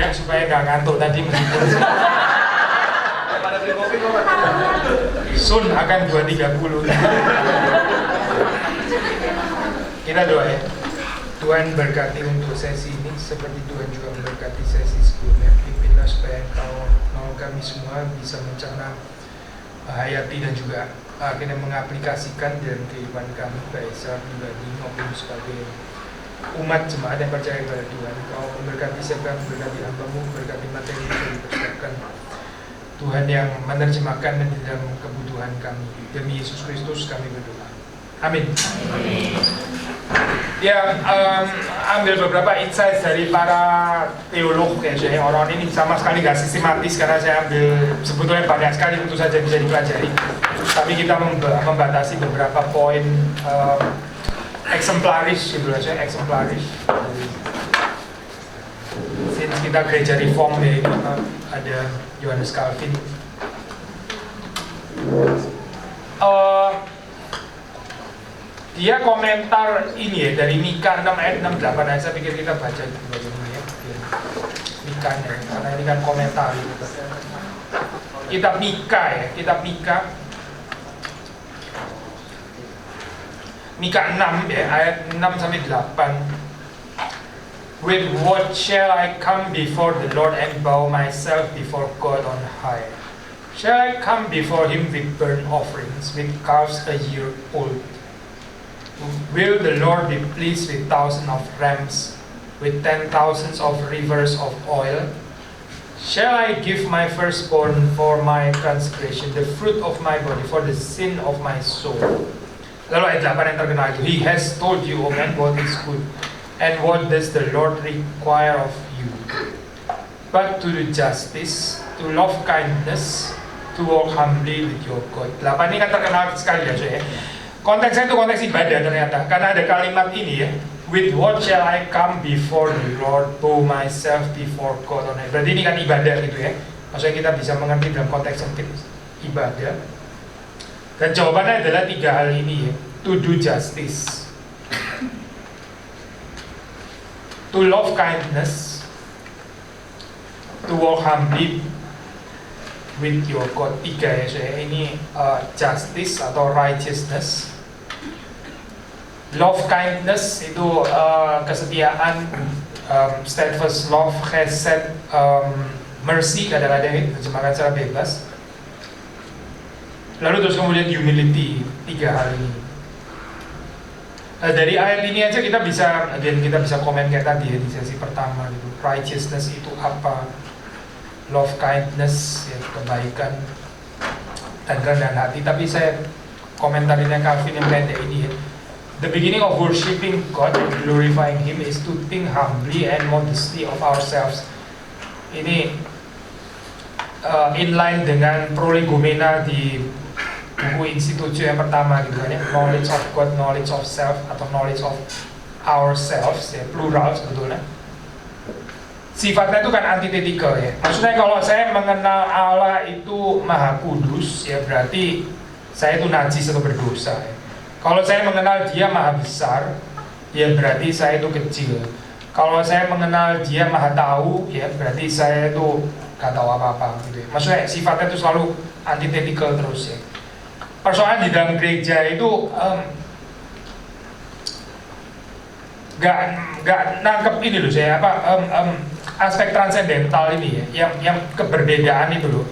ya supaya nggak ngantuk tadi meskipun Sun akan 2.30. Kita doa ya. Tuhan berkati untuk sesi ini seperti Tuhan juga memberkati sesi sebelumnya. Pimpinlah supaya Engkau mau kami semua bisa mencerna, hayati dan juga akhirnya mengaplikasikan dalam kehidupan kami baik secara pribadi maupun sebagai umat jemaat yang percaya kepada Tuhan. Kau memberkati siapa, memberkati hamba-Mu, memberkati materi yang dipersiapkan Tuhan yang menerjemahkan dan di dalam kebutuhan kami. Demi Yesus Kristus kami berdoa. Amin. Ya, ambil beberapa insight dari para teolog ya, saya orang ini sama sekali nggak sistematis karena saya ambil sebetulnya banyak sekali tentu saja bisa dipelajari. Tapi kita membatasi beberapa poin eksemplaris, gitu lah saya eksemplaris. Since kita gereja reform ya, ada Johannes Calvin. Dia komentar ini ya dari Mika 6 ayat 68 aja, saya pikir kita baca dulu ini ya. Mika ya, karena ini kan komentar gitu. Kitab Mika ya, kitab Mika. Mika 6 ya, ayat 6 sampai 8. With what shall I come before the Lord and bow myself before God on high? Shall I come before Him with burnt offerings, with calves a year old? Will the Lord be pleased with thousands of rams, with 10,000s of rivers of oil? Shall I give my firstborn for my transgression, the fruit of my body for the sin of my soul? Lalu ayat 8 yang terkenal itu, He has told you, O man, what is good, and what does the Lord require of you? But to do justice, to love kindness, to walk humbly with your God. 8 ini kan terkenal sekali ya, saya. Konteksnya itu konteks ibadah ternyata, karena ada kalimat ini ya, with what shall I come before the Lord, bow myself before God on high. Berarti ini kan ibadah gitu ya, maksudnya kita bisa mengerti dalam konteks sempit ibadah. Dan jawabannya adalah 3 hal ini ya, to do justice, to love kindness, to walk humbly with your God. 3 ya saya, ini justice atau righteousness, love kindness itu kesetiaan, steadfast love, chesed, mercy kadang-kadang terjemahkan secara bebas. Lalu terus kemudian humility, 3 hal ini. Dari ayat ini aja kita bisa komen kayak tadi ya di sesi pertama gitu. Righteousness itu apa? Love kindness ya, kebaikan dan kerendahan hati. Tapi saya komentarinnya Calvin yang pendek ini ya. The beginning of worshiping God and glorifying Him is to think humbly and modesty of ourselves. Ini inline dengan prolegomena di buku Institutio yang pertama gitu kan ya, knowledge of God, knowledge of self atau knowledge of ourselves ya, plural sebetulnya. Sifatnya itu kan antitetikal ya. Maksudnya kalau saya mengenal Allah itu Maha Kudus ya, berarti saya itu najis atau berdosa ya. Kalau saya mengenal Dia Maha Besar ya, berarti saya itu kecil. Kalau saya mengenal Dia Maha Tahu ya, berarti saya itu gak tahu apa-apa gitu ya. Maksudnya sifatnya itu selalu antitetikal terus ya. Persoalan di dalam gereja itu gak nangkep ini loh saya aspek transendental ini ya, yang keberbedaan itu loh.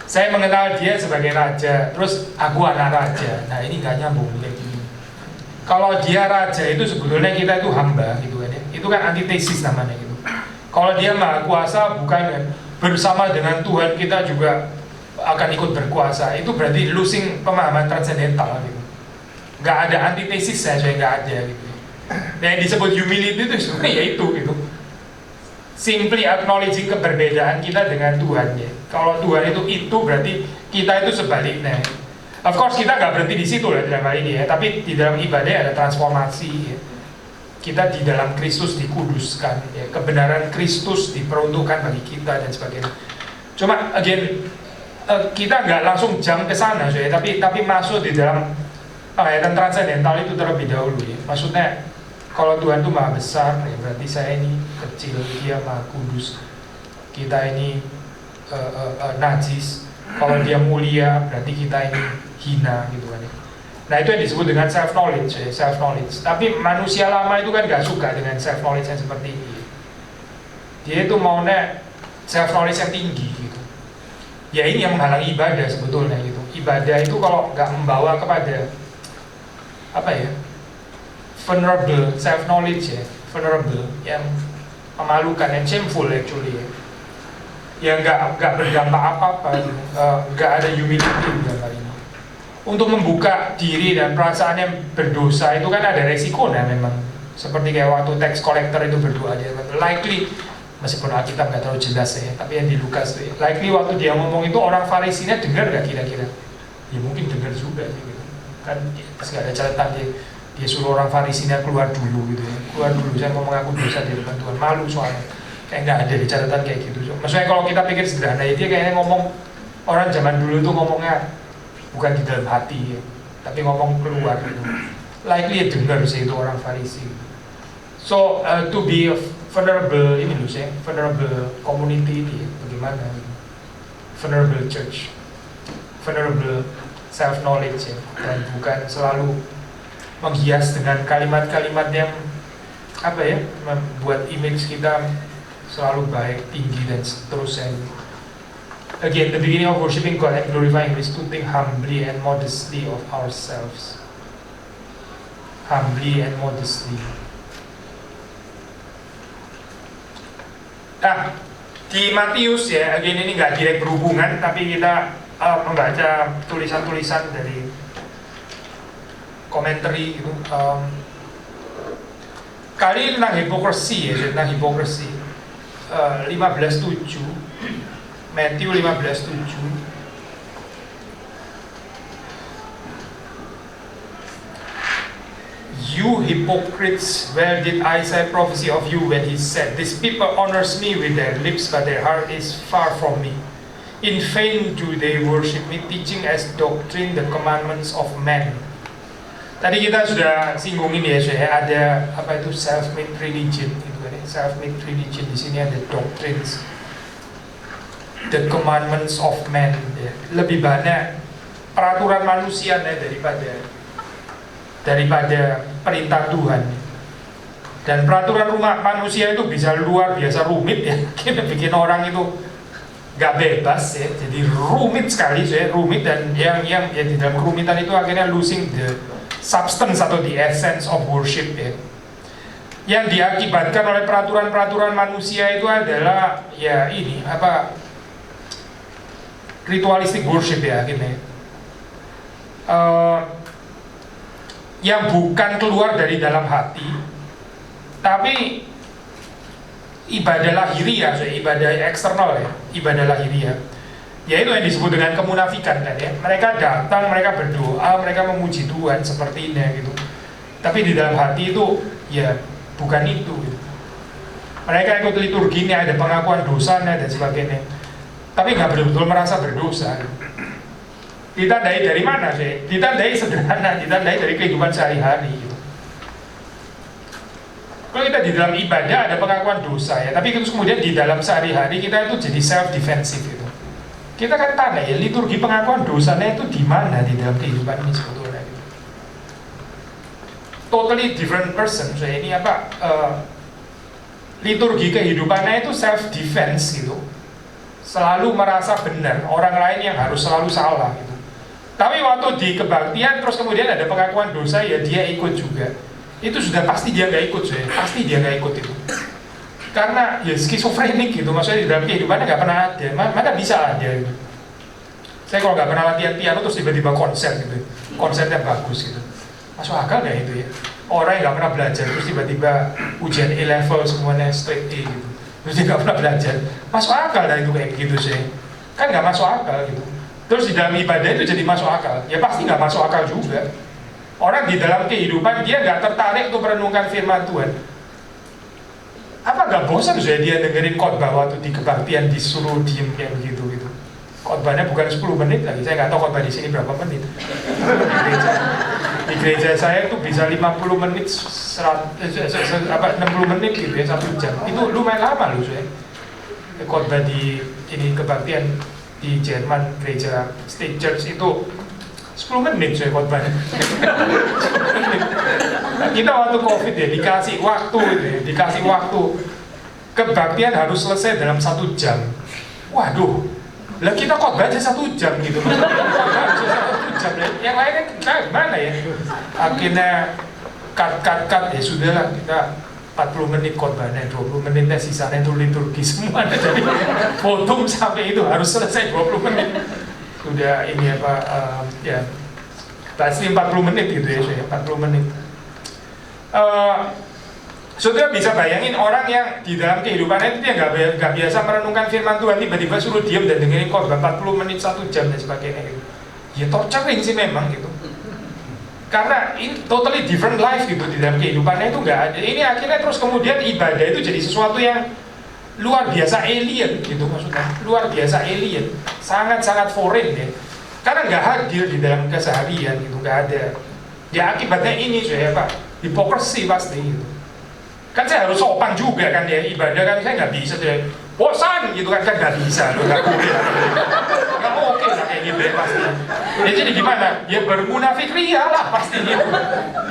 Saya mengenal Dia sebagai raja, terus aku anak raja. Nah ini gak nyambung kayak gini. Kalau Dia raja itu sebetulnya kita itu hamba gitu kan ya. Itu kan antitesis namanya gitu. Kalau Dia Maha Kuasa, bukan kan, bersama dengan Tuhan kita juga akan ikut berkuasa. Itu berarti losing pemahaman transendental gitu. Gak ada antitesis saya nggak ada gitu. Nah yang disebut humility itu sebenarnya ya itu gitu. Simply acknowledging keberbedaan kita dengan Tuhan ya. Kalau Tuhan itu berarti kita itu sebaliknya. Of course kita nggak berhenti di situ lah dalam hal ini ya. Tapi di dalam ibadah ada transformasi ya. Kita di dalam Kristus dikuduskan ya. Kebenaran Kristus diperuntukkan bagi kita dan sebagainya. Cuma again kita nggak langsung jam ke sana ya. Tapi masuk di dalam penghayatan transendental itu terlebih dahulu ya. Maksudnya Kalau Tuhan itu maha besar, ya berarti saya ini kecil, dia maha kudus. Kita ini najis. Kalau dia mulia, berarti kita ini hina gitu kan. Nah itu yang disebut dengan self knowledge, ya, self knowledge. Tapi manusia lama itu kan gak suka dengan self knowledge yang seperti ini. Dia itu maunya self knowledge yang tinggi gitu. Ya ini yang menghalangi ibadah sebetulnya gitu. Ibadah itu kalau nggak membawa kepada apa ya, vulnerable self knowledge ya, vulnerable yang memalukan, yang shameful actually ya, yang nggak berdampak apa-apa, nggak ada humility dalam ini. Untuk membuka diri dan perasaan yang berdosa itu kan ada resikonya memang. Seperti kayak waktu tax collector itu berdoa, dia likely, meskipun Alkitab nggak terlalu jelas ya, tapi yang di Lukas itu likely waktu dia ngomong itu orang Farisinya dengar nggak kira-kira? Ya mungkin dengar juga gitu. Kan nggak ada catatan dia suruh orang Farisinya keluar dulu gitu ya, keluar dulu, saya mau mengaku dosa di depan Tuhan, malu soalnya. Kayak nggak ada di catatan kayak gitu. Maksudnya kalau kita pikir sederhana, dia kayaknya ngomong, orang zaman dulu itu ngomongnya bukan di dalam hati ya, tapi ngomong keluar gitu. Likely ya dengar sih itu orang Farisi. So to be a vulnerable ini loh sih, vulnerable community ini bagaimana? Vulnerable church, vulnerable self knowledge ya, dan bukan selalu menghias dengan kalimat-kalimat yang apa ya, membuat image kita selalu baik, tinggi dan seterusnya. Again, the beginning of worshiping God and glorifying Him is to think humbly and modestly of ourselves. Humbly and modestly. Nah, di Matius ya, again ini nggak direct berhubungan, tapi kita membaca tulisan-tulisan dari komentari gitu. Kali ini tentang hipokrisi ya, tentang hipokrisi. 15:7, Matthew 15:7. You hypocrites, where did Isaiah prophesy of you when he said, "These people honors me with their lips, but their heart is far from me. In vain do they worship me, teaching as doctrine the commandments of men." Tadi kita sudah singgungin ya, ada apa itu self-made religion, gitu kan? Self-made religion di sini ada doctrines, the commandments of men. Ya. Lebih banyak peraturan manusia ya, daripada perintah Tuhan. Dan peraturan rumah manusia itu bisa luar biasa rumit ya, kita bikin orang itu gak bebas ya, jadi rumit sekali ya, rumit, dan yang ya, di dalam kerumitan itu akhirnya losing the substance atau the essence of worship ya. Yang diakibatkan oleh peraturan-peraturan manusia itu adalah ya ini apa, ritualistic worship ya akhirnya. Yang bukan keluar dari dalam hati, tapi ibadah lahiriah, ibadah eksternal ya, ibadah lahiriah. Yaitu yang disebut dengan kemunafikan kan ya. Mereka datang, mereka berdoa, mereka memuji Tuhan seperti ini gitu. Tapi di dalam hati itu ya bukan itu. Gitu. Mereka ikut liturginya, ada pengakuan dosanya dan sebagainya. Tapi nggak betul-betul merasa berdosa. Gitu. Ditandai dari mana sih? Ditandai sederhana, ditandai dari kehidupan sehari-hari gitu. Kalau kita di dalam ibadah ada pengakuan dosa ya, tapi terus kemudian di dalam sehari-hari kita itu jadi self-defensive gitu. Kita kan tanya ya, liturgi pengakuan dosanya itu di mana di dalam kehidupan ini sebetulnya gitu. Totally different person. So ini apa? Liturgi kehidupannya itu self-defense gitu. Selalu merasa benar, orang lain yang harus selalu salah gitu. Tapi waktu di kebaktian terus kemudian ada pengakuan dosa ya dia ikut juga. Itu sudah pasti dia nggak ikut ya, pasti dia nggak ikut itu. Karena ya skizofrenik gitu, maksudnya di dalam kehidupannya nggak pernah ada, mana bisa ada gitu. Saya kalau nggak pernah latihan piano terus tiba-tiba konser gitu, konsernya bagus gitu. Masuk akal nggak itu ya? Orang yang nggak pernah belajar terus tiba-tiba ujian A-level semuanya straight A gitu. Terus dia nggak pernah belajar, masuk akal dah itu kayak gitu sih. Kan nggak masuk akal gitu. Terus di dalam ibadah itu jadi masuk akal, ya pasti nggak masuk akal juga. Orang di dalam kehidupan dia nggak tertarik untuk merenungkan firman Tuhan. Apa nggak bosan sudah dia dengerin khotbah waktu di kebaktian disuruh diem kayak begitu gitu? Khotbahnya bukan 10 menit lagi, saya nggak tahu khotbah di sini berapa menit. Di gereja saya tuh bisa 50 menit, 60 menit gitu ya, 1 jam. Itu lumayan lama loh saya. Khotbah di ini kebaktian di Jerman, gereja State Church itu 10 menit saya khotbah. 10 menit. Kita waktu COVID ya dikasih waktu gitu ya, dikasih waktu. Kebaktian harus selesai dalam 1 jam. Waduh, lah kita khotbah aja 1 jam gitu. Khotbah aja 1 jam. Yang lainnya kita gimana ya? Akhirnya cut ya sudahlah, kita 40 menit khotbahnya, 20 menitnya sisanya itu liturgi semua. Jadi fotum sampai itu harus selesai 20 menit. Sudah ini apa ya pasti 40 menit gitu ya saya, 40 menit. Saudara bisa bayangin orang yang di dalam kehidupannya itu dia nggak biasa merenungkan firman Tuhan, tiba-tiba suruh diam dan dengerin khotbah 40 menit 1 jam dan sebagainya gitu. Ya torturing sih memang gitu. Karena ini totally different life gitu, di dalam kehidupannya itu nggak ada. Ini akhirnya terus kemudian ibadah itu jadi sesuatu yang luar biasa alien gitu maksudnya, luar biasa alien, sangat-sangat foreign ya. Karena nggak hadir di dalam keseharian gitu, nggak ada. Ya akibatnya ini saya Pak, hipokrisi pasti gitu. Kan saya harus sopan juga kan ya, ibadah kan saya nggak bisa deh bosan gitu kan nggak bisa loh, nggak boleh nggak oke lah kayak gitu ya pasti ya. Jadi gimana ya, bermunafik ria lah pasti gitu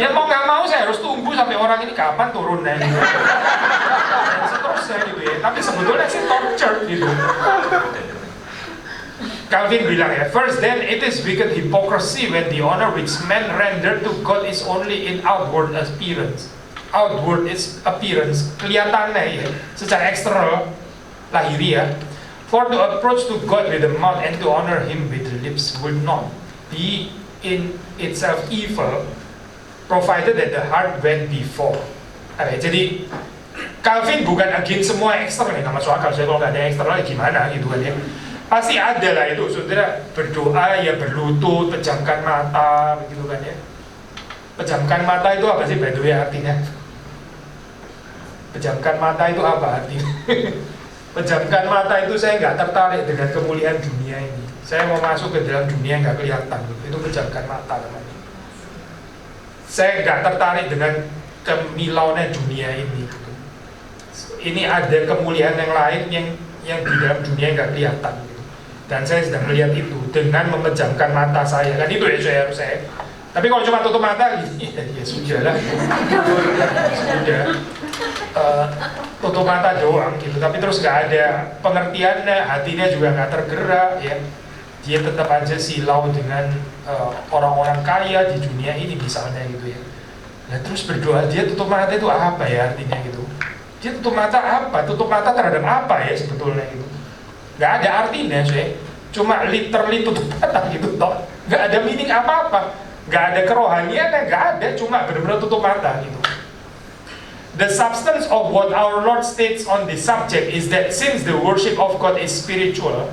ya, mau nggak mau saya harus tunggu sampai orang ini kapan turunnya gitu. Dan seterusnya gitu ya, tapi sebetulnya sih torture gitu. Calvin bilang ya, first then it is wicked hypocrisy when the honor which men render to God is only in outward appearance. Outward is appearance, kelihatannya ya, secara eksternal, lahiriah. For to approach to God with the mouth and to honor Him with the lips would not be in itself evil, provided that the heart went before. Jadi Calvin bukan against semua eksternal, nggak masuk akal. Saya kalau nggak ada eksternal gimana gitu kan ya. Pasti ada lah itu, saudara berdoa ya berlutut, pejamkan mata, begitu kan ya. Pejamkan mata itu apa sih by the way artinya? Pejamkan mata itu apa artinya? Pejamkan mata itu saya nggak tertarik dengan kemuliaan dunia ini. Saya mau masuk ke dalam dunia nggak kelihatan gitu. Itu pejamkan mata namanya. Saya nggak tertarik dengan kemilauannya dunia ini. Gitu. Ini ada kemuliaan yang lain yang di dalam dunia nggak kelihatan. Gitu. Dan saya sedang melihat itu dengan memejamkan mata saya. Kan itu ya saya. Tapi kalau cuma tutup mata, ya sudah lah. Sudah. Tutup mata doang gitu, tapi terus nggak ada pengertiannya, hatinya juga nggak tergerak ya. Dia tetap aja silau dengan orang-orang kaya di dunia ini misalnya gitu ya. Nah terus berdoa, dia tutup mata itu apa ya artinya gitu? Dia tutup mata apa? Tutup mata terhadap apa ya sebetulnya gitu? Nggak ada artinya sih, cuma literally tutup mata gitu toh. Nggak ada meaning apa-apa, nggak ada kerohaniannya, nggak ada, cuma benar-benar tutup mata gitu. The substance of what our Lord states on this subject is that since the worship of God is spiritual,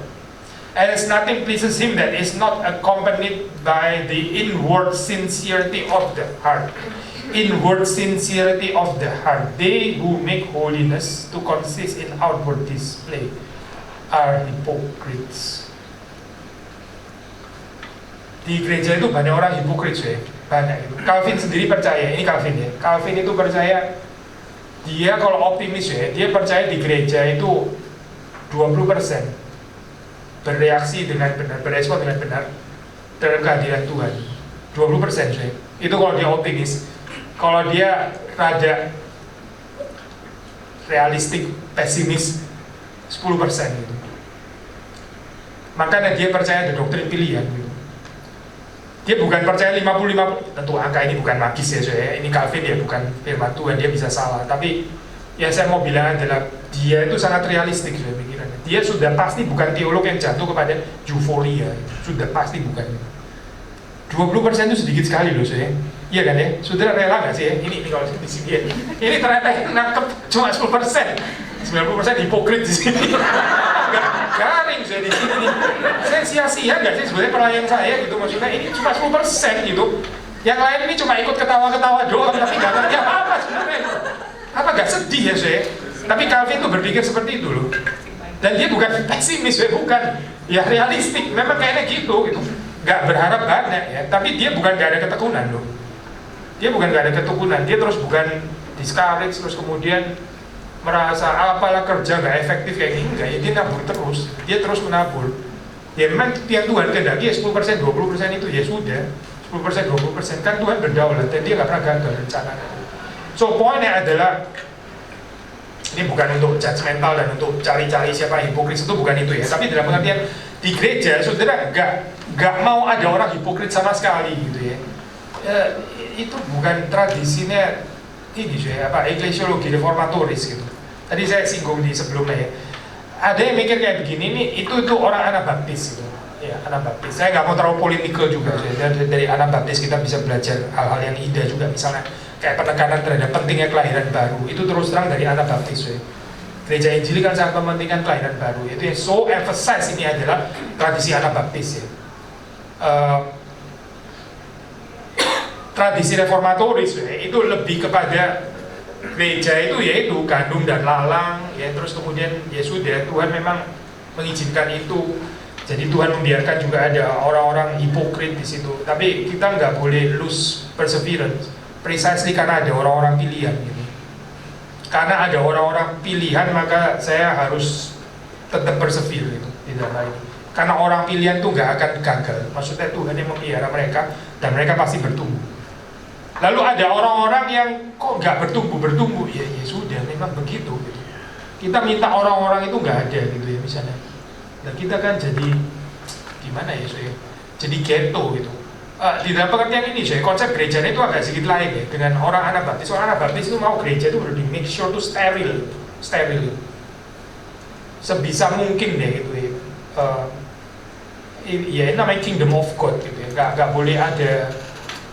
and as nothing pleases Him that is not accompanied by the inward sincerity of the heart. Inward sincerity of the heart. They who make holiness to consist in outward display are hypocrites. Di gereja itu banyak orang hipokrit ya, banyak itu. Calvin sendiri percaya, ini Calvin ya. Calvin itu percaya, dia kalau optimis ya, dia percaya di gereja itu 20% bereaksi dengan benar, berespon dengan benar terhadap kehadiran Tuhan. 20% ya. Itu kalau dia optimis. Kalau dia rada realistik, pesimis, 10% gitu. Makanya dia percaya ada doktrin pilihan gitu. Dia bukan percaya 50-50, tentu angka ini bukan magis ya saya. Ini Calvin ya, bukan firman Tuhan, dia bisa salah. Tapi yang saya mau bilang adalah dia itu sangat realistik saya pikirannya. Dia sudah pasti bukan teolog yang jatuh kepada euforia, sudah pasti bukan. 20% itu sedikit sekali loh saya. Iya kan ya? Saudara rela nggak sih ya? Ini kalau di sini ya. Ini ternyata yang nangkep cuma 10%. 90% hipokrit di sini. Garing saya di sini. Saya sia-sia nggak sih sebenarnya pelayan saya gitu, maksudnya ini cuma 10% gitu. Yang lain ini cuma ikut ketawa-ketawa doang tapi nggak ngerti apa-apa sebenarnya. Apa nggak sedih ya saya? Tapi Calvin tuh berpikir seperti itu loh. Dan dia bukan pesimis ya, bukan. Ya realistik. Memang kayaknya gitu. Nggak berharap banyak ya. Tapi dia bukan nggak ada ketekunan loh. Dia bukan nggak ada ketukunan, dia terus bukan discourage terus kemudian merasa apalah kerja nggak efektif kayak gini, enggak ya, dia nabur terus, dia terus menabur. Ya memang yang Tuhan kehendaki ya 10%, 20% itu ya sudah, 10%, 20% kan Tuhan berdaulat dan dia nggak pernah gagal rencananya. So poinnya adalah ini bukan untuk judgmental dan untuk cari-cari siapa hipokrit, itu bukan itu ya. Tapi dalam pengertian di gereja saudara nggak mau ada orang hipokrit sama sekali gitu ya. Itu bukan tradisinya ini ya, eklesiologi reformatoris gitu. Tadi saya singgung di sebelumnya ya. Ada yang mikir kayak begini nih, itu orang Anabaptis gitu. Ya, Anabaptis. Saya nggak mau terlalu politikal juga. Dari Anabaptis kita bisa belajar hal-hal yang indah juga, misalnya kayak penekanan terhadap pentingnya kelahiran baru. Itu terus terang dari Anabaptis ya. Gereja Injili kan sangat mementingkan kelahiran baru. Itu yang so emphasize ini adalah tradisi Anabaptis ya. Tradisi reformatoris ya, itu lebih kepada gereja itu yaitu gandum dan lalang ya, terus kemudian ya sudah Tuhan memang mengizinkan itu, jadi Tuhan membiarkan juga ada orang-orang hipokrit di situ, tapi kita nggak boleh lose perseverance precisely karena ada orang-orang pilihan gitu. Karena ada orang-orang pilihan maka saya harus tetap persevere gitu di dalam hal ini, karena orang pilihan tuh nggak akan gagal, maksudnya Tuhan yang memelihara mereka dan mereka pasti bertumbuh. Lalu ada orang-orang yang kok nggak bertumbuh, ya sudah memang begitu gitu. Kita minta orang-orang itu nggak ada gitu ya misalnya. Dan kita kan jadi gimana ya saya? Jadi ghetto gitu. Di dalam pengertian ini saya konsep gerejanya itu agak sedikit lain ya dengan orang Anabaptis. Orang Anabaptis itu mau gereja itu perlu di make sure to steril. Sebisa mungkin deh gitu ya. Ya ini namanya kingdom of God gitu ya. Nggak boleh ada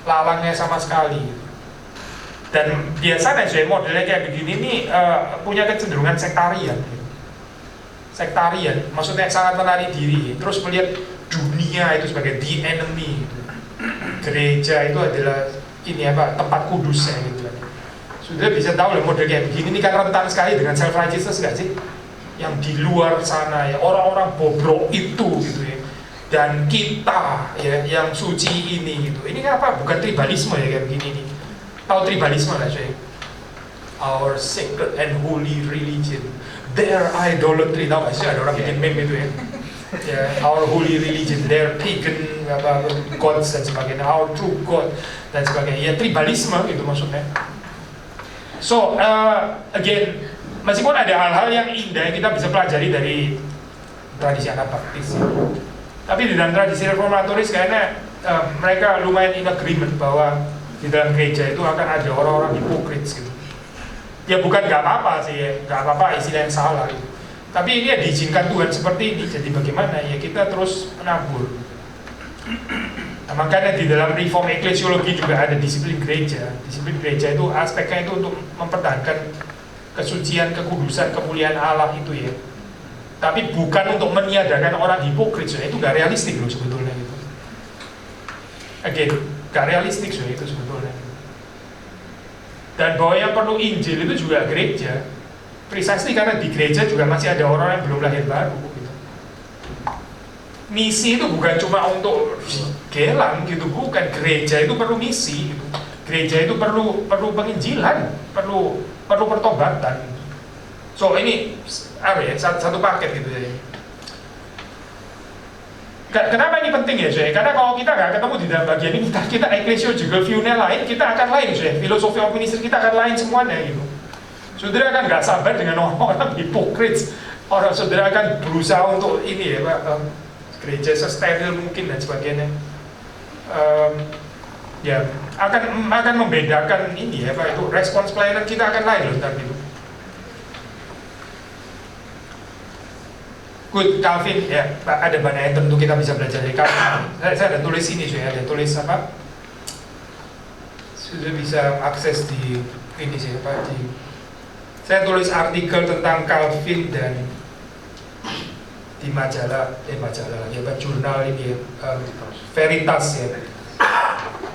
lalangnya sama sekali. Dan biasanya saya modelnya kayak begini nih punya kecenderungan sektarian gitu. Sektarian maksudnya sangat menarik diri, terus melihat dunia itu sebagai the enemy gitu. Gereja itu adalah ini tempat kudusnya gitu kan. Sudah bisa tahu lah model kayak begini ini kan rentan sekali dengan self righteousness nggak sih, yang di luar sana ya, orang-orang bobrok itu gitu ya. Dan kita ya yang suci ini gitu. Ini kan apa? Bukan tribalisme ya kayak begini nih. Tahu tribalisme lah saya? Our sacred and holy religion, their idolatry. Tahu nggak sih ada orang bikin meme itu ya? Ya, our holy religion, their pagan gods dan sebagainya, our true God dan sebagainya. Ya tribalisme gitu maksudnya. So again, meskipun ada hal-hal yang indah yang kita bisa pelajari dari tradisi Anabaptis, tapi di dalam tradisi reformatoris kayaknya mereka lumayan in agreement bahwa di dalam gereja itu akan ada orang-orang hipokrit gitu. Ya bukan nggak apa-apa sih, nggak apa-apa istilah yang salah gitu. Tapi ini ya diizinkan Tuhan seperti ini, jadi bagaimana ya kita terus menabur. Nah, makanya di dalam reform eklesiologi juga ada disiplin gereja. Disiplin gereja itu aspeknya itu untuk mempertahankan kesucian, kekudusan, kemuliaan Allah itu ya. Tapi bukan untuk meniadakan orang hipokrit, so itu gak realistik loh sebetulnya gitu. Again, gak realistik so itu sebetulnya. Dan bahwa yang perlu Injil itu juga gereja, precisely karena di gereja juga masih ada orang yang belum lahir baru gitu. Misi itu bukan cuma untuk gelang gitu, bukan. Gereja itu perlu misi gitu. Gereja itu perlu penginjilan, perlu pertobatan. So ini satu paket gitu ya. Kenapa ini penting ya saya? Karena kalau kita nggak ketemu di dalam bagian ini, kita ecclesiological view-nya lain, kita akan lain saya. Filosofi of ministry kita akan lain semuanya gitu. Saudara kan nggak sabar dengan orang-orang hipokrit. Orang saudara akan berusaha untuk ini ya, gereja sesteril mungkin dan sebagainya. Ya akan membedakan ini ya, itu respons pelayanan kita akan lain loh ntar gitu. Good, Calvin ya, ada banyak yang tentu kita bisa belajar dari Calvin. Saya ada tulis ini saya ada tulis apa? Sudah bisa akses di ini sih apa di. Saya tulis artikel tentang Calvin dan di majalah ya jurnal ini Veritas ya.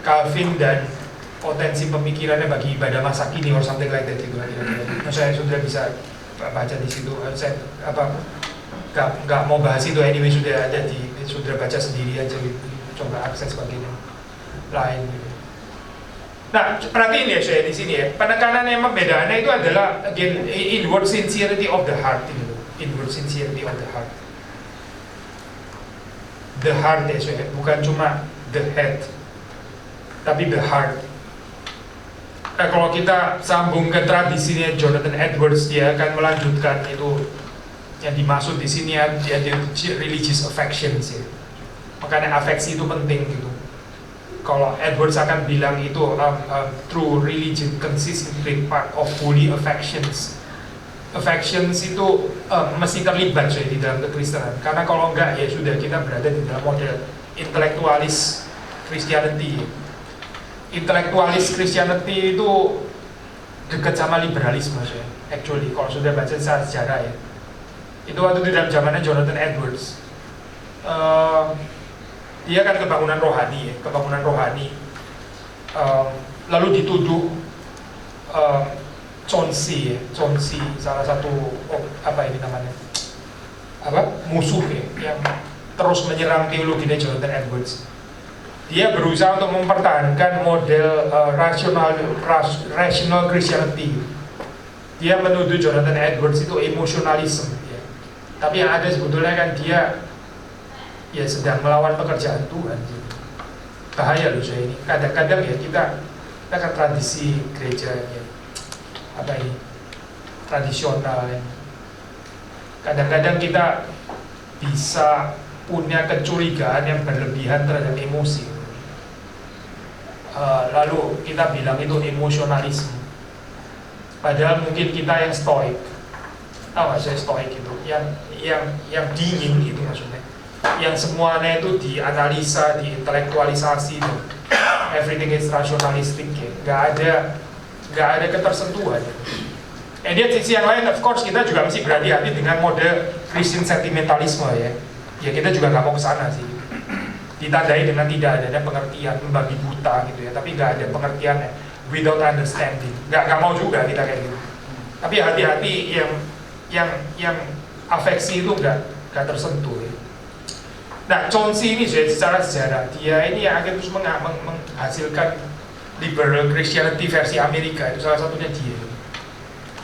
Calvin dan potensi pemikirannya bagi ibadah masa kini or something like that gitu. Saya sudah bisa baca di situ. Saya nggak mau bahas itu anyway, sudah ada sudah baca sendiri aja gitu. Coba akses bagian lain gitu. Nah, perhatiin ya saya di sini ya. Penekanan yang membedakannya itu adalah again inward sincerity of the heart itu. Inward sincerity of the heart. The heart ya saya, bukan cuma the head, tapi the heart. Nah, kalau kita sambung ke tradisinya Jonathan Edwards, dia akan melanjutkan itu yang dimaksud di sini ya, dia religious affections ya. Makanya afeksi itu penting gitu. Kalau Edwards akan bilang itu true religion consists in great part of holy affections. Affections itu mesti terlibat di dalam kekristenan. Karena kalau enggak ya sudah kita berada di dalam model intelektualis Christianity. Intelektualis Christianity itu dekat sama liberalisme actually kalau sudah baca sejarah ya. Itu waktu di dalam zamannya Jonathan Edwards. Dia kan kebangunan rohani lalu dituduh Chauncey salah satu musuh ya, yang terus menyerang teologinya Jonathan Edwards. Dia berusaha untuk mempertahankan model rational Christianity. Dia menuduh Jonathan Edwards itu emosionalisme ya. Tapi yang ada sebetulnya kan dia ya sedang melawan pekerjaan Tuhan. Bahaya loh saya ini. Kadang-kadang ya kita kan tradisi gereja ya, tradisional ya. Kadang-kadang kita bisa punya kecurigaan yang berlebihan terhadap emosi. Lalu kita bilang itu emosionalisme. Padahal mungkin kita yang stoik. Tahu nggak saya stoik itu? Yang dingin gitu maksudnya. Yang semuanya itu dianalisa, diintelektualisasi, everything is rationalistic ya. Nggak ada ketersentuhan. Dia sisi yang lain, of course kita juga mesti berhati-hati dengan mode Christian sentimentalisme ya. Ya kita juga nggak mau ke sana sih. Ditandai dengan tidak adanya pengertian, membabi buta gitu ya. Tapi nggak ada pengertian without understanding. Nggak mau juga kita kayak gitu. Tapi hati-hati yang afeksi itu nggak tersentuh ya. Nah, Chauncey ini secara sejarah, dia ini yang akhirnya terus menghasilkan liberal Christianity versi Amerika, itu salah satunya dia.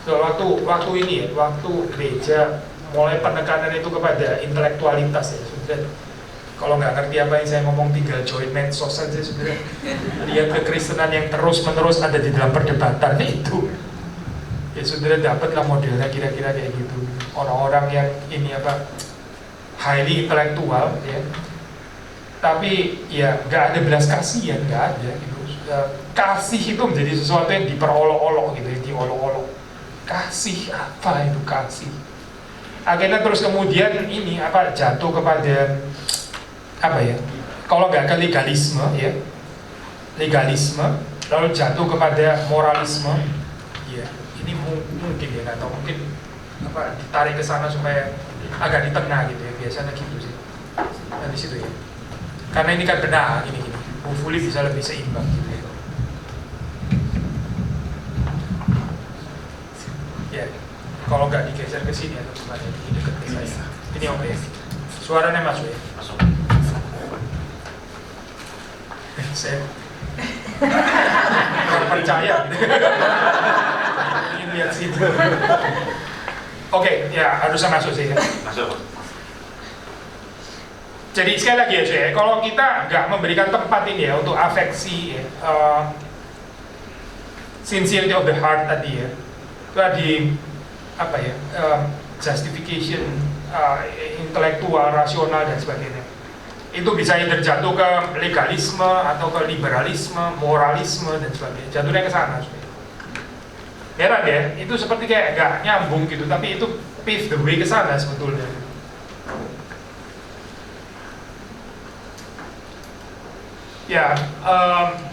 So, waktu ini ya, waktu gereja mulai penekanan itu kepada intelektualitas ya, sudah. Kalau nggak ngerti apa yang saya ngomong, tinggal join medsos saja sebenarnya. Lihat kekristenan yang terus-menerus ada di dalam perdebatan itu. Ya sudah dapatlah modelnya kira-kira kayak gitu. Orang-orang yang ini highly intelektual ya, tapi ya nggak ada belas kasihan, nggak ada gitu. Kasih itu menjadi sesuatu yang diperolok-olok gitu, diolok-olok. Kasih apa itu kasih? Akhirnya terus kemudian ini jatuh kepada kalau nggak ke legalisme ya, lalu jatuh kepada moralisme. Ya ini mungkin ya nggak tahu, mungkin ditarik ke sana supaya agak di tengah gitu ya, biasanya gitu sih. Nah di situ ya. Karena ini kan benar gini. Hopefully bisa lebih seimbang gitu ya. Ya, kalau nggak digeser ke sini atau gimana, ini dekat ke saya. Ini oke ya. Suaranya masuk ya? Masuk. Saya nggak percaya gitu. Ingin lihat situ. Oke, ya harusnya masuk sih. Masuk. Jadi sekali lagi ya saya, kalau kita nggak memberikan tempat ini ya untuk afeksi ya, sincerity of the heart tadi ya, itu tadi justification intelektual, rasional dan sebagainya. Itu bisa terjatuh ke legalisme atau ke liberalisme, moralisme dan sebagainya. Jatuhnya ke sana. Heran ya, itu seperti kayak nggak nyambung gitu, tapi itu pave the way ke sana sebetulnya. Ya,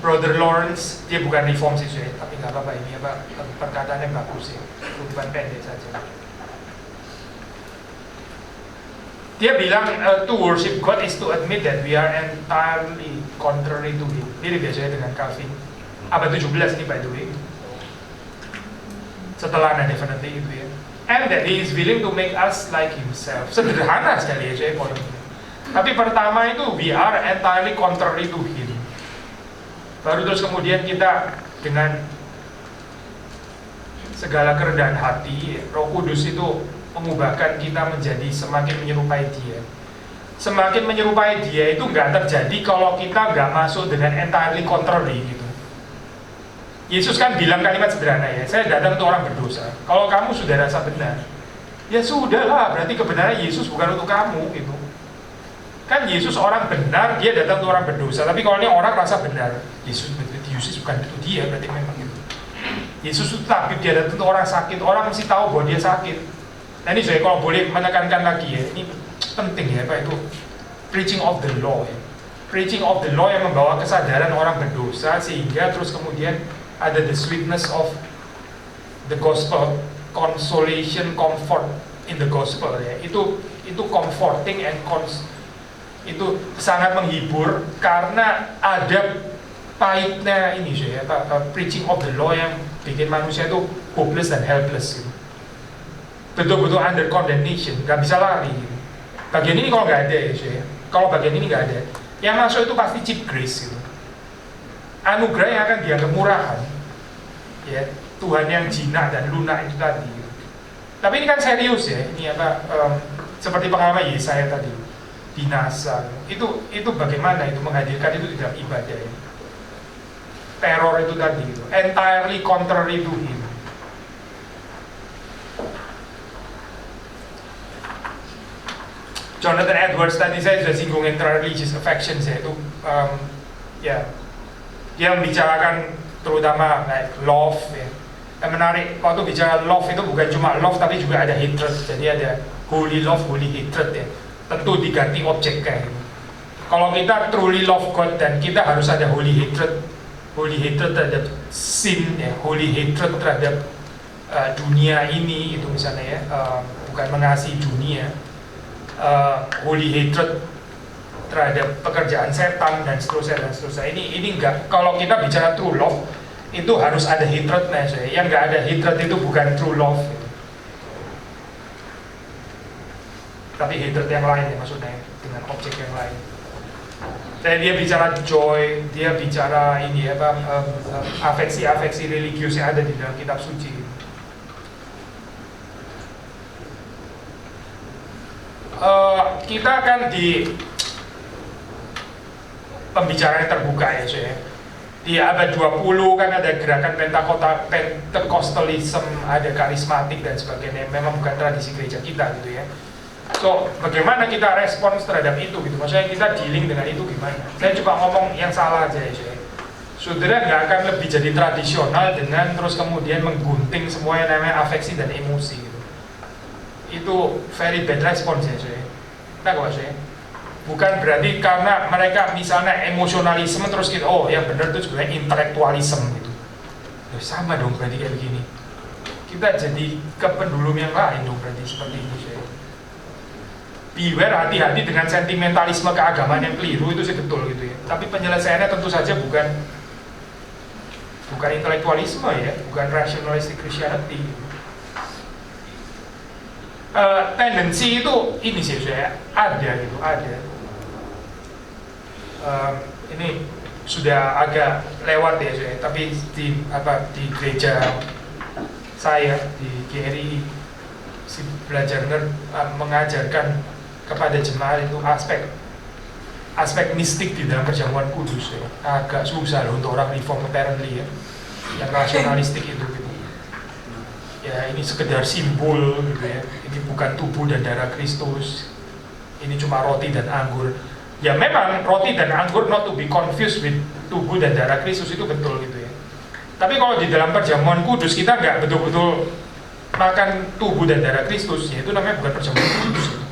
Brother Lawrence, dia bukan reform sih, tapi nggak apa-apa ini perkataannya bagus ya, bukan pendek saja. Dia bilang to worship God is to admit that we are entirely contrary to Him. Ini biasanya dengan Calvin. Abad 17 ini by the way. Setelah definitely itu ya. And that He is willing to make us like Himself. Sederhana sekali ya saya poin ini. Tapi pertama itu we are entirely contrary to Him. Baru terus kemudian kita dengan segala kerendahan hati, Roh Kudus itu mengubahkan kita menjadi semakin menyerupai Dia. Semakin menyerupai Dia itu nggak terjadi kalau kita nggak masuk dengan entirely contrary gitu. Yesus kan bilang kalimat sederhana ya, saya datang untuk orang berdosa. Kalau kamu sudah rasa benar, ya sudahlah, berarti kebenaran Yesus bukan untuk kamu gitu. Kan Yesus orang benar, dia datang untuk orang berdosa. Tapi kalau ini orang rasa benar, Yesus bukan untuk dia, berarti memang gitu. Yesus itu tabib, dia datang untuk orang sakit. Orang mesti tahu bahwa dia sakit. Nah ini saya kalau boleh menekankan lagi ya, ini penting ya Pak, itu preaching of the law ya. Preaching of the law yang membawa kesadaran orang berdosa, sehingga terus kemudian ada the sweetness of the gospel, consolation, comfort in the gospel ya. Itu comforting and itu sangat menghibur karena ada pahitnya ini sih ya, preaching of the law yang bikin manusia itu hopeless dan helpless gitu. Betul-betul under condemnation, nggak bisa lari gitu. Bagian ini kalau nggak ada ya sih ya. Kalau bagian ini nggak ada, yang masuk itu pasti cheap grace gitu. Anugerah yang akan dianggap murahan ya, Tuhan yang jinak dan lunak itu tadi gitu. Tapi ini kan serius ya, ini seperti pengalaman Yesaya tadi, binasa itu bagaimana itu menghadirkan itu di dalam ibadah ya. Teror itu tadi gitu, entirely contrary to him. Jonathan Edwards tadi saya sudah singgung intra-religious affections ya, itu ya dia membicarakan terutama like love ya. Yang menarik waktu bicara love itu bukan cuma love tapi juga ada hatred, jadi ada holy love, holy hatred ya. Tentu diganti objek kayak gitu. Kalau kita truly love God dan kita harus ada holy hatred terhadap sin ya, holy hatred terhadap dunia ini itu misalnya ya, bukan mengasihi dunia, holy hatred terhadap pekerjaan setan dan seterusnya. Ini enggak, kalau kita bicara true love itu harus ada hatrednya ya. Yang enggak ada hatred itu bukan true love gitu. Tapi hatred yang lain ya, maksudnya dengan objek yang lain. Dan dia bicara joy, dia bicara ini afeksi religius yang ada di dalam kitab suci. Kita akan di pembicaraan terbuka ya saya. Di abad 20 kan ada gerakan Pentecostalism, ada karismatik dan sebagainya. Memang bukan tradisi gereja kita gitu ya. So, bagaimana kita respons terhadap itu gitu? Maksudnya kita dealing dengan itu gimana? Saya coba ngomong yang salah aja ya saya. Saudara nggak akan lebih jadi tradisional dengan terus kemudian menggunting semua yang namanya afeksi dan emosi gitu. Itu very bad response ya saya. Nah kok saya? Bukan berarti karena mereka misalnya emosionalisme terus kita, oh yang benar itu sebenarnya intelektualisme gitu. Ya, sama dong berarti kayak begini. Kita jadi kependulum yang lain dong berarti seperti itu saya. Beware, hati-hati dengan sentimentalisme keagamaan yang keliru itu sih betul gitu ya. Tapi penyelesaiannya tentu saja bukan intelektualisme ya, bukan rationalistic Christianity. Tendensi itu ini sih saya ada gitu, ada. Ini sudah agak lewat ya saya, tapi di gereja saya di GRI belajar mengajarkan kepada jemaat itu aspek mistik di dalam perjamuan kudus ya. Agak susah loh untuk orang reform apparently ya, yang rasionalistik itu gitu. Ya ini sekedar simbol gitu ya, ini bukan tubuh dan darah Kristus, ini cuma roti dan anggur. Ya memang roti dan anggur not to be confused with tubuh dan darah Kristus, itu betul gitu ya. Tapi kalau di dalam perjamuan kudus kita nggak betul-betul makan tubuh dan darah Kristus ya, itu namanya bukan perjamuan kudus gitu.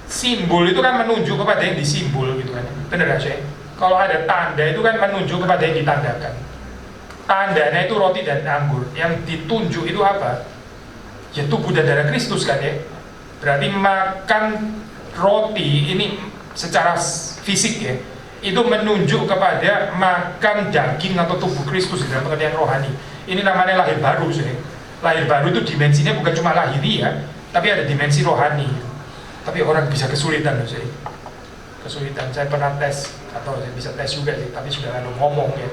Simbol itu kan menunjuk kepada yang disimbol gitu kan, bener gak sih? Kalau ada tanda itu kan menunjuk kepada yang ditandakan. Tandanya itu roti dan anggur, yang ditunjuk itu apa? Ya tubuh dan darah Kristus kan ya. Berarti makan roti ini secara fisik ya, itu menunjuk kepada makan daging atau tubuh Kristus dalam pengertian rohani. Ini namanya lahir baru sih. Lahir baru itu dimensinya bukan cuma lahiriah, tapi ada dimensi rohani. Tapi orang bisa kesulitan loh sih. kesulitan. Saya pernah tes, atau saya bisa tes juga sih, tapi sudah kalau ngomong ya.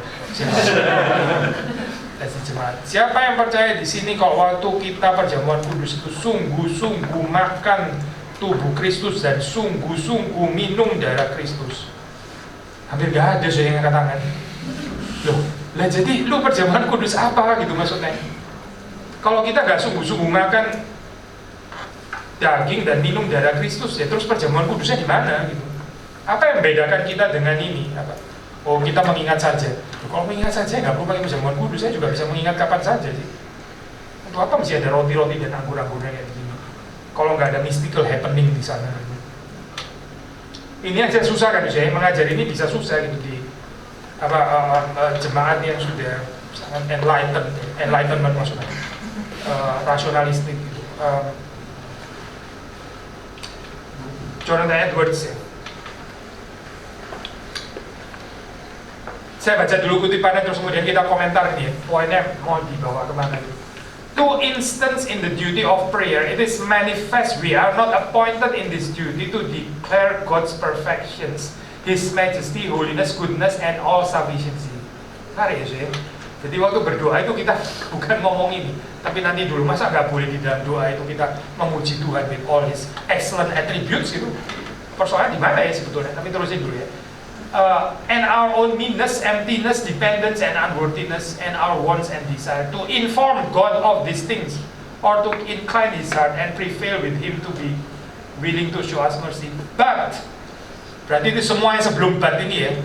Tes di jemaat. Siapa yang percaya di sini kalau waktu kita perjamuan kudus itu sungguh-sungguh makan tubuh Kristus dan sungguh-sungguh minum darah Kristus? Hampir gak ada saya yang angkat tangan. Loh, lah jadi lu perjamuan kudus apa gitu maksudnya? Kalau kita gak sungguh-sungguh makan daging dan minum darah Kristus, ya terus perjamuan kudusnya di mana gitu? Apa yang membedakan kita dengan ini? Apa? Oh, kita mengingat saja. Kalau mengingat saja nggak perlu pakai perjamuan kudus, saya juga bisa mengingat kapan saja sih. Untuk apa mesti ada roti-roti dan anggur-anggurnya kayak begini? Kalau nggak ada mystical happening di sana. Ini aja susah kan, saya mengajar ini bisa susah gitu di jemaat yang sudah sangat enlightenment maksudnya, rasionalistik gitu. Jonathan Edwards ya. Saya baca dulu kutipannya terus kemudian kita komentar nih ya. Poinnya mau dibawa kemana gitu. To instance in the duty of prayer, it is manifest we are not appointed in this duty to declare God's perfections, His majesty, holiness, goodness, and all sufficiency. Menarik ya sih. Jadi waktu berdoa itu kita bukan ngomong ini, tapi nanti dulu masa nggak boleh di dalam doa itu kita memuji Tuhan with all His excellent attributes gitu. Persoalannya di mana ya sebetulnya? Tapi terusin dulu ya. And our own meanness, emptiness, dependence, and unworthiness, and our wants and desire, to inform God of these things, or to incline His heart and prevail with Him to be willing to show us mercy. But, berarti itu semua yang sebelum but ini ya,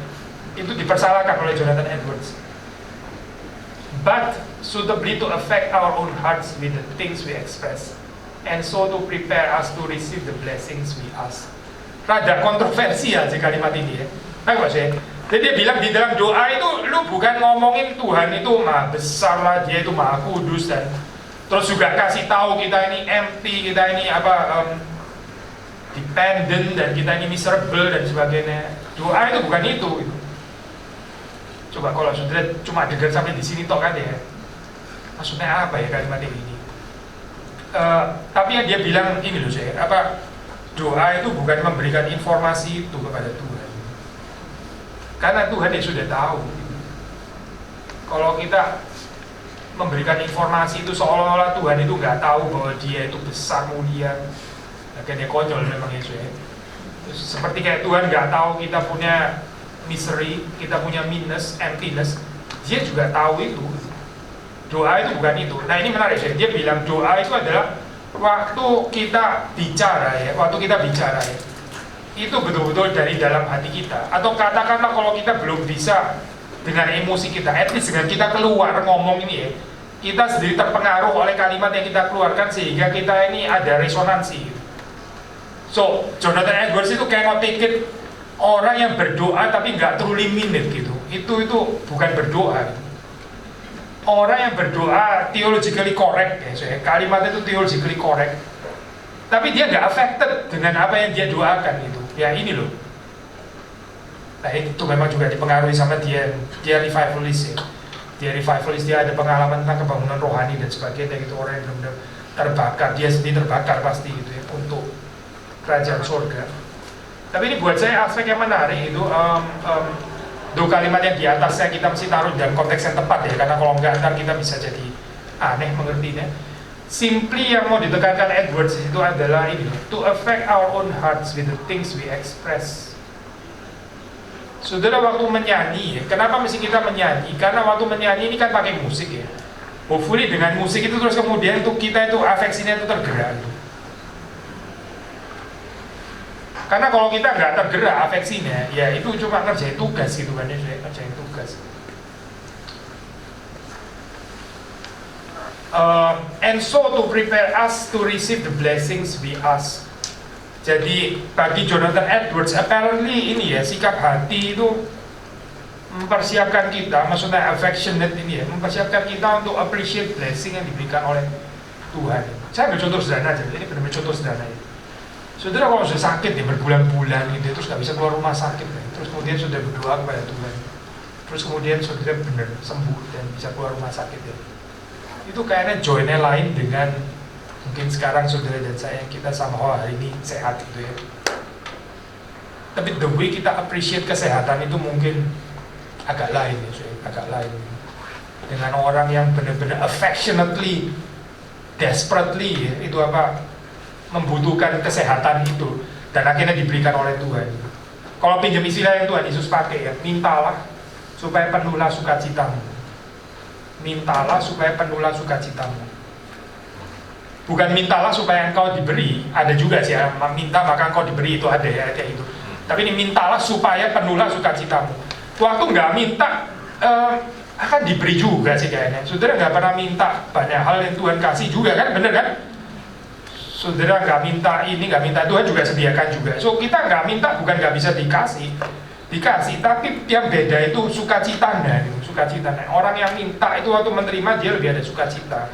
itu dipersalahkan oleh Jonathan Edwards. But, suitably to affect our own hearts with the things we express, and so to prepare us to receive the blessings we ask. Rada kontroversial sih kalimat ini ya. Jadi dia bilang di dalam doa itu lu bukan ngomongin Tuhan itu maha besar lah, dia itu maha kudus, dan terus juga kasih tahu kita ini empty, kita ini dependent, dan kita ini miserable dan sebagainya. Doa itu bukan itu gitu. Coba kalau saudara cuma dengar sampai di sini toh kan ya, maksudnya apa ya kalimat ini? Tapi yang dia bilang ini loh saya, doa itu bukan memberikan informasi itu kepada Tuhan. Karena Tuhan ya sudah tahu. Kalau kita memberikan informasi itu seolah-olah Tuhan itu nggak tahu bahwa Dia itu besar mulia, akhirnya konyol memang Yesus ya. Seperti kayak Tuhan nggak tahu kita punya misery, kita punya meanness, emptiness, Dia juga tahu itu. Doa itu bukan itu. Nah ini menarik ya. Dia bilang doa itu adalah waktu kita bicara ya, itu betul-betul dari dalam hati kita. Atau katakanlah kalau kita belum bisa dengan emosi kita, at least dengan kita keluar ngomong ini ya, kita sendiri terpengaruh oleh kalimat yang kita keluarkan sehingga kita ini ada resonansi. So, Jonathan Edwards itu cannot take it, orang yang berdoa tapi nggak truly mean it gitu. Itu bukan berdoa. Orang yang berdoa theologically correct ya, kalimatnya itu theologically correct, tapi dia nggak affected dengan apa yang dia doakan gitu. Ya ini loh. Nah itu memang juga dipengaruhi sama dia revivalist ya. Dia revivalist, dia ada pengalaman tentang kebangunan rohani dan sebagainya gitu. Orang yang benar-benar terbakar, dia sendiri terbakar pasti gitu ya untuk kerajaan surga. Tapi ini buat saya aspek yang menarik itu. Dua kalimat yang di atasnya kita mesti taruh dalam konteks yang tepat ya, karena kalau enggak ntar kita bisa jadi aneh mengertinya. Simply yang mau ditekankan Edwards itu adalah ini, to affect our own hearts with the things we express. Saudara waktu menyanyi, kenapa mesti kita menyanyi? Karena waktu menyanyi ini kan pakai musik ya. Hopefully dengan musik itu terus kemudian itu kita itu afeksinya itu tergerak. Karena kalau kita nggak tergerak afeksinya, ya itu cuma ngerjain tugas gitu kan ya, ngerjain tugas. And so to prepare us to receive the blessings we ask. Jadi bagi Jonathan Edwards, apparently ini ya, sikap hati itu mempersiapkan kita, maksudnya affectionate ini ya, mempersiapkan kita untuk appreciate blessing yang diberikan oleh Tuhan. Saya ambil contoh sederhana aja, ini benar-benar contoh sederhana ya. Saudara kalau sudah sakit ya berbulan-bulan gitu, terus nggak bisa keluar rumah sakit ya, terus kemudian sudah berdoa kepada Tuhan, terus kemudian saudara benar sembuh dan bisa keluar rumah sakit ya. Itu kayaknya joinnya lain dengan mungkin sekarang saudara dan saya, kita sama hari ini sehat gitu ya. Tapi the way kita appreciate kesehatan itu mungkin agak lain ya, agak lain. Dengan orang yang benar-benar affectionately, desperately ya, itu apa, membutuhkan kesehatan itu, dan akhirnya diberikan oleh Tuhan. Kalau pinjam istilah yang Tuhan Yesus pakai ya, mintalah supaya penuhlah sukacitamu. Mintalah supaya penuhlah sukacitamu. Bukan mintalah supaya engkau diberi, ada juga sih ya, minta maka engkau diberi, itu ada ya kayak itu. Tapi ini mintalah supaya penuhlah sukacitamu. Waktu nggak minta akan diberi juga sih kayaknya. Saudara nggak pernah minta banyak hal yang Tuhan kasih juga kan, bener kan? Saudara nggak minta ini, nggak minta, Tuhan juga sediakan juga. So kita nggak minta bukan nggak bisa dikasih, tapi yang beda itu sukacitanya, sukacitanya. Orang yang minta itu waktu menerima dia lebih ada sukacita.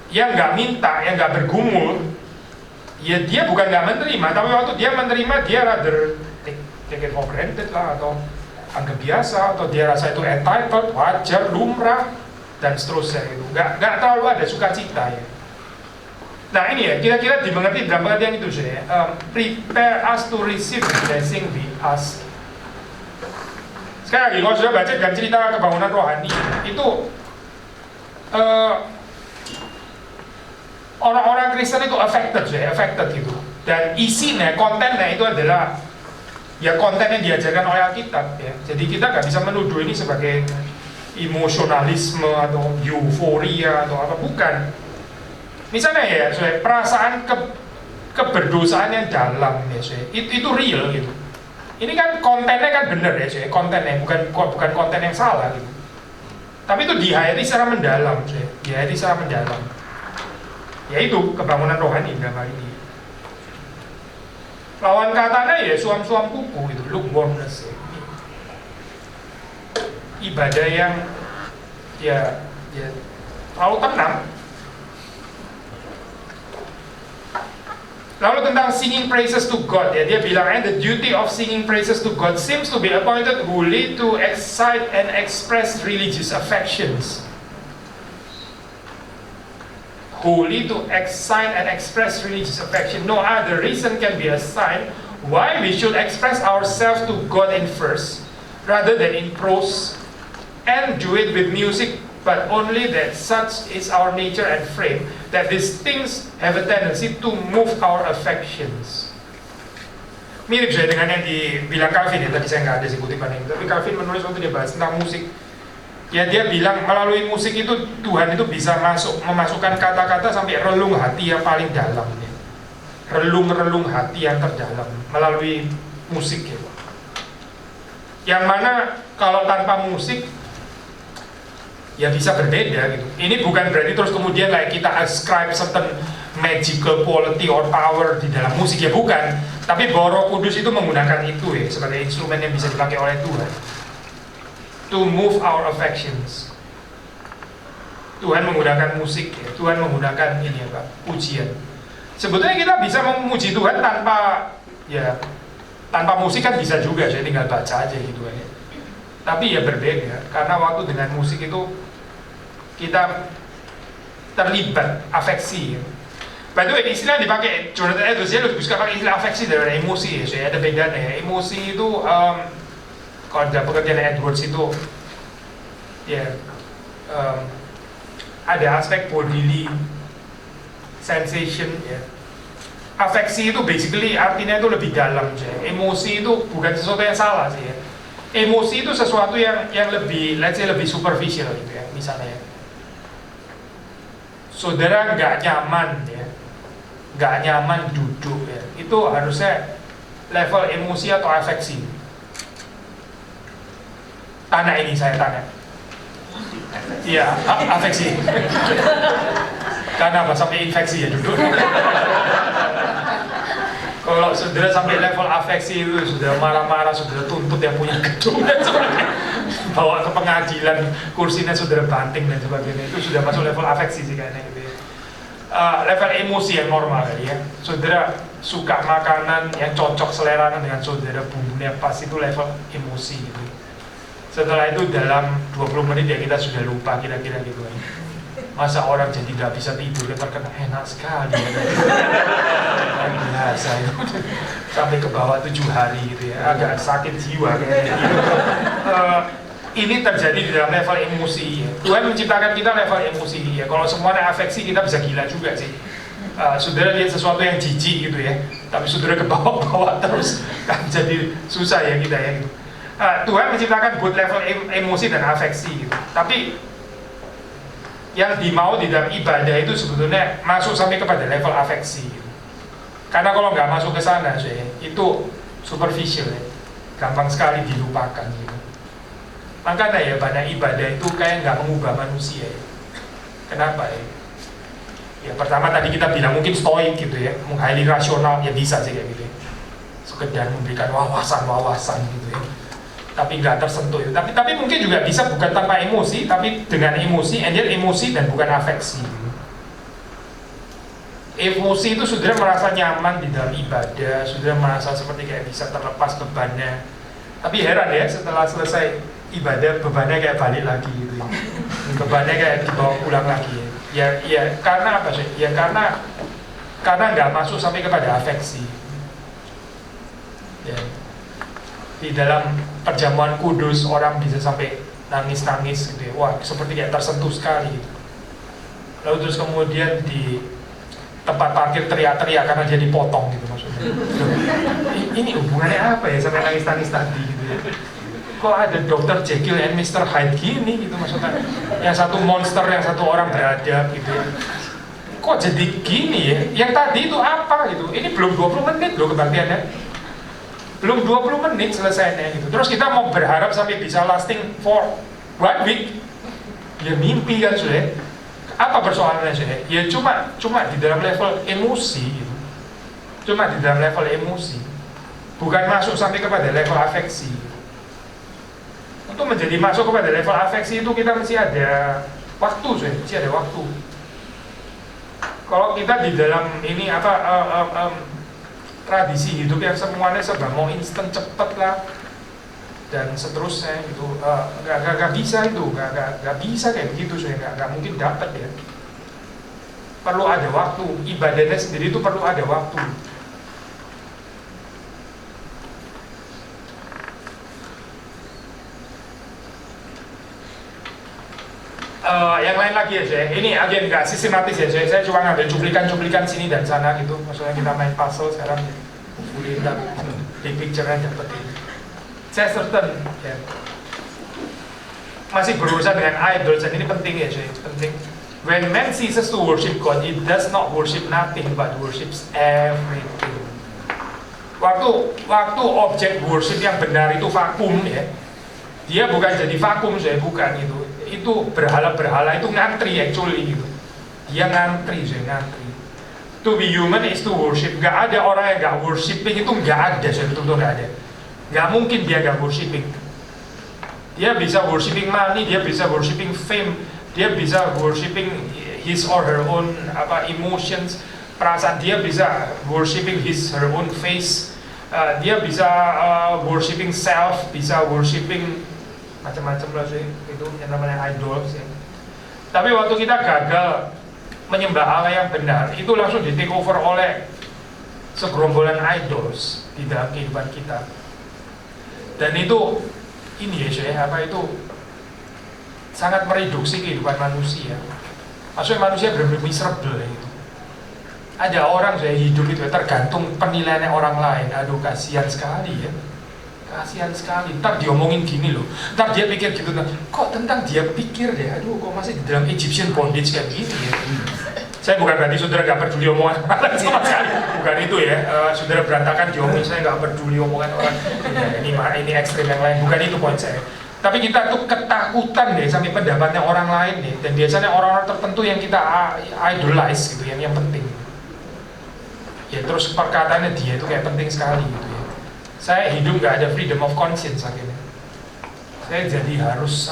Yang nggak minta, yang nggak bergumul, ya dia bukan nggak menerima, tapi waktu dia menerima dia rather take it for granted lah, atau anggap biasa, atau dia rasa itu entitled, wajar, lumrah, dan seterusnya itu. Nggak terlalu ada sukacita ya. Nah ini ya, kira-kira dimengerti dalam pengertian itu sih. Prepare us to receive the blessing we ask. Sekali lagi, kalau sudah baca dalam cerita kebangunan rohani, itu orang-orang Kristen itu affected gitu. Dan isinya, kontennya itu adalah ya konten yang diajarkan oleh Alkitab ya. Jadi kita nggak bisa menuduh ini sebagai emosionalisme atau euforia atau apa, bukan. Misalnya ya, perasaan keberdosaan yang dalam ya, itu real gitu. Ini kan kontennya kan bener ya, kontennya bukan konten yang salah gitu. Tapi itu dihayati secara mendalam, dihayati secara mendalam. Yaitu kebangunan rohani dalam hal ini. Lawan katanya ya suam-suam kuku itu, lukewarmness ya. Ibadah yang ya terlalu tenang. Lalu tentang singing praises to God ya, dia bilang the duty of singing praises to God seems to be appointed wholly to excite and express religious affections. Wholly to excite and express religious affection. No other reason can be assigned why we should express ourselves to God in verse rather than in prose, and do it with music, but only that such is our nature and frame, that these things have a tendency to move our affections. Mirip saya dengan yang dibilang Calvin ya, tadi saya nggak ada sih kutipan itu, tapi Calvin menulis waktu dia bahas tentang musik. Ya dia bilang melalui musik itu Tuhan itu bisa memasukkan kata-kata sampai relung hati yang paling dalam ya. Relung hati yang terdalam melalui musik ya. Yang mana kalau tanpa musik ya bisa berbeda gitu. Ini bukan berarti terus kemudian kita ascribe certain magical quality or power di dalam musik ya, bukan. Tapi bahwa Roh Kudus itu menggunakan itu ya sebagai instrumen yang bisa dipakai oleh Tuhan to move our affections. Tuhan menggunakan musik ya, Tuhan menggunakan ini ya Pak, pujian. Sebetulnya kita bisa memuji Tuhan tanpa musik kan bisa juga, saya tinggal baca aja gitu ya. Tapi ya berbeda, karena waktu dengan musik itu kita terlibat afeksi ya. By the way, istilah dipakai Jonathan Edwards, dia lebih suka pakai istilah afeksi daripada emosi ya, saya ada bedanya ya. Emosi itu kalau dalam pengertian Edwards itu ya ada aspek bodily sensation ya. Afeksi itu basically artinya itu lebih dalam ya. Emosi itu bukan sesuatu yang salah sih ya. Emosi itu sesuatu yang lebih, let's say lebih superficial gitu ya. Misalnya saudara nggak nyaman ya, nggak nyaman duduk ya, itu harusnya level emosi atau afeksi. Tanya ini, saya tanya. Iya, afeksi. Karena apa? Sampai infeksi ya duduk. Kalau saudara sampai level afeksi itu sudah marah-marah, sudah tuntut yang punya gedung dan sebagainya, bawa ke pengadilan, kursinya saudara banting dan sebagainya, itu sudah masuk level afeksi sih kayaknya gitu ya. Level emosi yang normal ya. Saudara suka makanan yang cocok selera dengan saudara, bumbunya pas, itu level emosi gitu. Setelah itu dalam 20 menit ya kita sudah lupa kira-kira gitu. Masa orang jadi nggak bisa tidur terkena enak sekali ya. Biasa itu sampai ke bawah 7 hari gitu ya, agak sakit jiwa kayaknya gitu. Ini terjadi di dalam level emosi ya. Tuhan menciptakan kita level emosi ya. Kalau semuanya afeksi kita bisa gila juga sih. Saudara lihat sesuatu yang jijik gitu ya, tapi saudara ke bawah-bawah terus kan jadi susah ya kita ya gitu. Tuhan menciptakan buat level emosi dan afeksi gitu. Tapi yang dimau di dalam ibadah itu sebetulnya masuk sampai kepada level afeksi gitu. Karena kalau nggak masuk ke sana itu superficial ya, gampang sekali dilupakan gitu. Makanya ya banyak ibadah itu kayak nggak mengubah manusia ya. Kenapa ya? Ya pertama tadi kita bilang mungkin stoik gitu ya, highly rasional ya bisa sih kayak gitu ya. Sekedar memberikan wawasan gitu ya. Tapi nggak tersentuh itu. Tapi mungkin juga bisa bukan tanpa emosi, tapi dengan emosi, and yet emosi dan bukan afeksi. Emosi itu saudara merasa nyaman di dalam ibadah, saudara merasa seperti kayak bisa terlepas bebannya. Tapi heran ya, setelah selesai ibadah bebannya kayak balik lagi gitu ya. Bebannya kayak dibawa pulang lagi ya. Ya karena apa sih? Ya karena nggak masuk sampai kepada afeksi. Ya. Di dalam perjamuan kudus orang bisa sampai nangis-nangis gitu ya. Wah, seperti kayak tersentuh sekali gitu. Lalu terus kemudian di tempat parkir teriak-teriak karena dia dipotong gitu maksudnya. Ini hubungannya apa ya sampai nangis-nangis tadi gitu ya. Kok ada Dr. Jekyll and Mr. Hyde gini gitu maksudnya. Yang satu monster, yang satu orang beradab gitu ya. Kok jadi gini ya? Yang tadi itu apa gitu? Ini belum 20 menit loh kebaktiannya. Belum 20 menit selesainya gitu. Terus kita mau berharap sampai bisa lasting for 1 week. Ya mimpi kan sudah. Apa persoalannya sudah? Ya cuma di dalam level emosi gitu. Cuma di dalam level emosi. Bukan masuk sampai kepada level afeksi. Untuk menjadi masuk kepada level afeksi itu kita mesti ada waktu sudah, mesti ada waktu. Kalau kita di dalam ini tradisi hidup yang semuanya serba mau instan cepet lah dan seterusnya gitu, nggak bisa itu, nggak bisa kayak begitu, saya nggak mungkin dapat ya. Perlu ada waktu, ibadahnya sendiri itu perlu ada waktu. Yang lain lagi ya saya, ini agen nggak sistematis ya saya cuma ngambil cuplikan sini dan sana gitu. Maksudnya kita main puzzle sekarang, kita big picture-nya dapat ini. Saya certain ya, masih berurusan dengan idols dan ini penting ya saya, penting. When man ceases to worship God, it does not worship nothing but worships everything. Waktu objek worship yang benar itu vakum ya, dia bukan jadi vakum saya, bukan itu berhala-berhala itu ngantri actually gitu. Dia ngantri. To be human is to worship. Gak ada orang yang gak worshiping, itu gak ada, saya betul-betul gak ada. Gak mungkin dia gak worshiping. Dia bisa worshiping money, dia bisa worshiping fame, dia bisa worshiping his or her own emotions, perasaan, dia bisa worshiping her own face, dia bisa worshiping self, bisa worshiping macam-macam lah sih, itu yang namanya idols ya. Tapi waktu kita gagal menyembah Allah yang benar, itu langsung di take over oleh segerombolan idols di dalam kehidupan kita. Dan itu ini ya saya, itu sangat mereduksi kehidupan manusia. Maksudnya manusia benar-benar miserable gitu. Ada orang saya hidup itu tergantung penilaiannya orang lain. Aduh kasihan sekali ya. Kasihan sekali, ntar diomongin gini loh, ntar dia pikir gitu, kok tentang dia pikir deh, aduh kok masih di dalam Egyptian bondage kayak gini ya. Saya bukan berarti saudara gak peduli omongan orang sama sekali, bukan itu ya, saudara berantakan diomongin, saya gak peduli omongan orang, ya, ini ekstrim yang lain, bukan itu poin saya. Tapi kita tuh ketakutan deh sampai pendapatnya orang lain nih, dan biasanya orang-orang tertentu yang kita idolize gitu, yang penting. Ya terus perkataannya dia itu kayak penting sekali gitu ya. Saya hidup nggak ada freedom of conscience akhirnya. Saya jadi harus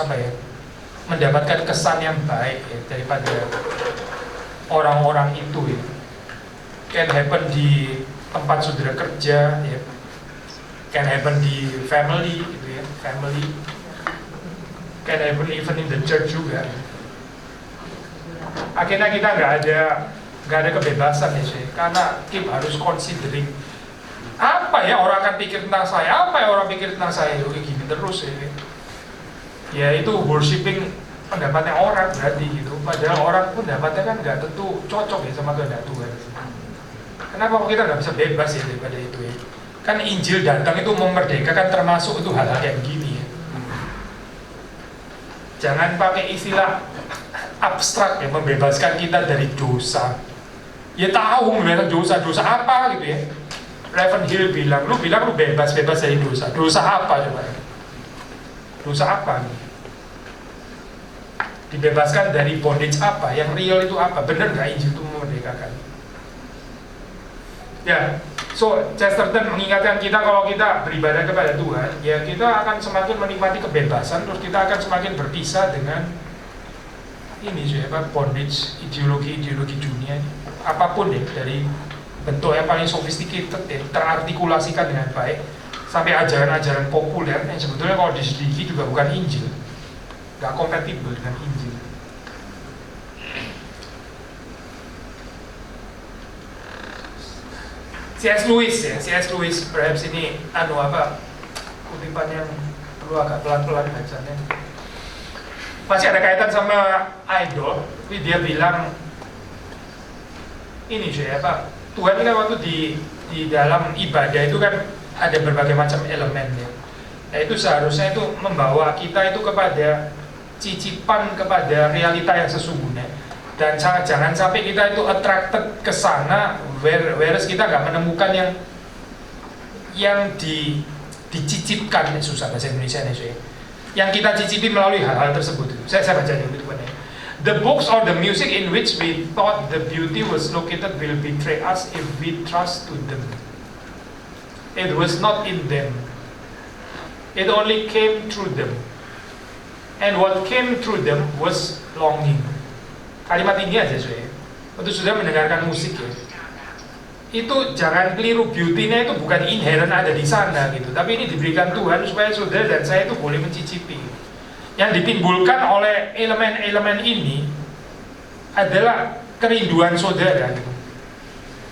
mendapatkan kesan yang baik ya, daripada orang-orang itu ya. Can happen di tempat saudara kerja ya, can happen di family gitu ya, family, can happen even in the church juga. akhirnya kita nggak ada kebebasan ya sih, karena keep harus considering apa ya orang akan pikir tentang saya, apa ya orang pikir tentang saya, gini terus ya. Ya itu worshipping pendapatnya orang berarti gitu, padahal orang pun pendapatnya kan nggak tentu cocok ya sama kehendak Tuhan. Kenapa kok kita nggak bisa bebas ya daripada itu ya? Kan Injil datang itu memerdekakan, termasuk itu hal-hal kayak gini ya. Jangan pakai istilah abstrak ya, membebaskan kita dari dosa. Ya tahu membebaskan dosa apa gitu ya. Ravenhill bilang, lu bebas dari dosa. Dosa apa coba? Dosa apa nih? Dibebaskan dari bondage apa? Yang real itu apa? Bener nggak Injil itu memerdekakan? Ya, so Chesterton mengingatkan kita kalau kita beribadah kepada Tuhan, ya kita akan semakin menikmati kebebasan, terus kita akan semakin berpisah dengan ini apa bondage, ideologi dunia, apapun ya, dari bentuk yang paling sophisticated ya, terartikulasikan dengan baik, sampai ajaran-ajaran populer yang sebetulnya kalau diselidiki juga bukan Injil, nggak kompatibel dengan Injil. C.S. Lewis perhaps ini kutipan yang perlu agak pelan-pelan bacanya. Masih ada kaitan sama idol, tapi dia bilang ini Tuhan kan waktu di dalam ibadah itu kan ada berbagai macam elemen ya. Nah itu seharusnya itu membawa kita itu kepada cicipan kepada realita yang sesungguhnya, dan jangan sampai kita itu attracted ke sana, whereas kita nggak menemukan yang dicicipkan, susah bahasa Indonesia nih, yang kita cicipi melalui hal-hal tersebut. Saya baca dulu itu. The books or the music in which we thought the beauty was located will betray us if we trust to them. It was not in them. It only came through them. And what came through them was longing. Kalimat ini aja saya. Waktu sudah mendengarkan musik ya, itu jangan keliru, beauty-nya itu bukan inherent ada di sana gitu, tapi ini diberikan Tuhan supaya saudara dan saya itu boleh mencicipi. Yang ditimbulkan oleh elemen-elemen ini adalah kerinduan saudara gitu.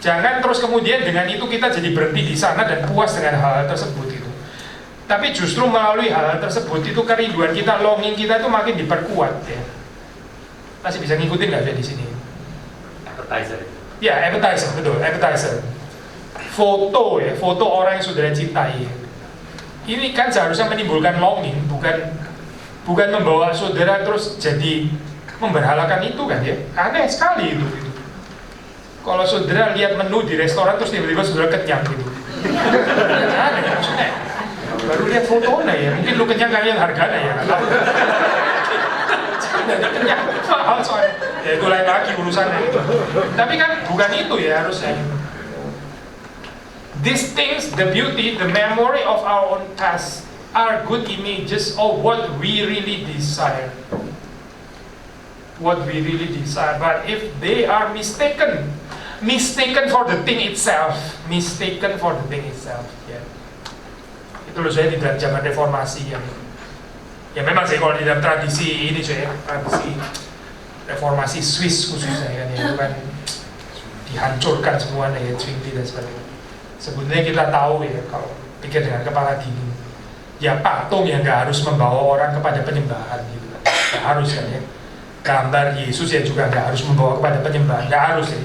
Jangan terus kemudian dengan itu kita jadi berhenti di sana dan puas dengan hal-hal tersebut itu. Tapi justru melalui hal-hal tersebut itu kerinduan kita, longing kita itu makin diperkuat ya. Masih bisa ngikutin nggak saya di sini? Appetizer. Ya, appetizer, betul, appetizer. Foto orang yang saudara cintai. Ini kan seharusnya menimbulkan longing, bukan membawa saudara terus jadi memberhalakan itu kan ya. Aneh sekali itu. Kalau saudara lihat menu di restoran terus tiba-tiba saudara kenyang gitu. Aneh maksudnya. Baru lihat fotonya ya, mungkin lu kenyang kalian harganya ya. Jadi kenyang, mahal soalnya. Ya itu lain lagi urusannya itu. Tapi kan bukan itu ya harusnya. These things, the beauty, the memory of our own past are good images of what we really desire. What we really desire. But if they are mistaken for the thing itself, ya. Itu loh saya di dalam zaman reformasi ya memang saya kalau di dalam tradisi ini saya tradisi reformasi Swiss khususnya kan ya, itu kan dihancurkan semua ya Zwingli dan sebagainya. Sebetulnya kita tahu ya kalau pikir dengan kepala dingin, ya patung yang nggak harus membawa orang kepada penyembahan gitu kan, nggak harus kan ya. Gambar Yesus ya juga nggak harus membawa kepada penyembahan, nggak harus ya.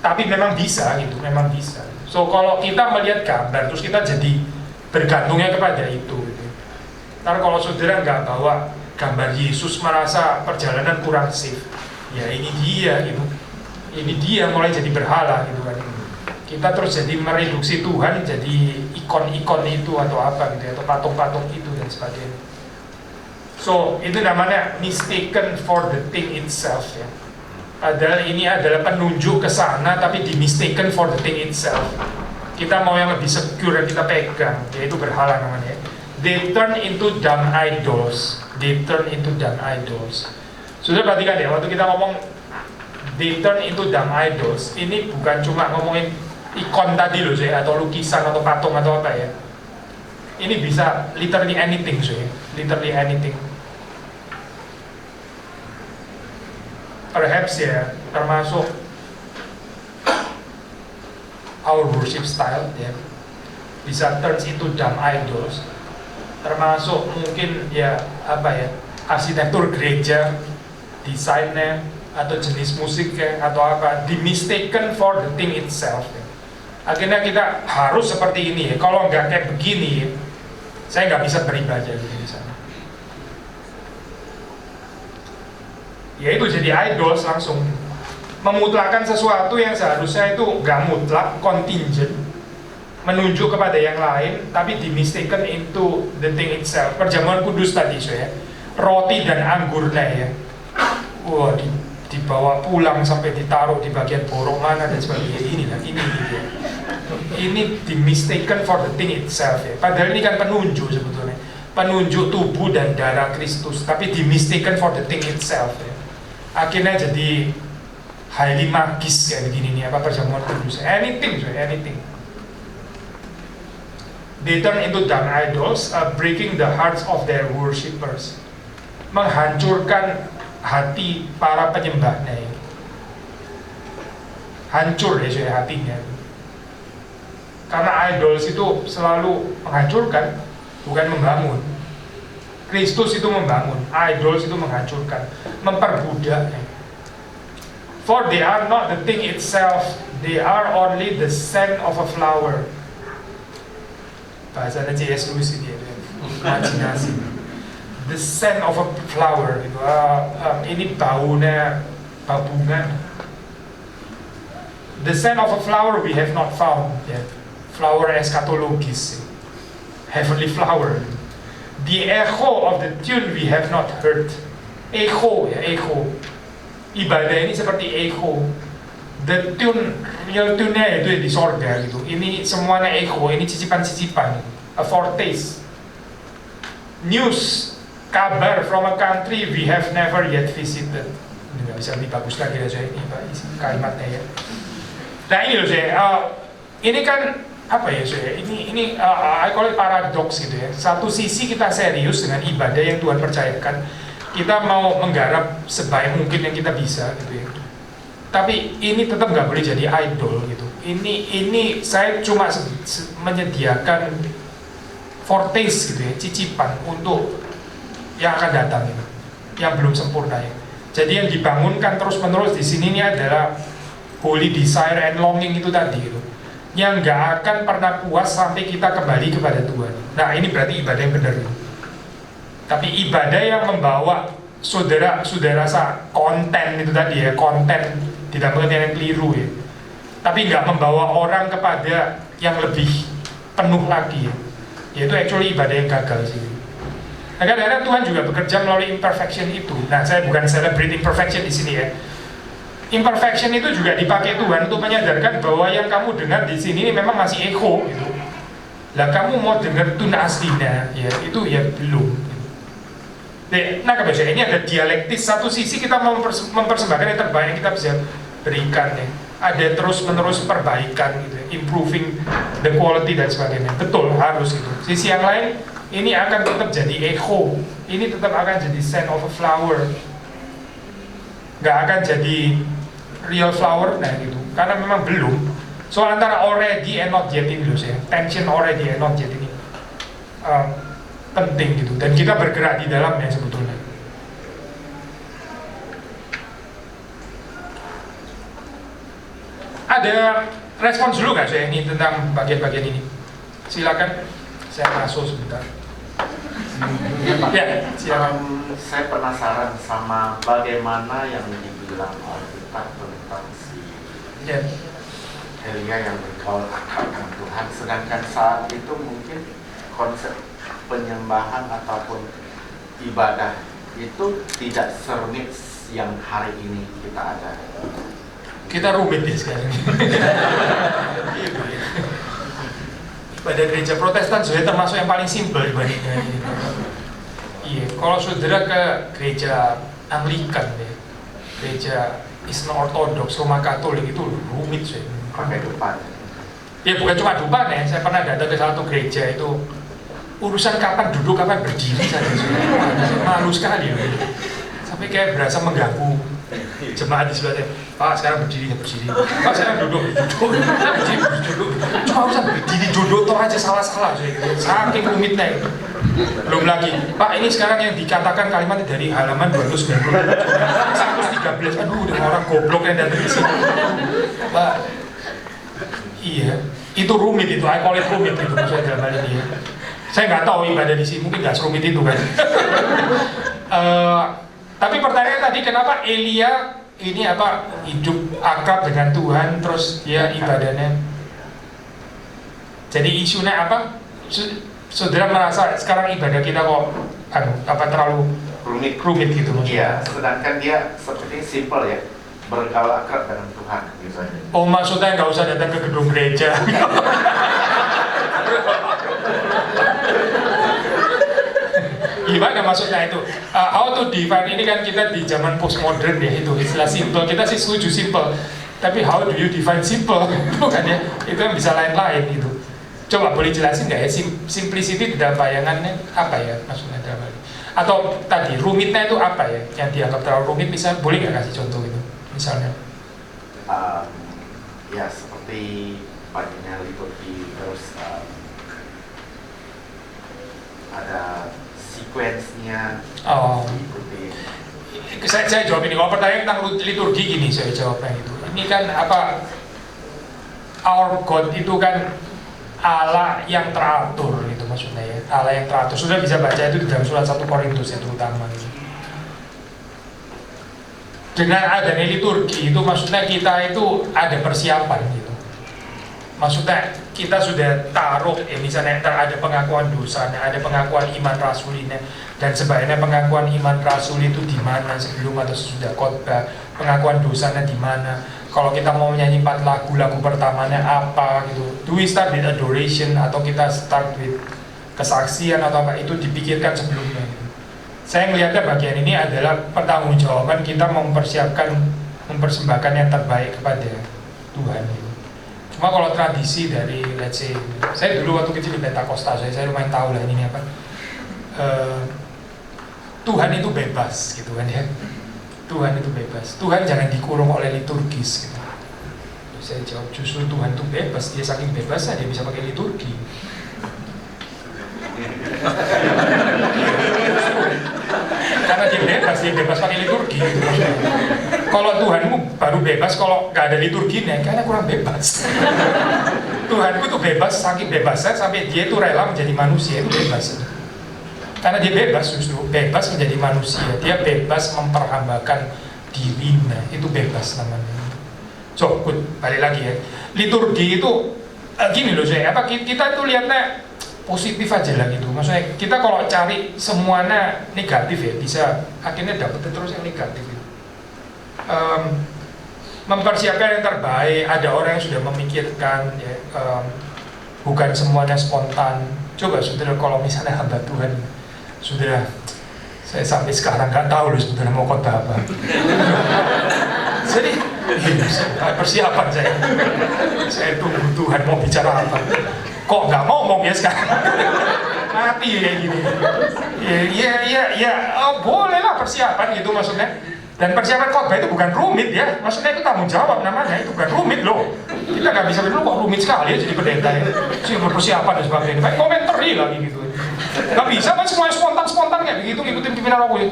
Tapi memang bisa gitu, memang bisa. So kalau kita melihat gambar terus kita jadi bergantungnya kepada itu gitu. Ntar kalau saudara nggak bawa gambar Yesus merasa perjalanan kurang safe, ya ini dia gitu, ini dia mulai jadi berhala gitu kan. Kita terus jadi mereduksi Tuhan jadi ikon-ikon itu atau apa gitu, atau patung-patung itu dan sebagainya. So itu namanya mistaken for the thing itself ya. Padahal ini adalah penunjuk ke sana, tapi di mistaken for the thing itself. Kita mau yang lebih secure yang kita pegang, yaitu berhala namanya. They turn into dumb idols. Sudah perhatikan ya, waktu kita ngomong they turn into dumb idols, ini bukan cuma ngomongin ikon tadi loh saya, atau lukisan atau patung atau apa ya. Ini bisa literally anything saya, literally anything. For perhaps ya, termasuk our worship style ya, bisa turns into dumb idols, termasuk mungkin ya apa ya, arsitektur gereja, desainnya atau jenis musiknya atau apa, mistaken for the thing itself ya. Akhirnya kita harus seperti ini ya, kalau nggak kayak begini ya, saya nggak bisa beribadah di sana. Ya itu jadi idols langsung, memutlakan sesuatu yang seharusnya itu nggak mutlak, contingent, menunjuk kepada yang lain, tapi mistaken into the thing itself. Perjamuan kudus tadi ya, roti dan anggurnya ya, wah dibawa pulang sampai ditaruh di bagian borok mana dan sebagainya. Ini ya. Ini mistaken for the thing itself ya. Padahal ini kan penunjuk sebetulnya, penunjuk tubuh dan darah Kristus, tapi mistaken for the thing itself ya. Akhirnya jadi highly magis kayak begini nih, apa perjamuan kudus, anything. They turn into dumb idols, breaking the hearts of their worshippers, menghancurkan hati para penyembahnya ya. Hancur ya saya hatinya, karena idols itu selalu menghancurkan, bukan membangun. Kristus itu membangun, idols itu menghancurkan, memperbudak ya. For they are not the thing itself, they are only the scent of a flower. Bahasanya C.S. Lewis ini ya, imajinasi. The scent of a flower gitu. Ini baunya bau bunga. The scent of a flower we have not found ya. Flower eskatologis, heavenly flower. The echo of the tune we have not heard. Echo ya, echo. Ibadah ini seperti echo. The tune, real tune-nya itu di sorga gitu. Ini semuanya echo, ini cicipan-cicipan, a foretaste. News, kabar from a country we have never yet visited. Ini nggak bisa lebih bagus lagi ya saya, ini Pak, kalimatnya ya. Nah ini loh saya, ini kan apa ya saya, ini I call it paradox gitu ya. Satu sisi kita serius dengan ibadah yang Tuhan percayakan, kita mau menggarap sebaik mungkin yang kita bisa gitu ya. Tapi ini tetap nggak boleh jadi idol gitu. Ini saya cuma menyediakan foretaste gitu ya, cicipan untuk yang akan datang gitu, yang belum sempurna ya. Jadi yang dibangunkan terus-menerus di sini ini adalah holy desire and longing itu tadi gitu, yang nggak akan pernah puas sampai kita kembali kepada Tuhan. Nah ini berarti ibadah yang benar gitu. Tapi ibadah yang membawa saudara-saudara konten itu tadi ya, konten tidak pengertian yang keliru ya, tapi nggak membawa orang kepada yang lebih penuh lagi ya, yaitu actually ibadah yang gagal sih. Nah, kadang-kadang Tuhan juga bekerja melalui imperfection itu. Nah saya bukan celebrate imperfection di sini ya. Imperfection itu juga dipakai Tuhan untuk menyadarkan bahwa yang kamu dengar di sini ini memang masih echo gitu. Lah kamu mau dengar tune aslinya ya, itu ya belum. Nah kebaca ini ada dialektis, satu sisi kita mempersembahkan yang terbaik yang kita bisa berikan ya. Ada terus-menerus perbaikan gitu, improving the quality dan sebagainya. Betul, harus gitu. Sisi yang lain, ini akan tetap jadi echo, ini tetap akan jadi scent of a flower, nggak akan jadi real flower, nah gitu. Karena memang belum. Soal antara already and not yet ini loh saya, tension already and not yet ini penting gitu, dan kita bergerak di dalamnya sebetulnya. Ada respons dulu nggak saya ini tentang bagian-bagian ini? Silakan, saya masuk sebentar. Ya, silakan. Saya penasaran sama bagaimana yang dibilang Alkitab tentang si Elia yang bergaul akrab dengan Tuhan, sedangkan saat itu mungkin konsep penyembahan ataupun ibadah itu tidak serumit yang hari ini kita ada. Kita rumit ya sekarang. Pada gereja Protestan sudah termasuk yang paling simpel dibandingkan ini. Iya, kalau saudara ke gereja Anglikan ya, gereja Islam Ortodoks, Roma Katolik itu rumit sih. Pakai depan. Ya bukan cuma depan ya, saya pernah datang ke satu gereja itu urusan kapan duduk, kapan berdiri saja, malu sekali loh. Sampai kayak berasa mengganggu Jemaat di sebelahnya, Pak sekarang berdiri, Pak sekarang duduk, berdiri, duduk. Cuma usah berdiri, duduk toh aja salah-salah, saking rumitnya. Belum lagi, Pak ini sekarang yang dikatakan kalimatnya dari halaman 290, 113, aduh udah orang goblok yang datang di sini. Pak, iya, itu rumit itu, I call it rumit itu maksudnya dalam hal ini ya. Saya nggak tahu ibadah di sini, mungkin nggak serumit itu kan. Tapi pertanyaan tadi kenapa Elia ini hidup akrab dengan Tuhan terus dia ibadahnya. Jadi isunya apa? Saudara merasa sekarang ibadah kita kok terlalu rumit gitu maksudnya. Iya, sedangkan dia seperti simple ya, bergaul akrab dengan Tuhan gitu aja. Oh maksudnya nggak usah datang ke gedung gereja. Gimana maksudnya itu? How to define ini kan kita di zaman postmodern ya, itu istilah simple, kita sih setuju simple, tapi how do you define simple? Bukan ya, itu yang bisa lain-lain gitu. Coba boleh jelasin nggak ya, simplicity dalam bayangannya apa ya maksudnya dalam hal ini? Atau tadi rumitnya itu apa ya, yang dianggap terlalu rumit, misalnya boleh nggak kasih contoh itu misalnya? Ya seperti banyaknya liturgi, terus ada sequence-nya diikuti. Saya jawab ini, kalau pertanyaan tentang liturgi gini saya jawabnya itu. Ini kan our God itu kan Allah yang teratur gitu maksudnya ya. Allah yang teratur. Sudah bisa baca itu di dalam surat 1 Korintus ya terutama gitu. Dengan adanya liturgi itu maksudnya kita itu ada persiapan gitu. Maksudnya kita sudah taruh ya, misalnya ada pengakuan dosa, ada pengakuan iman rasulinya, dan sebaiknya pengakuan iman rasul itu di mana sebelum atau sesudah khotbah, pengakuan dosanya di mana. Kalau kita mau menyanyi 4 lagu pertamanya apa gitu, do we start with adoration atau kita start with kesaksian atau apa, itu dipikirkan sebelumnya gitu. Saya melihatnya bagian ini adalah pertanggungjawaban kita mempersembahkan yang terbaik kepada Tuhan gitu. Cuma kalau tradisi dari let's say, saya dulu waktu kecil di Pentakosta, saya lumayan tahu lah ini apa. Tuhan itu bebas gitu kan ya. Tuhan itu bebas. Tuhan jangan dikurung oleh liturgis gitu. Saya jawab justru Tuhan itu bebas, dia saking bebasnya dia bisa pakai liturgi. Karena dia bebas pakai liturgi gitu. Kalau Tuhanmu baru bebas kalau nggak ada liturginya, karena kurang bebas. Tuhanku itu bebas, saking bebasnya sampai dia itu rela menjadi manusia, itu bebas. Karena dia bebas, justru bebas menjadi manusia, dia bebas memperhambakan dirinya, itu bebas namanya. So, balik lagi ya. Liturgi itu gini loh saya, kita tuh lihatnya positif aja lah gitu. Maksudnya kita kalau cari semuanya negatif ya, bisa akhirnya dapet terus yang negatif gitu. Mempersiapkan yang terbaik, ada orang yang sudah memikirkan ya, bukan semuanya spontan. Coba saudara kalau misalnya hamba Tuhan, saudara, saya sampai sekarang nggak tahu loh saudara mau khotbah apa. Jadi persiapan saya tunggu Tuhan mau bicara apa. Kok nggak ngomong ya sekarang? Mati ya gini. Ya, boleh lah persiapan gitu maksudnya. Dan persiapan khotbah itu bukan rumit ya, maksudnya itu tanggung jawab namanya, itu bukan rumit loh. Kita nggak bisa bilang kok rumit sekali ya jadi pendeta ya. Persiapan dan sebagainya, baik komentari lagi gitu. Nggak bisa kan semuanya spontan kayak begitu ngikutin pimpinan aku.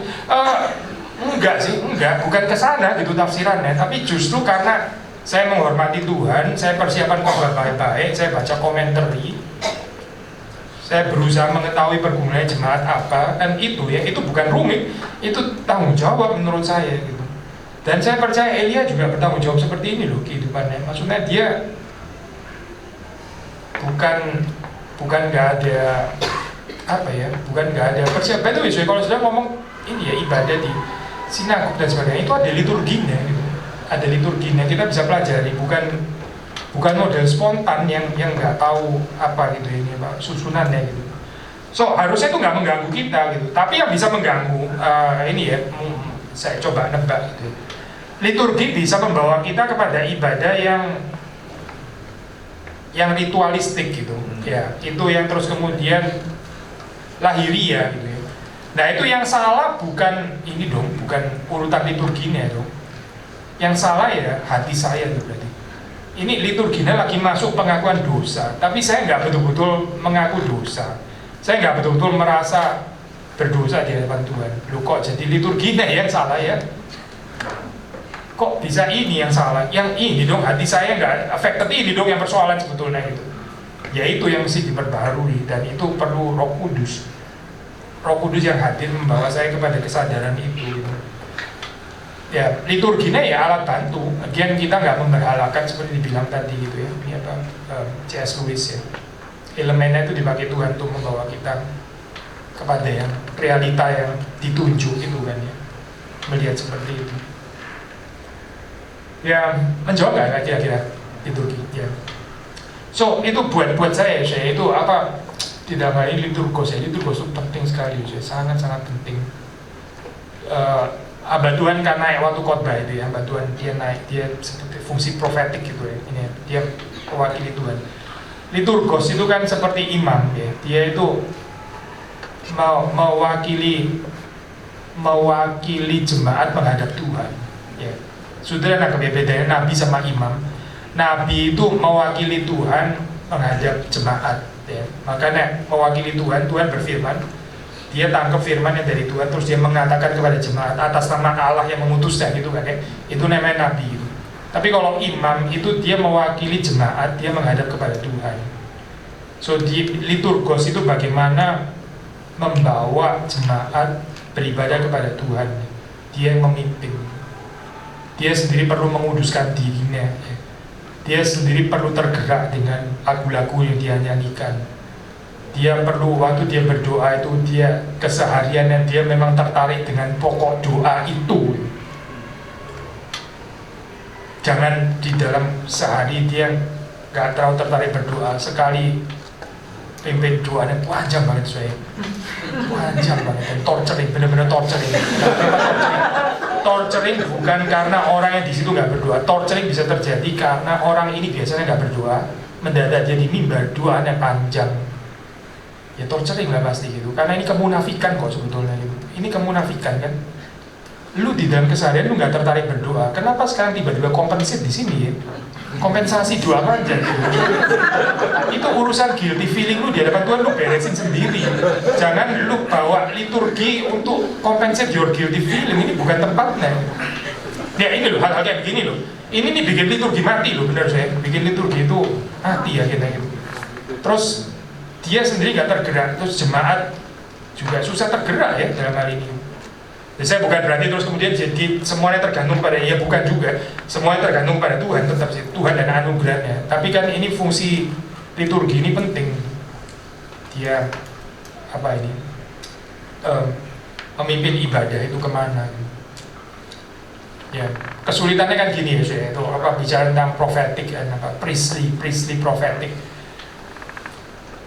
Enggak, bukan kesana gitu tafsirannya, tapi justru karena saya menghormati Tuhan, saya persiapan khotbah baik-baik, saya baca komentari, saya berusaha mengetahui pergumulan jemaat apa, dan itu bukan rumit, itu tanggung jawab menurut saya gitu. Dan saya percaya Elia juga bertanggung jawab seperti ini loh kehidupannya. Maksudnya dia bukan nggak ada bukan nggak ada persiapan itu. Kalau sudah ngomong ini ya ibadah di sinagog dan sebagainya itu ada liturginya gitu. Ada liturginya, kita bisa pelajari, bukan model spontan yang nggak tahu apa gitu ini Pak, susunannya gitu. So harusnya itu nggak mengganggu kita gitu, tapi yang bisa mengganggu ini ya, saya coba nebak gitu. Liturgi bisa membawa kita kepada ibadah yang ritualistik gitu, ya itu yang terus kemudian lahiriah gitu ya. Nah itu yang salah bukan ini dong, bukan urutan liturginya dong. Yang salah ya hati saya tuh berarti. Ini liturginya lagi masuk pengakuan dosa, tapi saya nggak betul-betul mengaku dosa. Saya nggak betul-betul merasa berdosa di hadapan Tuhan. Loh kok jadi liturginya yang salah ya? Kok bisa ini yang salah? Yang ini dong, hati saya nggak affected, ini dong yang persoalan sebetulnya gitu. Ya itu yang mesti diperbarui, dan itu perlu Roh Kudus. Roh Kudus yang hadir membawa saya kepada kesadaran itu gitu. Ya, liturginya ya alat bantu. Again, kita nggak memberhalakan seperti dibilang tadi gitu ya. Ini apa? C.S. Lewis ya. Elemennya itu dipakai Tuhan untuk membawa kita kepada yang realita yang ditunjuk itu kan ya. Melihat seperti itu. Ya, menjawab nggak kira-kira liturgi? Ya. So itu buat saya itu apa? Tidak hanya liturgos ya. Liturgos itu penting sekali, sangat-sangat penting. Hamba Tuhan kan naik waktu khotbah itu ya, hamba Tuhan dia naik, dia seperti fungsi profetik gitu ya, ini dia mewakili Tuhan. Liturgos itu kan seperti imam ya, dia itu mewakili jemaat menghadap Tuhan ya. Saudara, nah bedanya nabi sama imam. Nabi itu mewakili Tuhan menghadap jemaat ya. Makanya mewakili Tuhan berfirman, dia tangkap firman yang dari Tuhan, terus dia mengatakan kepada jemaat atas nama Allah yang mengutusnya gitu kan ya. Itu namanya nabi itu. Tapi kalau imam itu dia mewakili jemaat, dia menghadap kepada Tuhan. So di liturgos itu bagaimana membawa jemaat beribadah kepada Tuhan. Dia yang memimpin. Dia sendiri perlu menguduskan dirinya ya. Dia sendiri perlu tergerak dengan lagu-lagu yang dia nyanyikan. Dia perlu waktu dia berdoa itu, dia kesehariannya dia memang tertarik dengan pokok doa itu. Jangan di dalam sehari dia nggak terlalu tertarik berdoa, sekali pimpin doanya panjang banget saya, panjang banget, dan torturing, benar-benar torturing. Torturing bukan karena orang yang di situ nggak berdoa, torturing bisa terjadi karena orang ini biasanya nggak berdoa, mendadak jadi mimbar doanya panjang. Ya torturing lah pasti gitu, karena ini kemunafikan kok sebetulnya gitu. Ini kemunafikan kan. Lu di dalam keseharian lu nggak tertarik berdoa, kenapa sekarang tiba-tiba kompensasi di sini ya? Kompensasi doa aja gitu. Itu urusan guilty feeling lu di hadapan Tuhan, lu beresin sendiri. Jangan lu bawa liturgi untuk compensate your guilty feeling, ini bukan tempatnya. Ya ini loh, hal-hal kayak begini loh. Ini nih bikin liturgi mati loh, bener saya. Bikin liturgi itu mati ya kita gitu. Terus dia sendiri nggak tergerak, terus jemaat juga susah tergerak ya dalam hal ini. Jadi saya bukan berarti terus kemudian jadi semuanya tergantung pada, ya bukan juga, semuanya tergantung pada Tuhan, tetap sih Tuhan dan anugerahnya. Tapi kan ini fungsi liturgi ini penting. Dia apa ini memimpin ibadah itu kemana? Ya kesulitannya kan gini ya, saya itu apa bicara tentang prophetic dan apa priestly prophetic.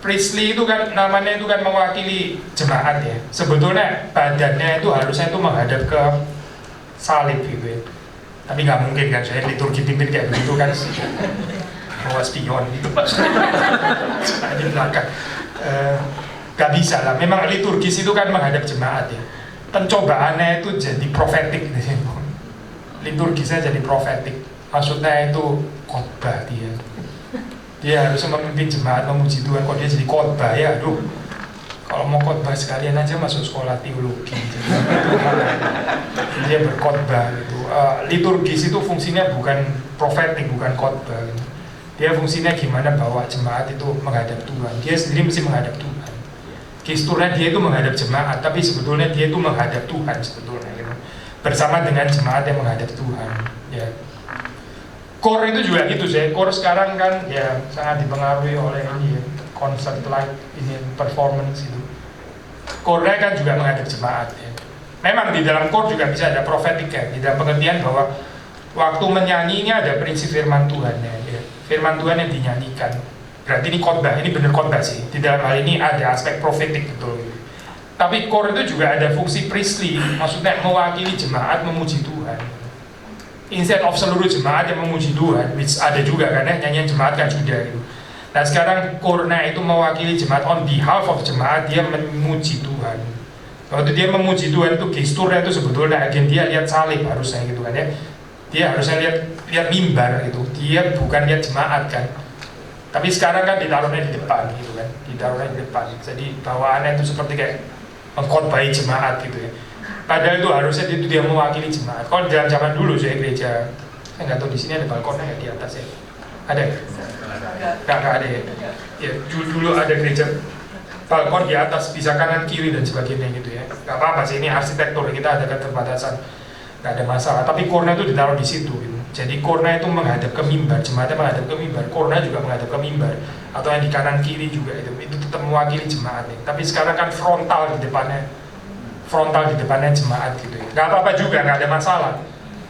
Priestly itu kan namanya itu kan mewakili jemaat ya. Sebetulnya badannya itu harusnya itu menghadap ke salib gitu ya. Tapi nggak mungkin kan saya liturgi pimpin kayak begitu kan. Bawa spion gitu di belakang. Gak bisa lah. Memang liturgis itu kan menghadap jemaat ya. Pencobaannya itu jadi profetik. Liturgisnya jadi profetik. Maksudnya itu khotbah dia. Dia harus memimpin jemaat memuji Tuhan, kok dia jadi khotbah ya, aduh. Kalau mau khotbah sekalian aja masuk sekolah teologi. Dia berkhotbah gitu. Liturgis itu fungsinya bukan profetik, bukan khotbah. Gitu. Dia fungsinya gimana bawa jemaat itu menghadap Tuhan. Dia sendiri mesti menghadap Tuhan. Gesturnya dia itu menghadap jemaat, tapi sebetulnya dia itu menghadap Tuhan sebetulnya. Gitu. Bersama dengan jemaat yang menghadap Tuhan. Ya. Core itu juga gitu sih. Core sekarang kan ya sangat dipengaruhi oleh ini ya, concert live ini performance itu. Core kan juga menghadap jemaat ya. Memang di dalam core juga bisa ada profetik ya, di dalam pengertian bahwa waktu menyanyinya ada prinsip firman Tuhan ya. Firman Tuhan yang dinyanyikan. Berarti ini khotbah, ini benar khotbah sih. Di dalam hal ini ada aspek profetik betul. Tapi core itu juga ada fungsi priestly, maksudnya mewakili jemaat memuji Tuhan. Instead of seluruh jemaat yang memuji Tuhan, which ada juga kan ya, nyanyian jemaat kan sudah gitu. Nah sekarang korna itu mewakili jemaat, on behalf of jemaat dia memuji Tuhan. Waktu dia memuji Tuhan itu gesturnya itu sebetulnya agen dia lihat salib harusnya gitu kan ya. dia harusnya lihat mimbar gitu, dia bukan lihat jemaat kan. Tapi sekarang kan ditaruhnya di depan gitu kan, ditaruhnya di depan. Jadi bawaannya itu seperti kayak mengkhotbahi jemaat gitu ya. Padahal itu harusnya itu dia mewakili jemaat. Kalau dalam zaman dulu saya gereja, saya nggak tahu di sini ada balkonnya ya di atas ya. Ada? Nggak ada ya. Ya dulu ada gereja balkon di atas bisa kanan kiri dan sebagainya gitu ya. Nggak apa-apa sih, ini arsitektur, kita ada keterbatasan, nggak ada masalah. Tapi korna itu ditaruh di situ gitu. Jadi korna itu menghadap ke mimbar, jemaatnya menghadap ke mimbar, korna juga menghadap ke mimbar, atau yang di kanan kiri juga itu tetap mewakili jemaat ya. Tapi sekarang kan frontal di depannya jemaat gitu ya. Nggak apa-apa juga, nggak ada masalah.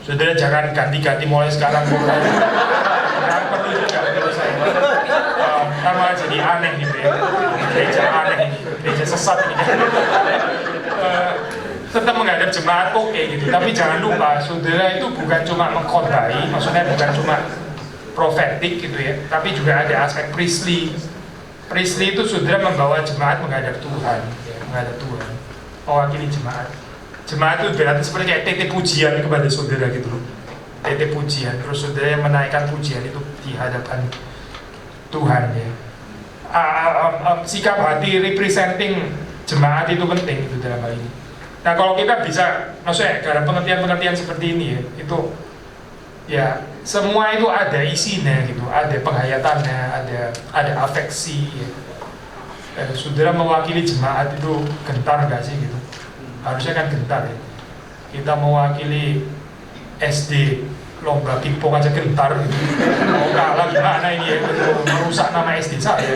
Saudara jangan ganti-ganti mulai sekarang korna. Nggak perlu juga menurut saya. Karena jadi aneh gitu ya. Gereja aneh ini, gereja sesat ini. Tetap menghadap jemaat oke gitu, tapi jangan lupa saudara itu bukan cuma mengkhotbahi, maksudnya bukan cuma profetik gitu ya, tapi juga ada aspek priestly. Priestly itu saudara membawa jemaat menghadap Tuhan, ya, menghadap Tuhan, mewakili jemaat. Jemaat itu berarti seperti kayak titip pujian kepada saudara gitu loh, titip pujian, terus saudara yang menaikkan pujian itu di hadapan Tuhan ya. Sikap hati representing jemaat itu penting itu dalam hal ini. Nah kalau kita bisa, maksudnya dalam pengertian-pengertian seperti ini ya, itu ya semua itu ada isinya gitu, ada penghayatannya, ada afeksi ya. Saudara mewakili jemaat itu gentar nggak sih gitu? Harusnya kan gentar ya. Kita mewakili SD lomba pingpong aja gentar gitu. Mau kalah gimana ini ya, merusak nama SD saya.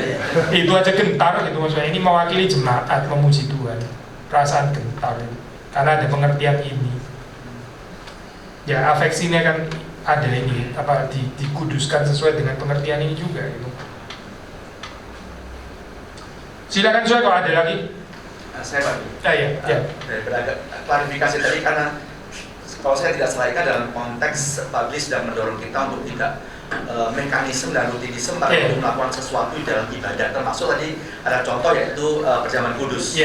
Itu aja gentar gitu maksudnya. Ini mewakili jemaat memuji Tuhan. Perasaan gentar karena ada pengertian ini ya, afeksinya kan ada ini apa dikuduskan sesuai dengan pengertian ini juga gitu. Silakan saya kalau ada lagi. Saya Pak. Ya. Klarifikasi tadi karena kalau saya tidak salah dalam konteks publish sedang mendorong kita untuk tidak mekanisme dan rutinisme untuk melakukan sesuatu dalam ibadah, termasuk tadi ada contoh yaitu perjamuan kudus.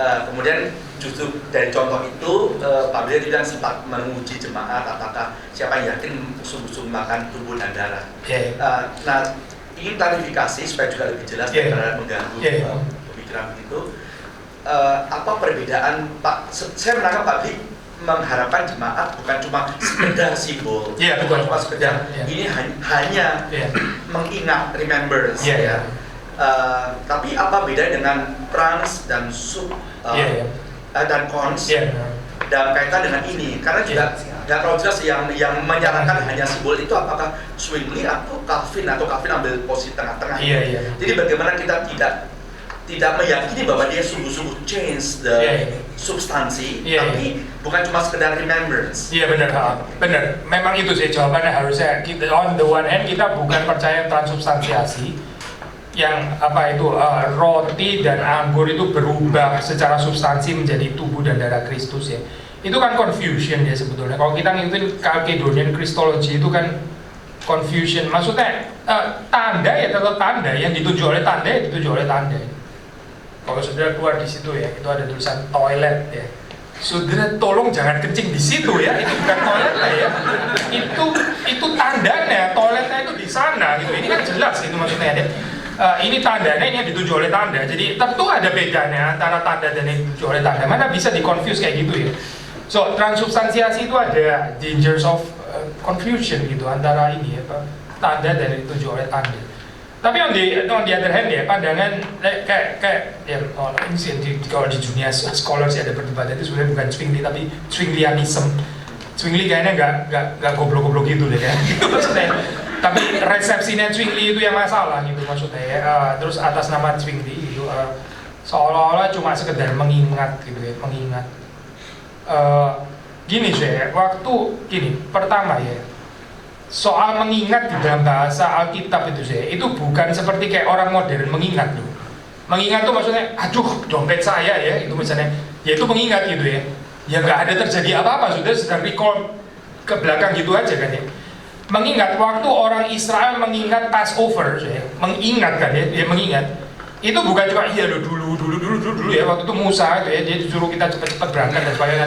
Kemudian justru dari contoh itu Pak Beliau tidak sempat menguji jemaat apakah siapa yang yakin sungguh-sungguh makan tubuh dan darah. Nah, ingin klarifikasi supaya juga lebih jelas daripada mengganggu pemikiran itu. Apa perbedaan Pak? Saya menangkap Pak Bli mengharapkan jemaat bukan cuma sekedar simbol, bukan cuma sekedar ini hanya mengingat, remembrance. Tapi apa beda dengan trans dan sub dan cons dalam kaitan dengan ini? Karena juga nggak terlalu jelas yang menyarankan hanya simbol itu apakah Zwingli atau Calvin ambil posisi tengah-tengah. Jadi bagaimana kita tidak meyakini bahwa dia sungguh-sungguh change the substansi, tapi bukan cuma sekedar remembrance. Benar. Memang itu sih jawabannya harusnya. Kita, on the one hand kita bukan percaya transubstansiasi, yang apa itu roti dan anggur itu berubah secara substansi menjadi tubuh dan darah Kristus ya. Itu kan confusion ya sebetulnya. Kalau kita ngikutin Chalcedonian Christology itu kan confusion. Maksudnya tanda ya tetap tanda, yang dituju oleh tanda ya dituju oleh tanda. Kalau saudara keluar di situ ya, itu ada tulisan toilet ya. Saudara tolong jangan kencing di situ ya, itu bukan toilet lah ya. Itu tandanya, toiletnya itu di sana gitu. Ini kan jelas itu maksudnya ya. Ini tandanya, ini yang dituju oleh tanda. Jadi tentu ada bedanya antara tanda dan yang dituju oleh tanda. Mana bisa di-confuse kayak gitu ya. So, transubstansiasi itu ada dangers of confusion gitu antara ini ya, tanda dan yang dituju oleh tanda. Tapi on the other hand ya, pandangan kayak ya, kalau di dunia scholars ada perdebatan itu sebenarnya bukan Zwingli tapi Zwinglianism. Zwingli kayaknya nggak goblok-goblok gitu deh ya. Gitu maksudnya. Tapi resepsinya Zwingli itu yang masalah gitu maksudnya ya. Terus atas nama Zwingli gitu seolah-olah cuma sekedar mengingat gitu ya, mengingat. Gini sih, pertama ya. Soal mengingat di dalam bahasa Alkitab itu sih, itu bukan seperti kayak orang modern mengingat loh. Mengingat tuh maksudnya, aduh dompet saya ya, itu misalnya, ya itu mengingat gitu ya. Ya nggak ada terjadi apa-apa, sudah sedang recall ke belakang gitu aja kan ya. Mengingat waktu orang Israel mengingat Passover, ya, mengingat kan ya, dia mengingat. Itu bukan cuma iya dulu ya, waktu itu Musa itu ya, dia disuruh kita cepat-cepat berangkat dan sebagainya.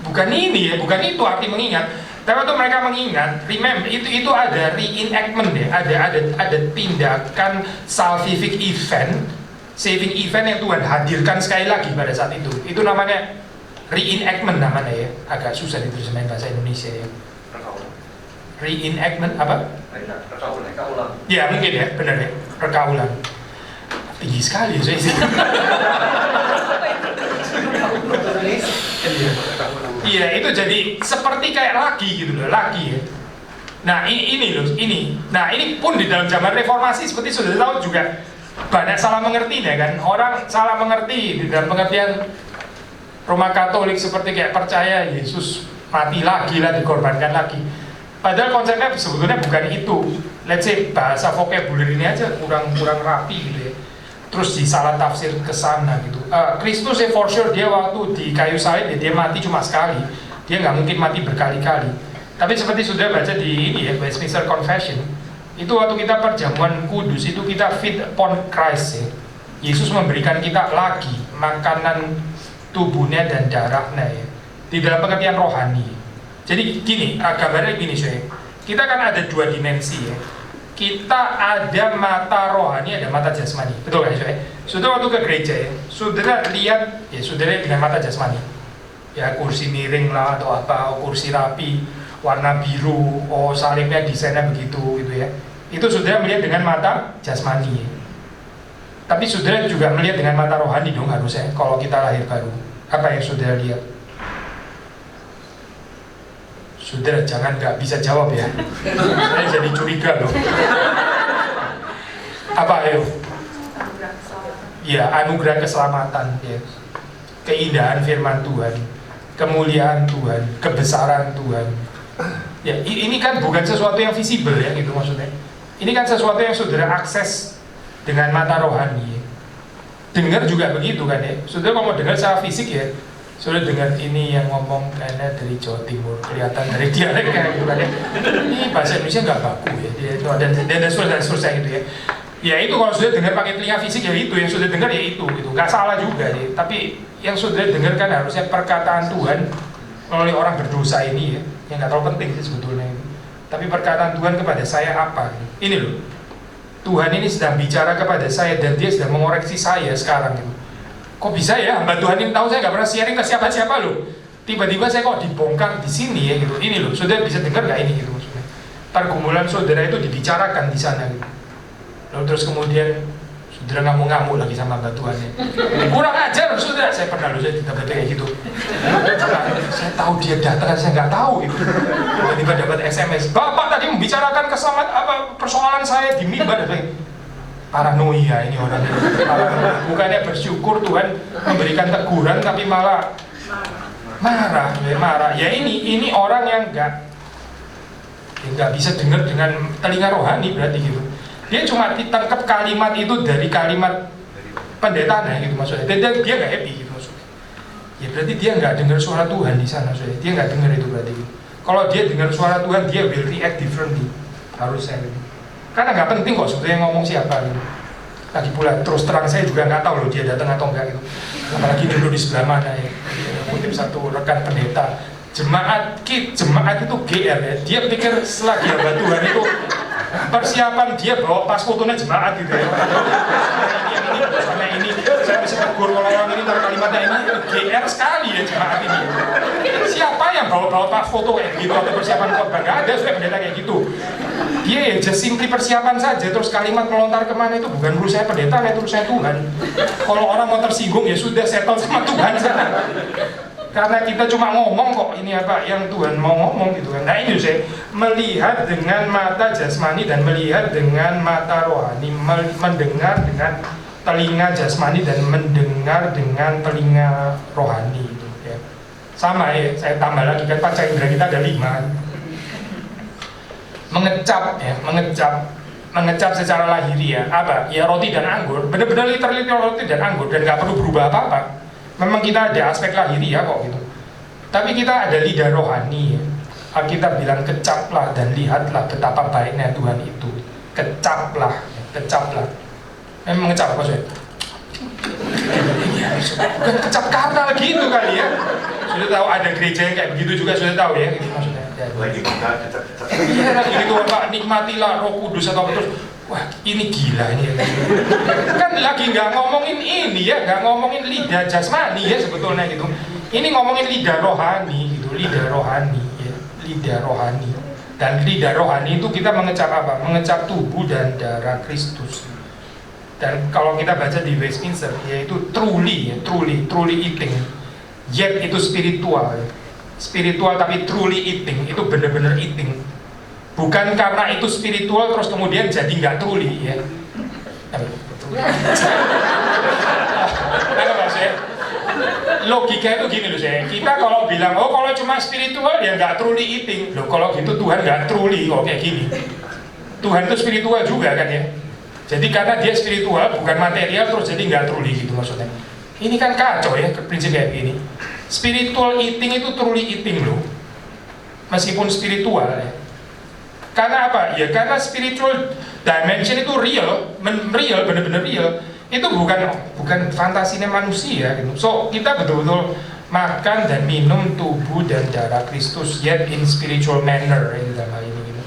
Bukan ini ya, bukan itu arti mengingat. Tapi waktu mereka mengingat, remember itu ada reenactment ya, ada tindakan salvific event, saving event yang Tuhan hadirkan sekali lagi pada saat itu. Itu namanya reenactment namanya ya, agak susah diterjemahin bahasa Indonesia ya. Reenactment apa? Reka ulang. Ya mungkin ya, benar ya, reka ulang. Tinggi sekali ya saya. Iya, itu jadi seperti kayak lagi gitu loh, lagi ya. Nah ini loh, ini. Nah ini pun di dalam zaman reformasi seperti sudah tahu juga banyak salah mengerti ya kan. Orang salah mengerti di dalam pengertian Roma Katolik seperti kayak percaya Yesus mati lagi lah, dikorbankan lagi. Padahal konsepnya sebetulnya bukan itu. Let's say bahasa vocabulary ini aja kurang rapi gitu ya. Terus disalah tafsir ke sana gitu. Kristus ya for sure dia waktu di kayu salib ya, dia mati cuma sekali. Dia nggak mungkin mati berkali-kali. Tapi seperti sudah baca di ini ya, Westminster Confession, itu waktu kita perjamuan kudus itu kita feed upon Christ ya. Yesus memberikan kita lagi makanan tubuhnya dan darahnya ya, di dalam pengertian rohani. Jadi gini, gambarnya gini saya. Kita kan ada dua dimensi ya. Kita ada mata rohani, ada mata jasmani. Betul kan saya? Sudah waktu ke gereja ya, saudara lihat ya, saudara dengan mata jasmani. Ya kursi miring lah atau apa, kursi rapi, warna biru, oh salibnya desainnya begitu gitu ya. Itu saudara melihat dengan mata jasmani. Tapi saudara juga melihat dengan mata rohani dong harusnya kalau kita lahir baru. Apa yang saudara lihat? Saudara jangan nggak bisa jawab ya. Saya jadi curiga loh. Apa ayo? Ya anugerah keselamatan ya. Keindahan firman Tuhan, kemuliaan Tuhan, kebesaran Tuhan. Ya ini kan bukan sesuatu yang visible ya gitu maksudnya. Ini kan sesuatu yang saudara akses dengan mata rohani. Dengar juga begitu kan ya. Saudara kalau mau dengar secara fisik ya, saudara dengar ini yang ngomong kayaknya dari Jawa Timur, kelihatan dari dialeknya gitu kan ya. Ini bahasa Indonesia nggak baku ya. Dan seterusnya gitu ya. Ya itu kalau sudah dengar pakai telinga fisik ya itu yang sudah dengar ya itu nggak salah juga ya. Tapi yang sudah dengar kan harusnya perkataan Tuhan melalui orang berdosa ini ya, yang nggak terlalu penting sih sebetulnya. Tapi perkataan Tuhan kepada saya apa? Ini loh, Tuhan ini sedang bicara kepada saya dan dia sedang mengoreksi saya sekarang gitu. Kok bisa ya hamba Tuhan ini tahu saya nggak pernah sharing ke siapa-siapa loh. Tiba-tiba saya kok dibongkar di sini ya gitu. Ini loh, saudara bisa dengar nggak ini gitu maksudnya? Pergumulan saudara itu dibicarakan di sana gitu. Lalu terus kemudian saudara ngamuk-ngamuk lagi sama hamba Tuhan ya. Kurang ajar saudara, saya pernah loh saya dapat kayak gitu. Saya tahu dia datang, saya nggak tahu gitu. Tiba-tiba dapat SMS, Bapak tadi membicarakan persoalan saya di mimbar. Paranoia ini orang. Bukannya bersyukur Tuhan memberikan teguran tapi malah marah. Ya ini orang yang nggak bisa dengar dengan telinga rohani berarti gitu. Dia cuma ditangkap kalimat itu dari kalimat pendetanya gitu maksudnya. Dan dia nggak happy gitu maksudnya. Ya berarti dia nggak dengar suara Tuhan di sana maksudnya. Dia nggak dengar itu berarti. Kalau dia dengar suara Tuhan dia will react differently harusnya gitu. Karena nggak penting kok sebetulnya ngomong siapa gitu. Lagi pula terus terang saya juga nggak tahu loh dia datang atau enggak gitu. Apalagi dulu di sebelah mana ya. Kutip satu rekan pendeta, jemaat itu GR ya. Dia pikir selagi hamba Tuhan itu persiapan dia bawa pas fotonya jemaat gitu ya. Ini saya bisa tegur kalau orang ini taruh kalimatnya ini GR sekali ya jemaat ini. Siapa yang bawa pas foto kayak gitu atau persiapan khotbah? Nggak ada sudah pendeta kayak gitu. Dia ya just simply persiapan saja, terus kalimat melontar kemana itu bukan urusan pendeta, itu urusan Tuhan. Kalau orang mau tersinggung ya sudah settle sama Tuhan sana. Karena kita cuma ngomong kok ini apa yang Tuhan mau ngomong gitu kan. Nah ini saya melihat dengan mata jasmani dan melihat dengan mata rohani, mendengar dengan telinga jasmani dan mendengar dengan telinga rohani gitu ya. Sama ya, saya tambah lagi kan panca indera kita ada 5. Mengecap secara lahiriah apa? Ya roti dan anggur, benar-benar literally roti dan anggur dan nggak perlu berubah apa-apa. Memang kita ada aspek lahiriah kok gitu. Tapi kita ada lidah rohani ya. Alkitab bilang kecaplah dan lihatlah betapa baiknya Tuhan itu. Kecaplah. Memang ngecap apa maksudnya? Bukan kecap karnal gitu kali ya. Sudah tahu ada gereja yang kayak begitu juga sudah tahu ya gitu maksudnya. Lagi kita cecek-cecek. Iya lagi gitu Pak, nikmatilah Roh Kudus atau terus wah ini gila ini ya. Kan lagi nggak ngomongin ini ya, nggak ngomongin lidah jasmani ya sebetulnya gitu. Ini ngomongin lidah rohani gitu, lidah rohani ya, lidah rohani. Dan lidah rohani itu kita mengecap apa? Mengecap tubuh dan darah Kristus. Dan kalau kita baca di Westminster yaitu truly ya, truly eating. Yet itu spiritual ya. Spiritual tapi truly eating, itu benar-benar eating. Bukan karena itu spiritual terus kemudian jadi nggak truly ya. Apa maksudnya? Logika itu gini loh saya. Kita kalau bilang oh kalau cuma spiritual ya nggak truly eating. Loh kalau gitu Tuhan nggak truly kok kayak gini. Tuhan itu spiritual juga kan ya. Jadi karena dia spiritual bukan material terus jadi nggak truly gitu maksudnya. Ini kan kacau ya prinsip kayak gini. Spiritual eating itu truly eating loh. Meskipun spiritual ya. Karena apa? Ya karena spiritual dimension itu real, benar-benar real. Itu bukan fantasinya manusia gitu. So kita betul-betul makan dan minum tubuh dan darah Kristus yet in spiritual manner ya, dalam hal ini gitu.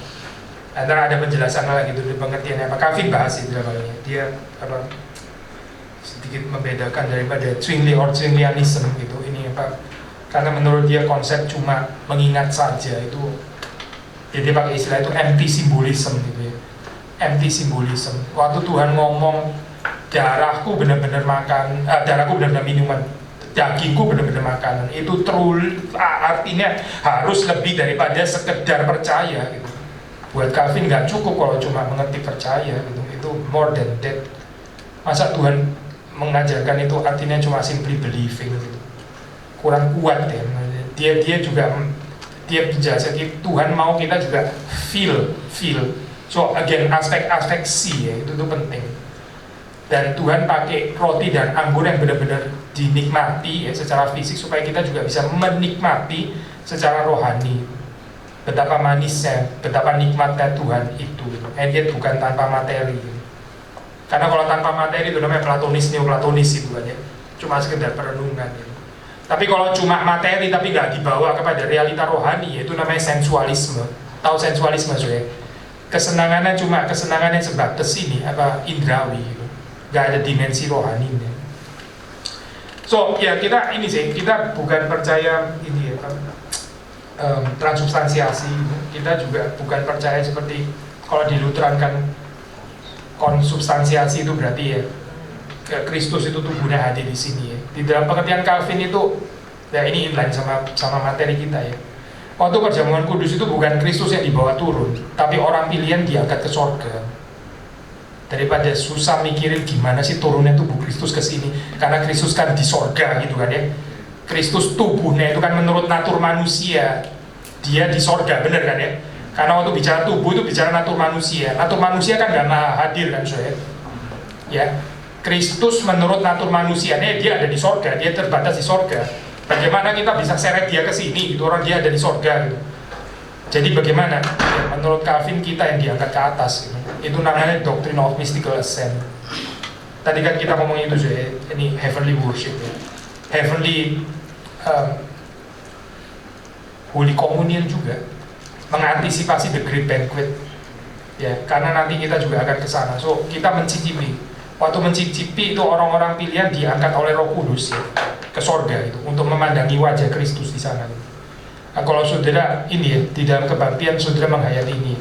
Antara ada penjelasan lagi gitu di pengertiannya apa? Calvin bahas itu dalam hal ini. Dia apa? Sedikit membedakan daripada Zwinglianism gitu. Ini apa? Karena menurut dia konsep cuma mengingat saja itu. Dia pakai istilah itu empty symbolism gitu ya. Empty symbolism. Waktu Tuhan ngomong darahku benar-benar makan, darahku benar-benar minuman, dagingku benar-benar makanan. Itu artinya harus lebih daripada sekedar percaya gitu. Buat Calvin nggak cukup kalau cuma mengerti percaya gitu. Itu more than that. Masa Tuhan mengajarkan itu artinya cuma simply believing gitu. Kurang kuat ya. Dia juga dia menjelaskan Tuhan mau kita juga feel. So again aspek see ya itu penting. Dan Tuhan pakai roti dan anggur yang benar-benar dinikmati ya secara fisik supaya kita juga bisa menikmati secara rohani. Betapa manisnya, betapa nikmatnya Tuhan itu. Dia bukan tanpa materi. Karena kalau tanpa materi itu namanya platonis, neoplatonis itu kan ya. Cuma sekedar perenungan ya. Tapi kalau cuma materi tapi nggak dibawa kepada realita rohani, itu namanya sensualisme. Tahu sensualisme soalnya? Kesenangannya cuma kesenangannya sebatas ini apa indrawi, gitu. Nggak ada dimensi rohaninya. So ya kita ini sih kita bukan percaya ini ya transubstansiasi. Kita juga bukan percaya seperti kalau di Lutheran kan konsubstansiasi itu berarti ya Kristus itu tubuhnya hadir di sini ya. Di dalam pengertian Calvin itu ya ini inline sama materi kita ya. Waktu perjamuan kudus itu bukan Kristus yang dibawa turun, tapi orang pilihan diangkat ke sorga. Daripada susah mikirin gimana sih turunnya tubuh Kristus ke sini, karena Kristus kan di sorga gitu kan ya. Kristus tubuhnya itu kan menurut natur manusia, dia di sorga bener kan ya. Karena waktu bicara tubuh itu bicara natur manusia. Natur manusia kan nggak hadir kan soalnya. Ya. Kristus menurut natur manusianya dia ada di sorga, dia terbatas di sorga. Bagaimana kita bisa seret dia ke sini? Itu orang dia ada di sorga gitu. Jadi bagaimana? Ya, menurut Calvin kita yang diangkat ke atas gitu. Itu namanya doctrine of mystical ascent. Tadi kan kita ngomong itu ya, ini heavenly worship ya. Heavenly Holy Communion juga mengantisipasi the great banquet. Ya, karena nanti kita juga akan ke sana. So, kita mencicipi. Waktu mencicipi itu orang-orang pilihan diangkat oleh Roh Kudus ya, ke sorga itu untuk memandangi wajah Kristus di sana. Nah, kalau saudara ini ya di dalam kebaktian saudara menghayati ini,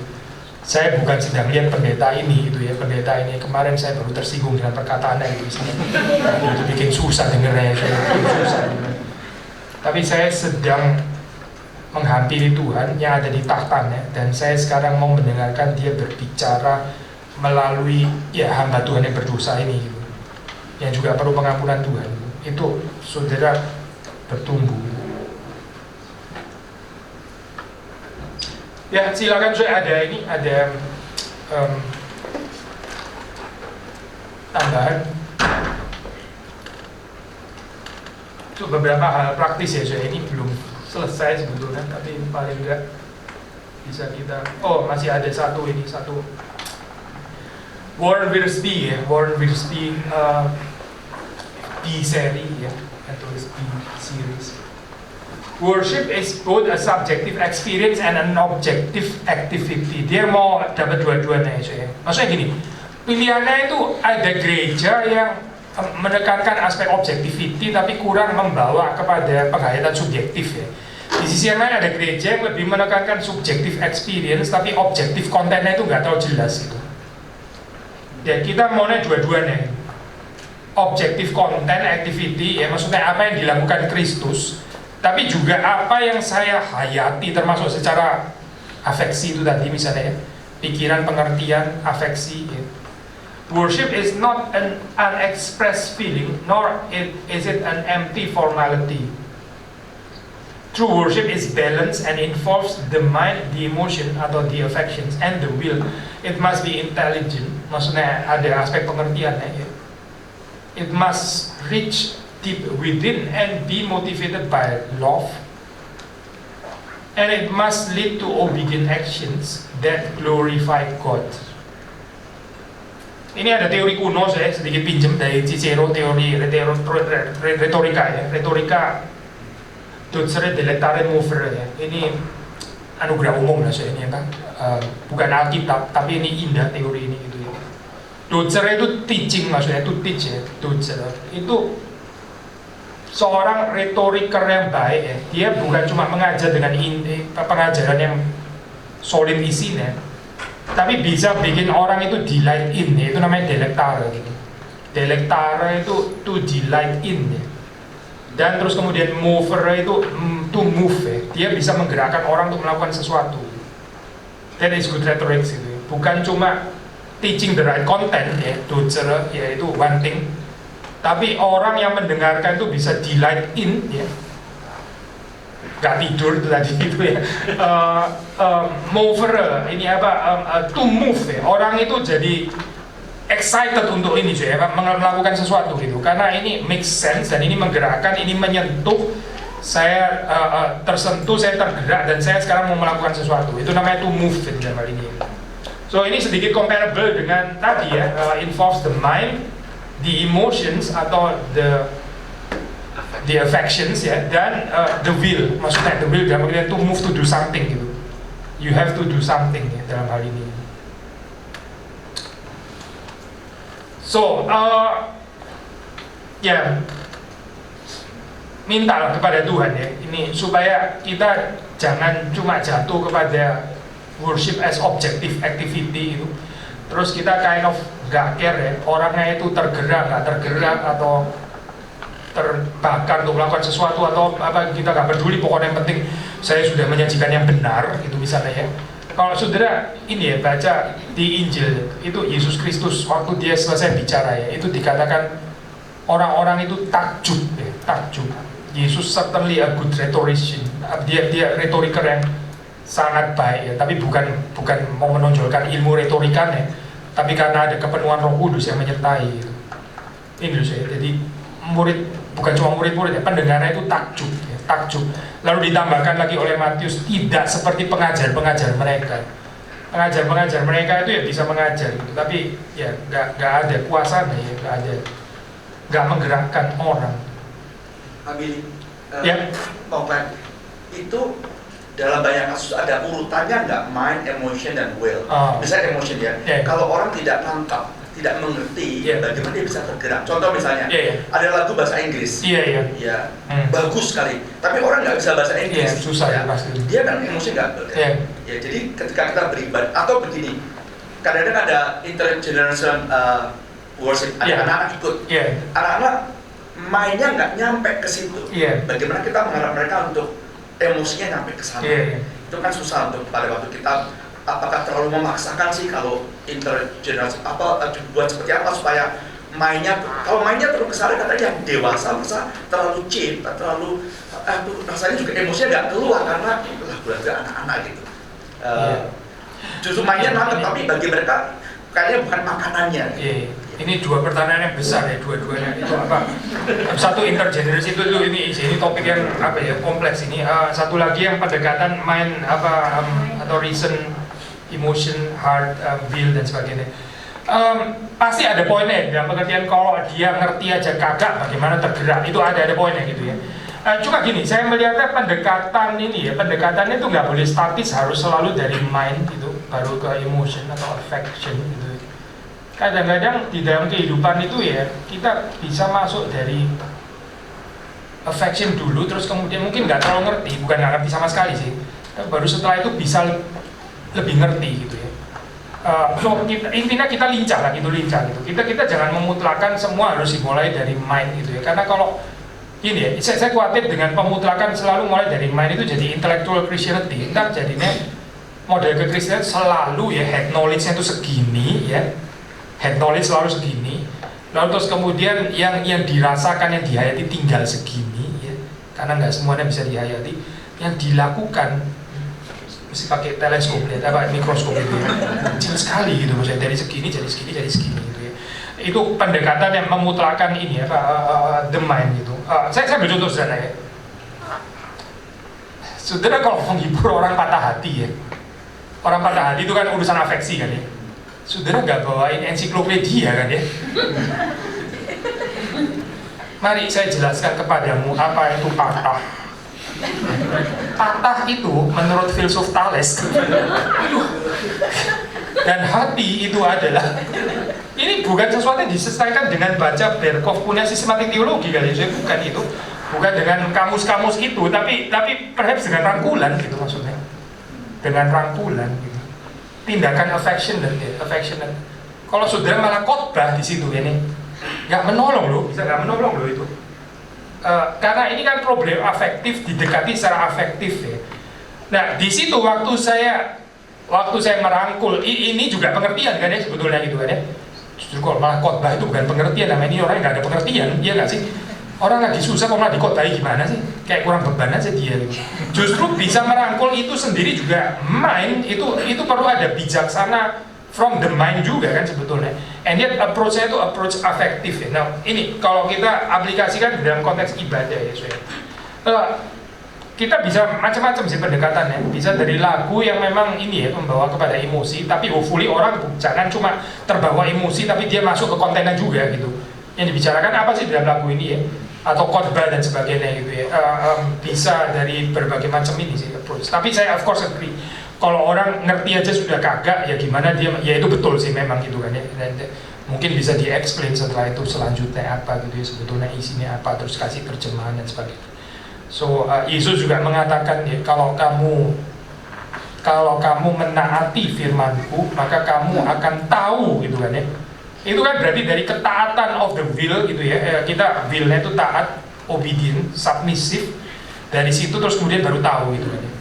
saya bukan sedang lihat pendeta ini itu ya pendeta ini kemarin saya baru tersinggung dengan perkataannya itu bikin susah dengernya susah. Tapi saya sedang menghampiri Tuhan yang ada di tahtanya dan saya sekarang mau mendengarkan dia berbicara melalui ya hamba Tuhan yang berdosa ini gitu. Yang juga perlu pengampunan Tuhan itu saudara bertumbuh ya silakan saya ada tambahan itu beberapa hal praktis ya saya ini belum selesai sebetulnya tapi paling enggak bisa kita masih ada satu Warren Wiersbe ya, B seri ya, atau B series. Worship is both a subjective experience and an objective activity. Dia mau dapat dua-duanya ya. Maksudnya gini, pilihannya itu ada gereja yang menekankan aspek objectivity tapi kurang membawa kepada penghayatan subjektif ya. Di sisi yang lain ada gereja yang lebih menekankan subjective experience tapi objektif kontennya itu nggak terlalu jelas gitu. Ya kita maunya dua-duanya. Objektif konten activity ya maksudnya apa yang dilakukan Kristus, tapi juga apa yang saya hayati termasuk secara afeksi itu tadi misalnya ya, pikiran, pengertian, afeksi ya. Worship is not an unexpressed feeling nor is it an empty formality. True worship is balanced and involves the mind, the emotion atau the affections and the will. It must be intelligent, maksudnya ada aspek pengertiannya ya. It must reach deep within and be motivated by love, and it must lead to obedient actions that glorify God. Ini ada teori kuno, saya sedikit pinjam dari Cicero, teori retorika ya, retorika docere delectare movere ya. Ini anugerah umum lah saya ini ya, bukan Alkitab, tapi ini indah teori ini gitu ya. Docere itu teaching maksudnya, itu teach ya, docere itu seorang retoriker yang baik ya, dia bukan cuma mengajar dengan pengajaran yang solid isinya, tapi bisa bikin orang itu delight in ya, itu namanya delectare gitu. Delectare itu to delight in ya. Dan terus kemudian mover itu to move ya, dia bisa menggerakkan orang untuk melakukan sesuatu. That is good rhetoric gitu ya. Bukan cuma teaching the right content ya, docere ya itu one thing, tapi orang yang mendengarkan itu bisa delight in ya, gak tidur itu tadi gitu ya. Mover ini apa, to move ya, orang itu jadi excited untuk ini ya, melakukan sesuatu gitu, karena ini make sense dan ini menggerakkan, ini menyentuh saya, tersentuh, saya tergerak dan saya sekarang mau melakukan sesuatu. Itu namanya to move dalam hal ini. So ini sedikit comparable dengan tadi ya, involves the mind, the emotions atau the affections ya, dan the will. Maksudnya the will dalam artian to move to do something gitu. You have to do something ya dalam hal ini. So ya minta kepada Tuhan ya, ini supaya kita jangan cuma jatuh kepada worship as objective activity itu, terus kita kind of gak care ya, orangnya itu tergerak, gak tergerak atau terbakar untuk melakukan sesuatu atau apa, kita gak peduli, pokoknya yang penting saya sudah menyajikan yang benar gitu misalnya ya. Kalau saudara ini ya baca di Injil itu Yesus Kristus waktu dia selesai bicara ya, itu dikatakan orang-orang itu takjub ya, takjub. Yesus certainly a good rhetorician, dia retoriker yang sangat baik ya, tapi bukan mau menonjolkan ilmu retorikanya, tapi karena ada kepenuhan Roh Kudus yang menyertai gitu. Ini loh saya, jadi murid, bukan cuma murid-murid ya, pendengarnya itu takjub ya, takjub. Lalu ditambahkan lagi oleh Matius, tidak seperti pengajar-pengajar mereka. Pengajar-pengajar mereka itu ya bisa mengajar gitu, tapi ya nggak ada kuasanya ya, nggak menggerakkan orang. Abi, Ya. Pak, itu dalam banyak kasus ada urutannya nggak, mind, emotion, dan will. Misalnya emotion ya, kalau orang tidak nangkap, tidak mengerti bagaimana dia bisa tergerak. Contoh misalnya, ada lagu bahasa Inggris, ya bagus sekali, tapi orang nggak bisa bahasa Inggris, susah ya, pasti. Dia kan emosi nggak, ya. Jadi ketika kita beribadah atau begini, kadang-kadang ada intergenerational worship, ada anak-anak ikut, anak-anak mainnya nggak nyampe ke situ. Bagaimana kita mengharap mereka untuk emosinya nyampe ke sana? Itu kan susah untuk pada waktu kita. Apakah terlalu memaksakan sih kalau intergenerasi apa buat seperti apa supaya mainnya, kalau mainnya terlalu kesana katanya yang dewasa merasa terlalu cheap, terlalu rasanya juga emosinya nggak keluar karena lagu-lagu anak-anak gitu. Justru mainnya nangkep, tapi bagi mereka kayaknya bukan makanannya. Ini dua pertanyaan yang besar ya, dua-duanya itu apa? Satu intergenerasi itu ini topik yang apa ya, kompleks ini. Satu lagi yang pendekatan mind apa atau reason, emotion, heart, will dan sebagainya. Pasti ada poinnya dalam pengertian kalau dia ngerti aja kagak bagaimana tergerak, itu ada poinnya gitu ya. Cuma gini, saya melihatnya pendekatan ini ya, pendekatannya itu nggak boleh statis, harus selalu dari mind gitu, baru ke emotion atau affection gitu. Kadang-kadang di dalam kehidupan itu ya, kita bisa masuk dari affection dulu, terus kemudian mungkin nggak terlalu ngerti, bukan nggak ngerti sama sekali sih, baru setelah itu bisa lebih ngerti gitu ya. So intinya kita lincah lah gitu, kita jangan memutlakan semua harus dimulai dari mind gitu ya, karena kalau ini ya, saya khawatir dengan pemutlakan selalu mulai dari mind itu jadi intellectual Christianity, ntar jadinya model kekristenan selalu ya head knowledge-nya itu segini ya, head knowledge selalu segini, lalu terus kemudian yang dirasakan, yang dihayati tinggal segini ya, karena nggak semuanya bisa dihayati, yang dilakukan mesti pakai teleskop lihat apa mikroskop itu ya, kecil sekali gitu maksudnya, dari segini jadi segini jadi segini gitu ya. Itu pendekatan yang memutlakan ini ya, the mind gitu. Saya ambil contoh sederhana ya. Saudara kalau menghibur orang patah hati ya, orang patah hati itu kan urusan afeksi kan ya. Saudara nggak bawain ensiklopedia kan ya. Mari saya jelaskan kepadamu apa itu patah. Patah itu menurut filsuf Thales dan hati itu adalah, ini bukan sesuatu yang diselesaikan dengan baca Berkhof punya sistematik teologi kali ya, bukan itu, bukan dengan kamus-kamus itu, tapi perhaps dengan rangkulan gitu maksudnya, dengan rangkulan gitu. Tindakan affectionate. Kalau saudara malah khotbah di situ ini, nggak menolong loh, bisa nggak menolong loh itu. Karena ini kan problem afektif, didekati secara afektif ya. Nah di situ waktu saya merangkul, ini juga pengertian kan ya sebetulnya gitu kan ya. Justru kalau malah khotbah itu bukan pengertian, namanya ini orang yang nggak ada pengertian, dia nggak sih? Orang lagi susah kok malah dikhotbahi gimana sih? Kayak kurang beban aja dia gitu. Justru bisa merangkul itu sendiri juga mind, itu perlu ada bijaksana from the mind juga kan sebetulnya. And yet approach-nya itu approach afektif ya. Nah ini kalau kita aplikasikan dalam konteks ibadah ya kita bisa macam-macam sih pendekatannya. Bisa dari lagu yang memang ini ya membawa kepada emosi, tapi hopefully orang jangan cuma terbawa emosi tapi dia masuk ke kontennya juga gitu. Yang dibicarakan apa sih dalam lagu ini ya, atau khotbah dan sebagainya gitu ya. Bisa dari berbagai macam ini sih approach. Tapi saya of course agree, kalau orang ngerti aja sudah kagak ya gimana dia, ya itu betul sih memang gitu kan ya. Dan mungkin bisa di-explain setelah itu selanjutnya apa gitu ya, sebetulnya isinya apa, terus kasih terjemahan dan sebagainya. So Yesus juga mengatakan ya, kalau kamu menaati firman-Ku maka kamu akan tahu gitu kan ya. Itu kan berarti dari ketaatan of the will gitu ya. Kita will-nya itu taat, obedient, submissive. Dari situ terus kemudian baru tahu gitu kan ya.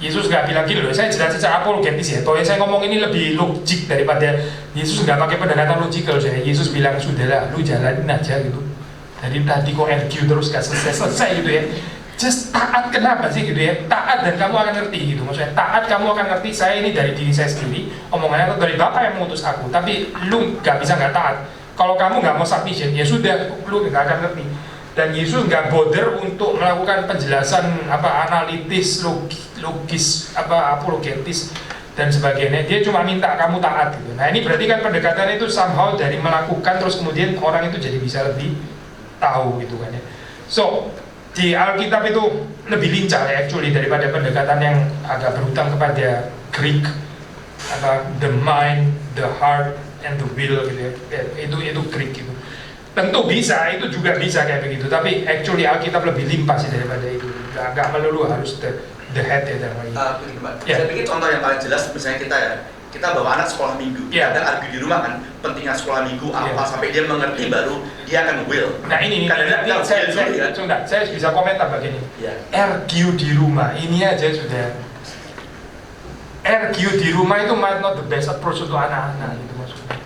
Yesus nggak bilang gini loh, saya jelasin secara apologetis ya. Pokoknya saya ngomong ini lebih logik daripada Yesus nggak pakai pendekatan logikal saya. Yesus bilang sudahlah, lu jalanin aja gitu. Dari tadi kok argue terus gak selesai gitu ya. Just taat, kenapa sih gitu ya? Taat dan kamu akan ngerti gitu. Maksudnya taat kamu akan ngerti, saya ini dari diri saya sendiri, omongannya itu dari Bapa yang mengutus aku. Tapi lu nggak bisa nggak taat. Kalau kamu nggak mau submission, ya sudah, lu nggak akan ngerti. Dan Yesus nggak bother untuk melakukan penjelasan apa analitis, logis, apa apologetis dan sebagainya. Dia cuma minta kamu taat gitu. Nah ini berarti kan pendekatan itu somehow dari melakukan terus kemudian orang itu jadi bisa lebih tahu gitu kan ya. So di Alkitab itu lebih lincah ya actually daripada pendekatan yang agak berhutang kepada Greek, apa the mind, the heart, and the will gitu ya. Itu Greek gitu. Tentu bisa, itu juga bisa kayak begitu. Tapi actually Alkitab lebih limpah sih daripada itu. Gak melulu harus the head ya dalam hal ini. Saya pikir contoh yang paling jelas misalnya kita bawa anak sekolah minggu, kadang argue di rumah kan pentingnya sekolah minggu apa sampai dia mengerti baru dia akan will. Nah ini saya bisa komentar begini. Argue di rumah ini aja sudah. Argue di rumah itu might not the best approach untuk anak-anak gitu maksudnya.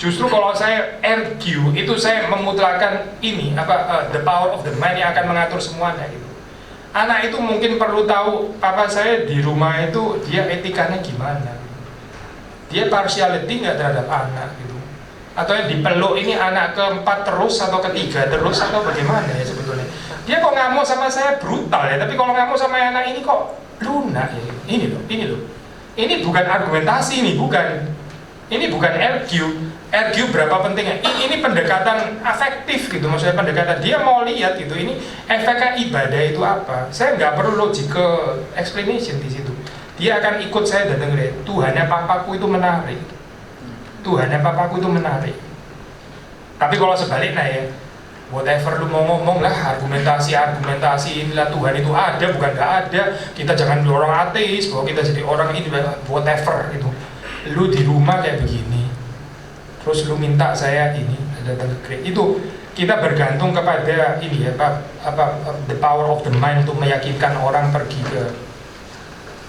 Justru kalau saya argue itu saya memutlakan ini apa the power of the mind yang akan mengatur semuanya gitu. Anak itu mungkin perlu tahu papa saya di rumah itu dia etikanya gimana. Dia partiality nggak terhadap anak gitu, atau yang dipeluk ini anak keempat terus atau ketiga terus atau bagaimana ya sebetulnya. Dia kok ngamuk sama saya brutal ya, tapi kalau ngamuk sama anak ini kok lunak ya. Ini loh, ini bukan argumentasi ini bukan argue, argue berapa pentingnya. Ini pendekatan afektif gitu, maksudnya pendekatan dia mau lihat gitu. Ini efeknya ibadah itu apa? Saya nggak perlu logical explanation di situ. Dia akan ikut saya datang ke Tuhannya papaku itu menarik. Tuhannya papaku itu menarik. Tapi kalau sebaliknya ya, whatever lu mau ngomong lah, argumentasi inilah Tuhan itu ada, bukan nggak ada. Kita jangan orang ateis, bahwa kita jadi orang ini, whatever itu. Lu di rumah kayak begini, terus lu minta saya ini datang ke gereja. Itu kita bergantung kepada ini ya, the power of the mind untuk meyakinkan orang pergi ke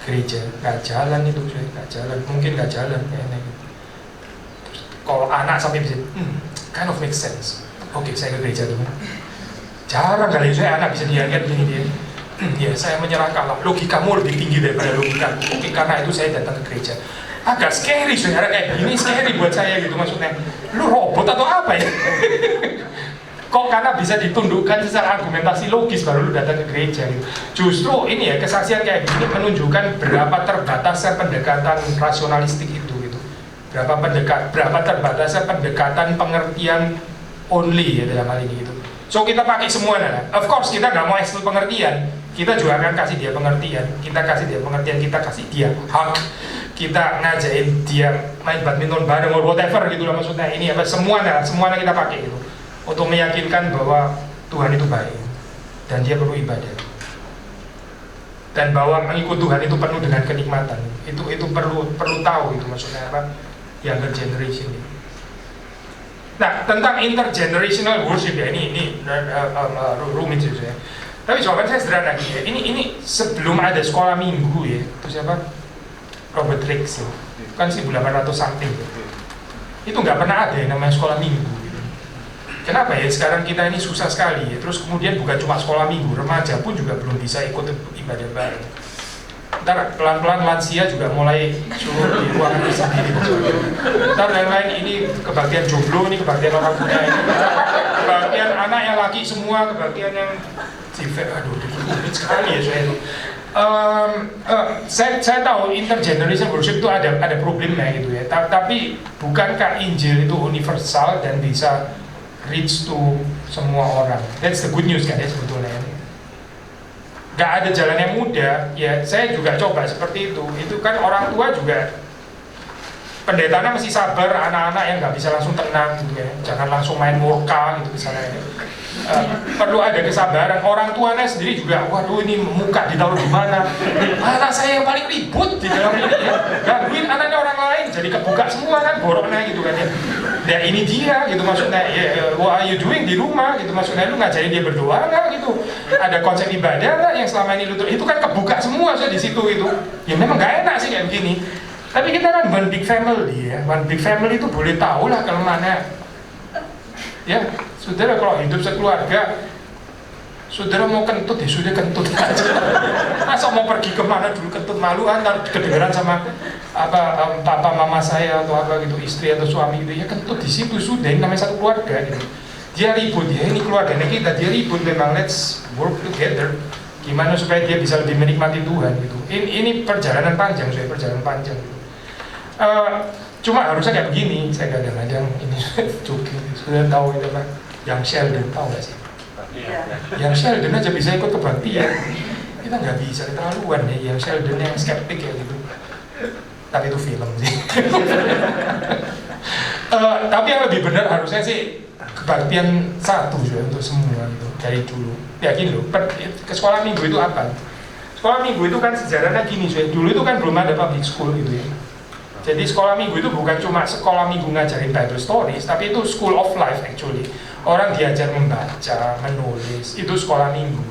gereja. Nggak jalan itu, nggak jalan. Mungkin nggak jalan kayaknya gitu. Kalau anak sampai bisa, kind of make sense. Oke, saya ke gereja dulu. Jarang kali saya anak bisa dianggap gini dia. Ya, saya menyerahkan lah. Logikamu lebih tinggi daripada logika. Oke, karena itu saya datang ke gereja. Agak scary, saudara kayak gini scary buat saya gitu maksudnya. Lu robot atau apa ya? Kok karena bisa ditundukkan secara argumentasi logis baru lu datang ke gereja gitu. Justru ini ya, kesaksian kayak gini menunjukkan berapa terbatasnya pendekatan rasionalistik itu gitu. Berapa terbatasnya pendekatan pengertian only ya dalam hal ini gitu. So kita pakai semua lah. Of course kita nggak mau eksklusif pengertian. Kita juga akan kasih dia pengertian. Kita kasih dia hak. Kita ngajain dia main badminton bareng or whatever gitu lah maksudnya. Ini apa semuanya kita pakai gitu untuk meyakinkan bahwa Tuhan itu baik dan dia perlu ibadah. Dan bahwa mengikut Tuhan itu penuh dengan kenikmatan. Itu perlu tahu itu maksudnya apa? Younger generation ini. Nah, tentang intergenerational worship ya, ini rumit sih ya. Tapi jawaban saya sederhana ya. Ini sebelum ada sekolah minggu ya. Itu siapa? Robert Riggs ya. Kan 1800 something ya. Itu nggak pernah ada yang namanya sekolah minggu gitu. Kenapa ya? Sekarang kita ini susah sekali ya. Terus kemudian bukan cuma sekolah minggu, remaja pun juga belum bisa ikut ibadah bareng. Ntar pelan-pelan lansia juga mulai suruh di ruangan sendiri. Ntar yang lain ini kebagian jomblo, ini kebagian orang punya ini, kebagian anak yang laki semua, kebagian yang civet. Aduh, rumit sekali ya saya itu. Saya tahu intergeneration worship itu ada problemnya gitu ya. Tapi bukankah Injil itu universal dan bisa reach to semua orang? That's the good news kan ya sebetulnya. Gak ada jalan yang mudah, ya saya juga coba seperti itu. Itu kan orang tua juga, pendetanya mesti sabar, anak-anak yang gak bisa langsung tenang gitu ya. Jangan langsung main murka gitu misalnya. Perlu ada kesabaran. Orang tuanya sendiri juga, waduh ini muka ditaruh di mana? Anak saya yang paling ribut di dalam ini ya. Gangguin anaknya orang lain, jadi kebuka semua kan boroknya gitu kan ya. Dan ini dia gitu maksudnya, ya, what are you doing di rumah gitu maksudnya, lu ngajarin dia berdoa nggak gitu, ada konsep ibadah nggak yang selama ini lu itu kan kebuka semua saya di situ itu. Ya memang nggak enak sih kayak begini. Tapi kita kan one big family ya, one big family itu boleh tahu lah kelemahannya. Ya, saudara kalau hidup sekeluarga, saudara mau kentut ya sudah kentut aja. Masa mau pergi kemana dulu kentut, malu antar kedengeran sama papa mama saya atau apa gitu, istri atau suami gitu ya, kentut di situ sudah, ini namanya satu keluarga gitu. Dia ribut ya, ini keluarganya kita, dia ribut memang, let's work together. Gimana supaya dia bisa lebih menikmati Tuhan gitu. Ini perjalanan panjang, perjalanan panjang gitu. Cuma harusnya kayak begini, saya kadang-kadang ini joking, sudah tahu itu apa, yang Sheldon, tahu nggak sih? Yang Sheldon aja bisa ikut kebaktian, kita nggak bisa, keterlaluan ya. Yang Sheldon yang skeptik ya gitu. Tapi itu film sih. Tapi yang lebih benar harusnya sih kebaktian satu juga untuk semua gitu dari dulu. Ya gini loh, ke sekolah minggu itu apa? Sekolah minggu itu kan sejarahnya gini, dulu itu kan belum ada public school gitu ya. Jadi sekolah minggu itu bukan cuma sekolah minggu ngajarin Bible stories, tapi itu school of life actually. Orang diajar membaca, menulis, itu sekolah minggu.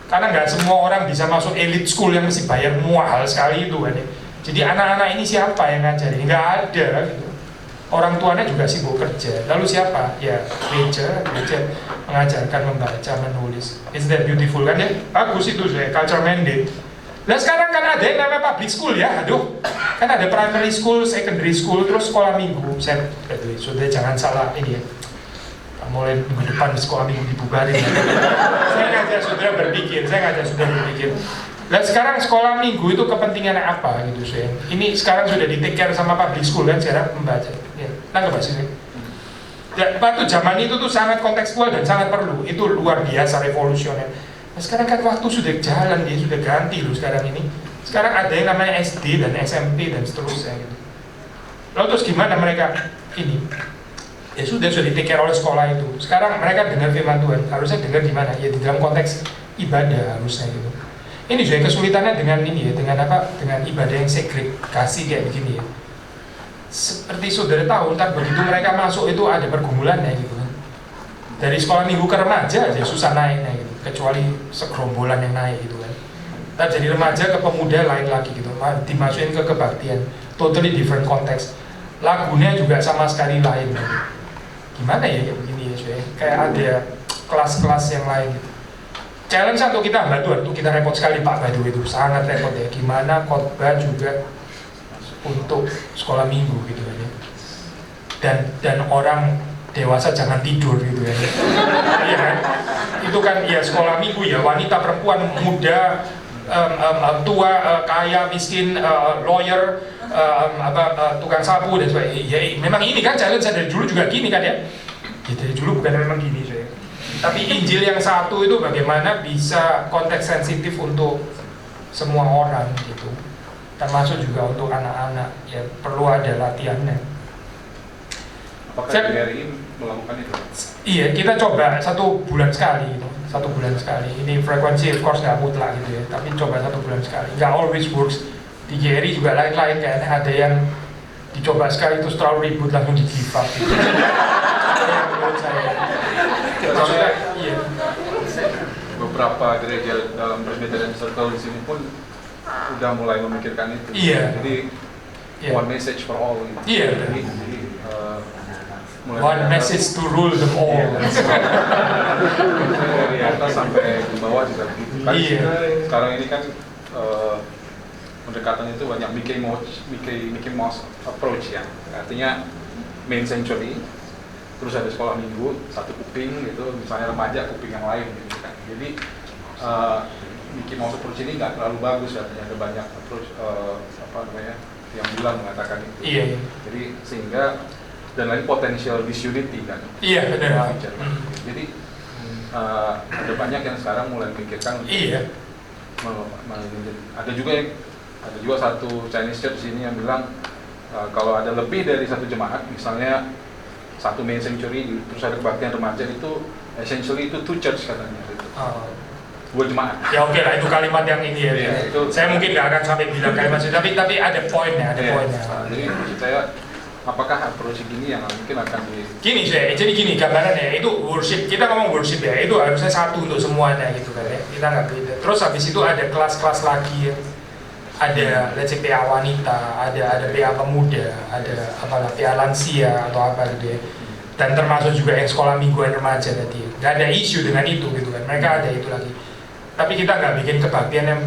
Karena nggak semua orang bisa masuk elite school yang mesti bayar mahal sekali itu kan ya. Jadi anak-anak ini siapa yang ngajarin? Nggak ada gitu. Orang tuanya juga sibuk kerja. Lalu siapa? Ya gereja mengajarkan membaca, menulis. Is that beautiful kan ya? Bagus itu saya, culture mandate. Nah sekarang kan ada yang namanya public school ya, aduh. Kan ada primary school, secondary school, terus sekolah minggu. Saya, sudah jangan salah ini ya. Mulai minggu depan sekolah minggu dibubarin. Saya ngajak saudara berpikir. Dan sekarang sekolah minggu itu kepentingannya apa gitu saya. Ini sekarang sudah di take care sama public school kan sekarang membaca. Ya. Nangkep sih? Ya, waktu zaman itu tuh sangat kontekstual dan sangat perlu. Itu luar biasa revolusioner. Nah, sekarang kan waktu sudah jalan, dia sudah ganti loh sekarang ini. Sekarang ada yang namanya SD dan SMP dan seterusnya gitu. Lalu terus gimana mereka ini? Ya sudah di take care oleh sekolah itu. Sekarang mereka dengar firman Tuhan, harusnya dengar di mana? Ya di dalam konteks ibadah harusnya gitu. Ini juga kesulitannya dengan ini ya, dengan apa? Dengan ibadah yang segregasi kayak begini ya. Seperti saudara tahu, ntar begitu mereka masuk itu ada pergumulannya gitu kan. Dari sekolah minggu ke remaja aja susah naiknya gitu, kecuali segerombolan yang naik gitu kan. Ntar jadi remaja ke pemuda lain lagi gitu, dimasukin ke kebaktian, totally different context. Lagunya juga sama sekali lain gitu. Gimana ya kayak begini ya cuy, kayak ada kelas-kelas yang lain gitu. Challenge untuk kita hamba Tuhan, untuk kita repot sekali Pak Badu itu, sangat repot ya. Gimana khotbah juga untuk sekolah minggu gitu kan ya. Dan orang dewasa jangan tidur gitu ya. Iya kan? Itu kan ya sekolah minggu ya, wanita, perempuan, muda, tua, kaya, miskin, lawyer, tukang sapu dan sebagainya. Ya memang ini kan challenge dari dulu juga gini kan ya. Ya dari dulu bukan memang gini saya. Tapi Injil yang satu itu bagaimana bisa konteks sensitif untuk semua orang gitu. Termasuk juga untuk anak-anak, ya perlu ada latihannya. Apakah GRI melakukan itu? Iya, kita coba 1 bulan sekali gitu. 1 bulan sekali. Ini frekuensi of course nggak mutlak gitu ya, tapi coba 1 bulan sekali. Nggak always works. Di GRI juga lain-lain, kayaknya ada yang dicoba sekali terus terlalu ribut langsung di give up gitu. Menurut saya. Maksudnya, iya. Beberapa gereja dalam Presbyterian Circle di sini pun udah mulai memikirkan itu. Iya. Jadi one message for all. Gitu. Iya. Jadi One message to rule them all. Dari atas sampai di bawah juga begitu. Kan sekarang ini kan pendekatan itu banyak Mickey Mouse approach ya. Artinya main sanctuary, terus ada sekolah minggu, 1 kuping gitu, misalnya remaja kuping yang lain gitu kan. Jadi Mickey Mouse approach ini nggak terlalu bagus artinya, ada banyak approach yang bilang mengatakan itu. Iya. Jadi sehingga dan lain potensial disunity kan. Iya benar. Jadi ada banyak yang sekarang mulai memikirkan. Iya. Ada juga satu Chinese church sini yang bilang kalau ada lebih dari 1 jemaat, misalnya 1 main sanctuary terus ada kebaktian remaja, itu essentially itu 2 church katanya gitu. 2 jemaat. Ya oke lah, itu kalimat yang ini ya. Iya, itu, saya mungkin nggak akan sampai bilang kalimat itu, tapi ada poinnya, ada poinnya. Jadi maksud saya, apakah approach gini yang mungkin akan jadi gini gambarannya, itu worship, kita ngomong worship ya, itu harusnya satu untuk semuanya gitu kan ya, kita nggak beda. Terus habis itu ada kelas-kelas lagi ya. Ada let's say PA wanita, ada PA pemuda, ada apalah PA lansia atau apa gitu ya. Dan termasuk juga yang sekolah mingguan remaja tadi. Nggak ada isu dengan itu gitu kan, mereka ada itu lagi. Tapi kita nggak bikin kebaktian yang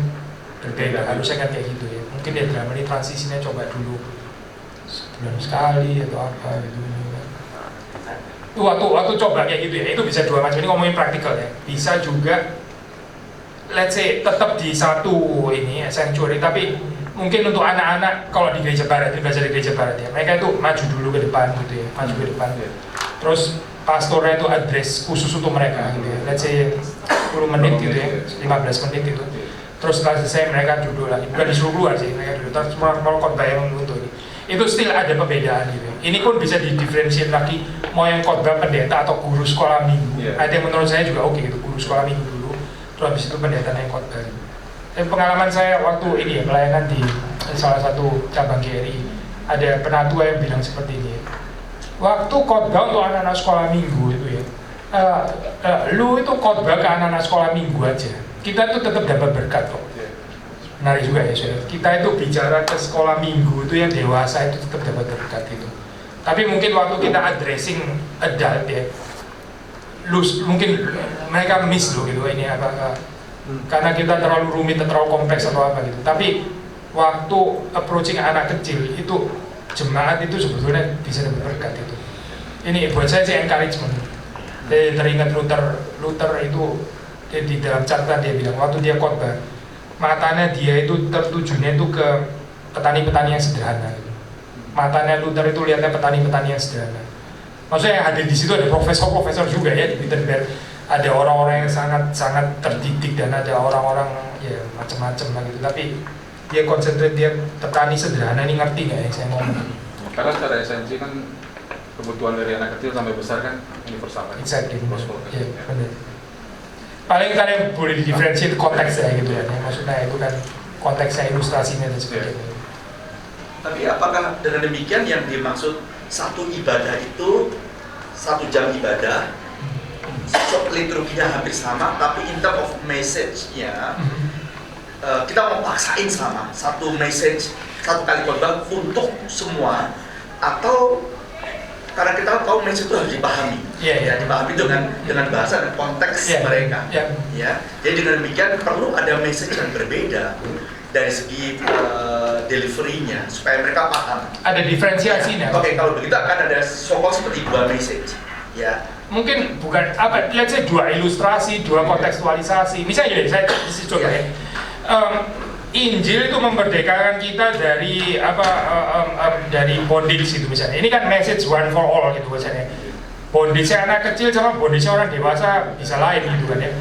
berbeda, harusnya kan kayak gitu ya. Mungkin ya dalam ini transisinya coba dulu sebulan sekali atau apa gitu. Waktu coba kayak gitu ya, itu bisa 2 macam. Ini ngomongin praktikal ya. Bisa juga let's say tetap di 1 ini sanctuary, tapi mungkin untuk anak-anak kalau di gereja barat, di gereja barat ya, mereka itu maju dulu ke depan gitu ya, maju ke depan. Terus pastornya itu address khusus untuk mereka gitu ya, let's say 10 menit gitu ya, 15 menit itu. Terus setelah selesai mereka duduk lagi, bukan disuruh keluar sih, mereka duduk. Terus mau khotbah yang untuk ini, itu still ada perbedaan gitu. Ini pun bisa didiferensiasi lagi, mau yang khotbah pendeta atau guru sekolah minggu. Ada yang menurut saya juga oke gitu, guru sekolah minggu dulu, terus habis itu pendeta yang khotbah. Dan pengalaman saya waktu ini ya, pelayanan di salah satu cabang GRI, ada penatua yang bilang seperti ini ya. Waktu khotbah untuk anak-anak sekolah minggu itu ya, lu itu khotbah ke anak-anak sekolah minggu aja, kita tuh tetap dapat berkat kok. Menarik juga ya saudara. Kita itu bicara ke sekolah minggu itu yang dewasa itu tetap dapat berkat itu. Tapi mungkin waktu kita addressing adult ya, mungkin mereka miss loh gitu ini apa, karena kita terlalu rumit, terlalu kompleks atau apa gitu. Tapi waktu approaching anak kecil itu, jemaat itu sebetulnya bisa dapat berkat itu. Ini buat saya sih encouragement. Saya teringat Luther itu di dalam catatan dia bilang waktu dia khotbah, matanya dia itu tertujunya itu ke petani-petani yang sederhana gitu. matanya Luther itu lihatnya petani-petani yang sederhana. Maksudnya yang hadir di situ ada profesor-profesor juga ya di Wittenberg, ada orang-orang yang sangat terdidik dan ada orang-orang ya macam-macam lah gitu. Tapi dia konsentrasi, dia petani sederhana ini, ngerti nggak yang saya ngomong? Karena secara esensi kan kebutuhan dari anak kecil sampai besar kan universal kan. Exactly. Gospel kan. Ya, benar. Paling kan yang boleh didifferensiate konteksnya gitu kan. Maksudnya itu kan konteksnya, ilustrasinya dan sebagainya. Tapi apakah dengan demikian yang dimaksud satu ibadah itu 1 jam ibadah, liturginya hampir sama, tapi in terms of message-nya kita mau paksain sama satu message, 1 kali khotbah untuk semua, atau karena kita tahu message itu harus dipahami, ya dipahami dengan bahasa dan konteks mereka, ya. Jadi dengan demikian perlu ada message yang berbeda dari segi delivery-nya supaya mereka paham. Ada diferensiasinya. Oke, kalau begitu akan ada so-called seperti 2 message, ya. Mungkin bukan apa, let's say 2 ilustrasi, 2 kontekstualisasi. Misalnya saya coba ya. Injil itu memerdekakan kita dari dari bondage itu misalnya. Ini kan message one for all gitu misalnya. Bondage anak kecil sama bondage orang dewasa bisa lain gitu kan ya.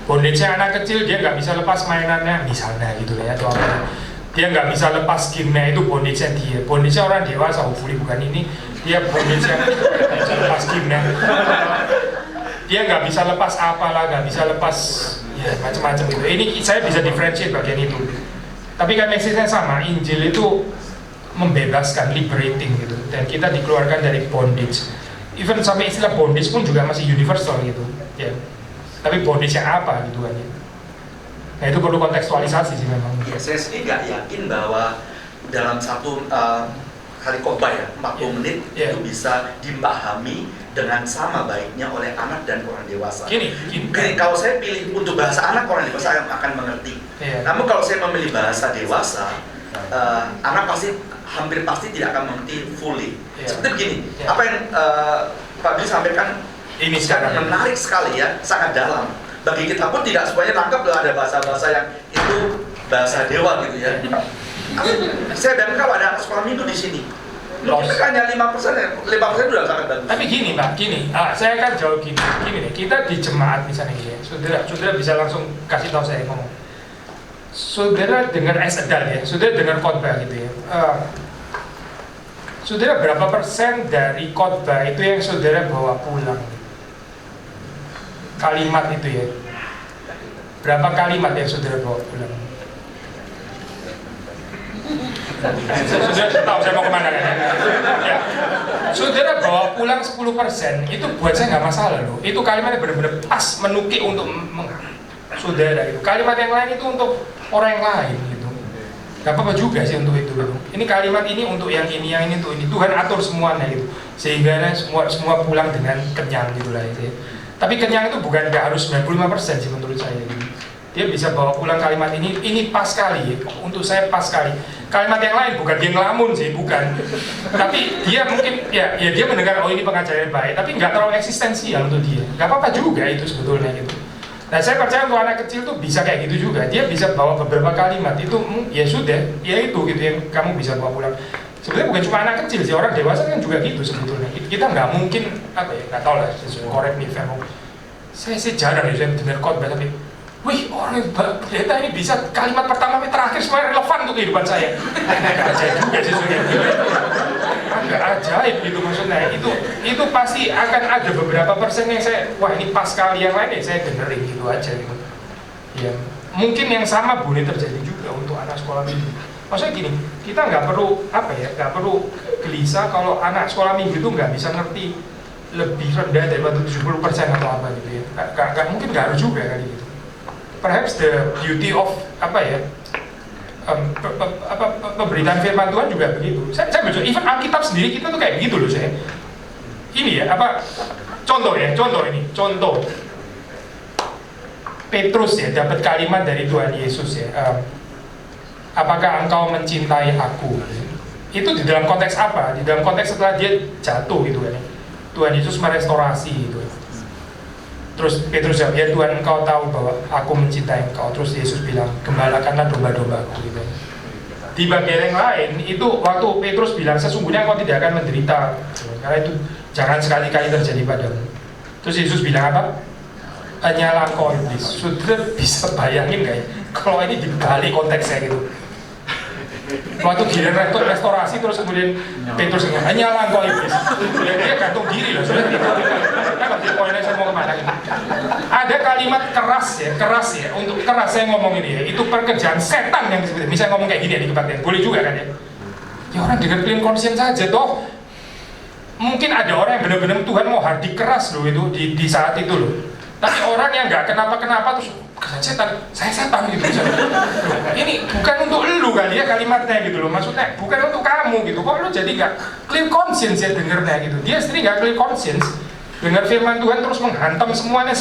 Bondage anak kecil dia nggak bisa lepas mainannya misalnya gitu ya, atau apa. Dia nggak bisa lepas game-nya, itu bondage-nya dia. Bondage orang dewasa, hopefully bukan ini. Dia bondage-nya bisa lepas game-nya. Dia nggak bisa lepas apalah, nggak bisa lepas ya macam-macam gitu. Ini saya bisa differentiate bagian itu. Tapi kan message-nya sama, Injil itu membebaskan, liberating gitu. Dan kita dikeluarkan dari bondage. Even sampai istilah bondage pun juga masih universal gitu. Ya. Tapi bondage yang apa gitu kan ya. Nah itu perlu kontekstualisasi sih memang. Ya, saya sendiri nggak yakin bahwa dalam 1 kali khotbah ya 40 menit itu bisa dipahami dengan sama baiknya oleh anak dan orang dewasa. Gini, kalau saya pilih untuk bahasa anak, orang dewasa akan mengerti. Namun kalau saya memilih bahasa dewasa, anak hampir pasti tidak akan mengerti fully. Seperti begini, apa yang Pak Billy sampaikan ini sekarang menarik sekali ya, sangat dalam. Bagi kita pun tidak semuanya tangkap loh, ada bahasa-bahasa yang itu bahasa dewa gitu ya. Saya bayangkan kalau ada sekolah minggu di sini, mungkin hanya 5% sudah sangat bagus. Tapi gini Pak, saya kan jauh gini nih, kita di jemaat misalnya ya, saudara bisa langsung kasih tahu saya ngomong. Saudara dengar as adult ya, saudara dengar khotbah gitu ya. Saudara berapa persen dari khotbah itu yang saudara bawa pulang? Kalimat itu ya. Berapa kalimat yang saudara bawa pulang? Saudara tahu saya mau kemana kan? Ya. Saudara bawa pulang 10%, itu buat saya nggak masalah loh. Itu kalimatnya benar-benar pas, menukik untuk saudara itu. Kalimat yang lain itu untuk orang yang lain gitu. Gak apa-apa juga sih untuk itu gitu. Ini kalimat ini untuk yang ini untuk ini. Tuhan atur semuanya gitu. Sehingga semua pulang dengan kenyang gitu lah itu ya. Tapi kenyang itu bukan gak harus 95% sih menurut saya gitu. Dia bisa bawa pulang kalimat ini pas sekali ya. Untuk saya pas sekali. Kalimat yang lain bukan dia ngelamun sih, bukan. Tapi dia mungkin ya dia mendengar oh ini pengajaran baik, tapi nggak terlalu eksistensial untuk dia. Gak apa-apa juga itu sebetulnya gitu. Nah saya percaya untuk anak kecil tuh bisa kayak gitu juga. Dia bisa bawa beberapa kalimat itu ya sudah, ya itu gitu yang kamu bisa bawa pulang. Sebenarnya bukan cuma anak kecil sih, orang dewasa kan juga gitu sebetulnya. Kita nggak mungkin nggak tahu lah, correct me if I'm wrong. Saya sih jarang ya saya dengar khotbah tapi, wih orang pendeta ini bisa kalimat pertama sampai terakhir semua relevan untuk kehidupan saya. Ajaib juga sih sebenarnya. Agak ajaib gitu maksudnya. Itu pasti akan ada beberapa persen yang saya, wah ini pas sekali, yang lain ya saya dengerin gitu aja gitu. Ya, mungkin yang sama boleh terjadi juga untuk anak sekolah minggu. Maksudnya gini, kita nggak perlu nggak perlu gelisah kalau anak sekolah minggu itu nggak bisa ngerti lebih rendah daripada 70% atau apa gitu ya. Nggak mungkin nggak harus juga kali gitu. Perhaps the beauty of pemberitaan firman Tuhan juga begitu. Saya betul, even Alkitab sendiri kita tuh kayak begitu loh saya. Ini ya contoh Petrus ya dapat kalimat dari Tuhan Yesus ya. Apakah engkau mencintai aku? Itu di dalam konteks apa? Di dalam konteks setelah dia jatuh gitu kan. Tuhan Yesus merestorasi gitu. Terus Petrus jawab, ya Tuhan engkau tahu bahwa aku mencintai engkau. Terus Yesus bilang, gembalakanlah domba-dombaku gitu. di bagian yang lain itu waktu Petrus bilang sesungguhnya engkau tidak akan menderita, karena itu jangan sekali-kali terjadi padamu. Terus Yesus bilang apa? Hanyalah engkau iblis. Saudara bisa bayangin nggak ya kalau ini dibalik konteksnya gitu? Waktu giliran restorasi terus kemudian Petrus bilang hanyalah engkau iblis. Dia gantung diri loh, saudara gitu. Kan berarti poinnya saya mau kemana gitu? Ada kalimat keras ya. Untuk keras saya ngomong ini ya, itu pekerjaan setan yang disebut. Misalnya ngomong kayak gini ya di kebaktian, boleh juga kan ya? Ya orang dengan clean conscience saja toh. Mungkin ada orang yang benar-benar Tuhan mau hardik keras loh itu di saat itu loh. Tapi orang yang nggak kenapa-kenapa terus saya setan gitu. Ini bukan untuk lu kali ya kalimatnya gitu loh. Maksudnya bukan untuk kamu gitu. Kok lu jadi nggak clear conscience ya dengernya gitu. Dia sendiri nggak clear conscience. Dengar firman Tuhan terus menghantam semuanya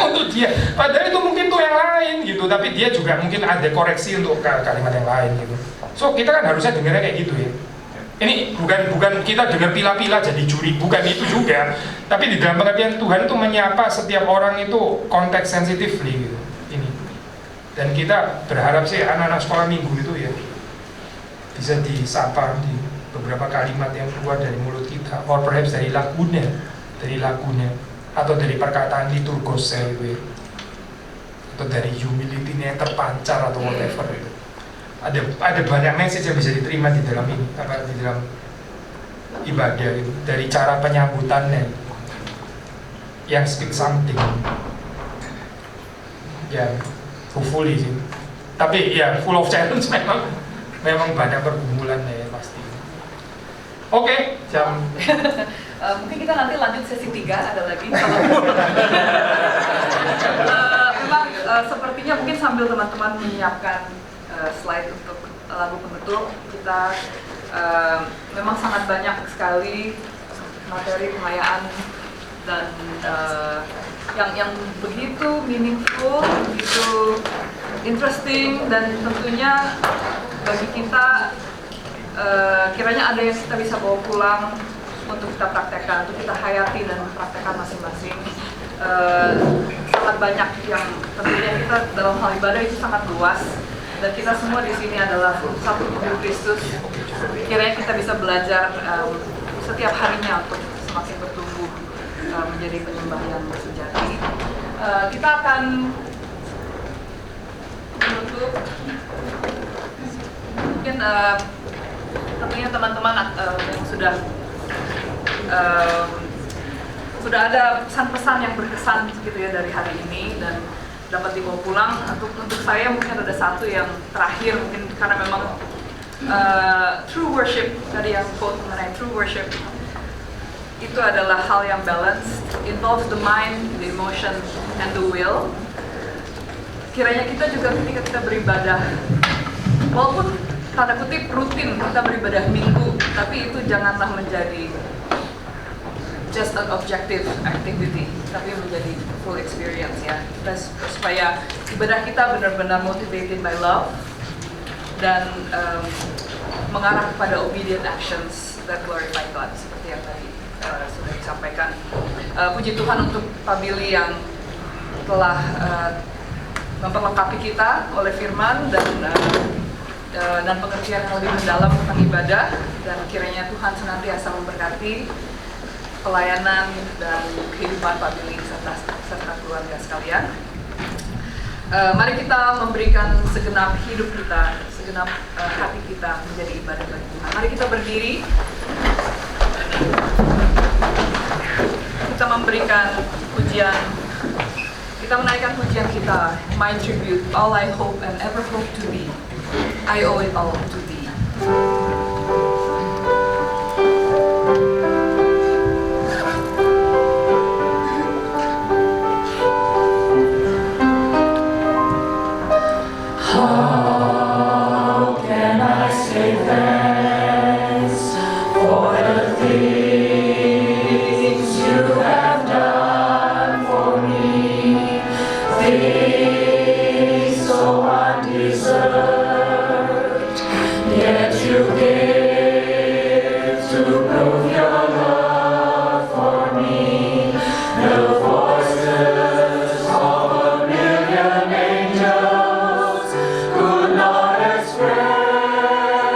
untuk dia. Padahal itu mungkin tuh yang lain gitu. Tapi dia juga mungkin ada koreksi untuk kalimat yang lain gitu. So kita kan harusnya dengarnya kayak gitu ya. Ini bukan kita dengar pila-pila jadi juri, bukan itu juga. Tapi di dalam pengertian Tuhan itu menyapa setiap orang itu konteks sensitifly gitu. Ini. Dan kita berharap sih anak-anak sekolah minggu itu ya bisa disapa di beberapa kalimat yang keluar dari mulut kita, or perhaps dari lagunya, atau dari perkataan liturgosnya gitu ya, atau dari humility-nya yang terpancar atau whatever gitu. Ada banyak message yang bisa diterima di dalam ini, di dalam ibadah gitu. Dari cara penyambutannya yang speak something ya hopefully sih, tapi ya full of challenge memang banyak pergumulannya ya pasti. Oke, jam mungkin kita nanti lanjut sesi 3, ada lagi. Memang sepertinya mungkin sambil teman-teman menyiapkan slide untuk lagu penutup, kita memang sangat banyak sekali materi pengayaan dan yang begitu meaningful, begitu interesting, dan tentunya bagi kita kiranya ada yang kita bisa bawa pulang untuk kita praktekkan, untuk kita hayati dan praktekkan masing-masing. Sangat banyak yang tentunya kita dalam hal ibadah itu sangat luas. Dan kita semua di sini adalah satu tubuh Kristus. Kiranya kita bisa belajar setiap harinya untuk semakin bertumbuh menjadi penyembah yang sejati. Kita akan menutup. Mungkin tentunya teman-teman yang sudah ada pesan-pesan yang berkesan gitu ya dari hari ini dan dapat dibawa pulang. Untuk saya mungkin ada satu yang terakhir, mungkin karena memang true worship, tadi yang quote mengenai true worship itu adalah hal yang balanced, involves the mind, the emotion, and the will. Kiranya kita juga ketika kita beribadah, walaupun tanda kutip rutin kita beribadah minggu, tapi itu janganlah menjadi just an objective activity, tapi menjadi full experience ya. Supaya ibadah kita benar-benar motivated by love dan mengarah kepada obedient actions that glorify God, seperti yang tadi sudah disampaikan. Puji Tuhan untuk Pak Billy yang telah memperlengkapi kita oleh firman dan pengertian yang lebih mendalam tentang ibadah, dan kiranya Tuhan senantiasa memberkati pelayanan dan kehidupan Pak Billy serta keluarga sekalian. Mari kita memberikan segenap hidup kita, segenap hati kita menjadi ibadah bagi Tuhan. Mari kita berdiri. Kita memberikan pujian. Kita menaikkan pujian kita. My tribute, all I hope and ever hope to be. I owe it all to thee. How can I say thanks for the things you have done for me? Things so undeserved, yet you give to prove your love for me. The voices of a million angels could not express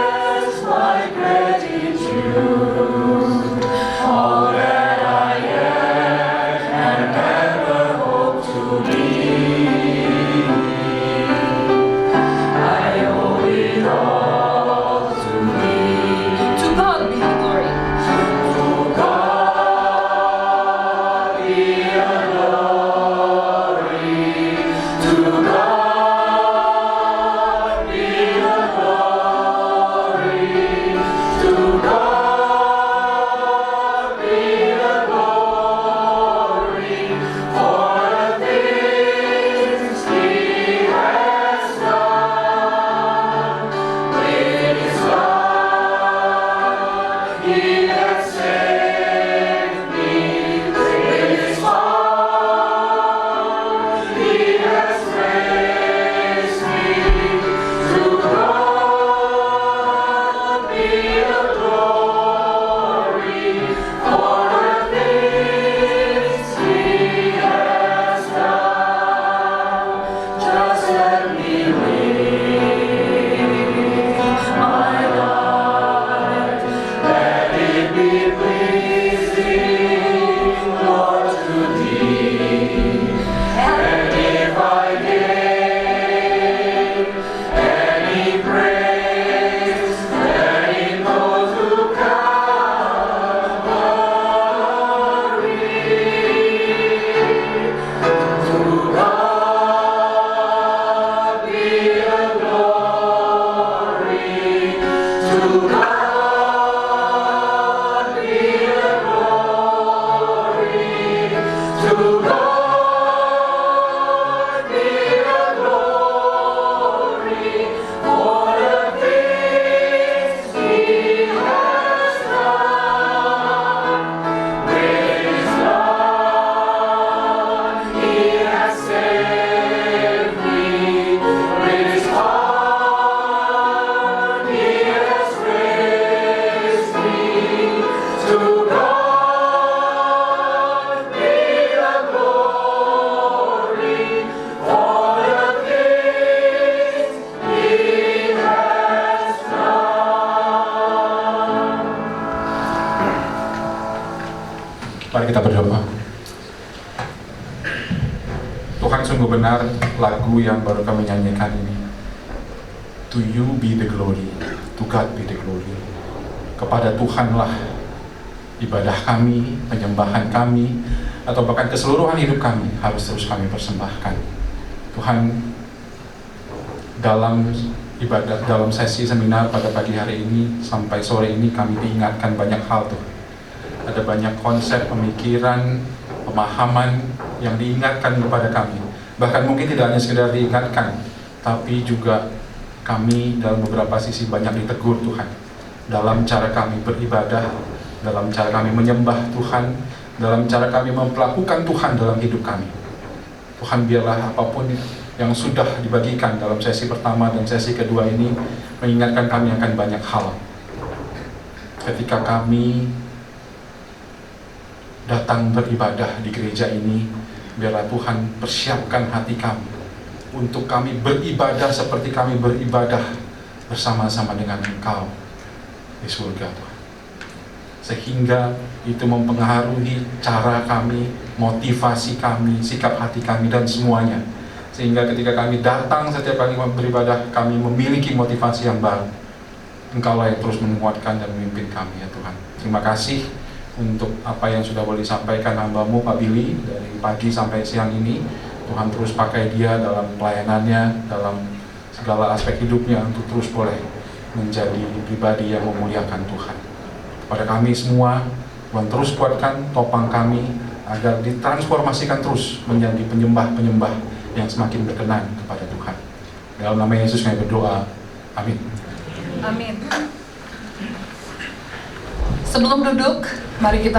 Mari kita berdoa. Tuhan, sungguh benar lagu yang baru kami nyanyikan ini. To you be the glory, to God be the glory. Kepada Tuhanlah ibadah kami, penyembahan kami, atau bahkan keseluruhan hidup kami harus terus kami persembahkan. Tuhan, dalam ibadah, dalam sesi seminar pada pagi hari ini sampai sore ini kami diingatkan banyak hal Tuhan. Ada banyak konsep, pemikiran, pemahaman yang diingatkan kepada kami. Bahkan mungkin tidak hanya sekedar diingatkan, tapi juga kami dalam beberapa sisi banyak ditegur Tuhan. Dalam cara kami beribadah, dalam cara kami menyembah Tuhan, dalam cara kami memperlakukan Tuhan dalam hidup kami. Tuhan, biarlah apapun yang sudah dibagikan dalam sesi pertama dan sesi kedua ini mengingatkan kami akan banyak hal. Ketika kami datang beribadah di gereja ini, biarlah Tuhan persiapkan hati kami untuk kami beribadah seperti kami beribadah bersama-sama dengan Engkau di surga Tuhan. Sehingga itu mempengaruhi cara kami, motivasi kami, sikap hati kami, dan semuanya. Sehingga ketika kami datang setiap kali beribadah, kami memiliki motivasi yang baru. Engkaulah yang terus menguatkan dan memimpin kami ya Tuhan. Terima kasih untuk apa yang sudah boleh disampaikan hamba-Mu Pak Billy dari pagi sampai siang ini. Tuhan terus pakai dia dalam pelayanannya, dalam segala aspek hidupnya untuk terus boleh menjadi pribadi yang memuliakan Tuhan. Kepada kami semua, Tuhan terus kuatkan, topang kami agar ditransformasikan terus menjadi penyembah-penyembah yang semakin berkenan kepada Tuhan. Dalam nama Yesus kami berdoa, amin. Amin. Sebelum duduk, mari kita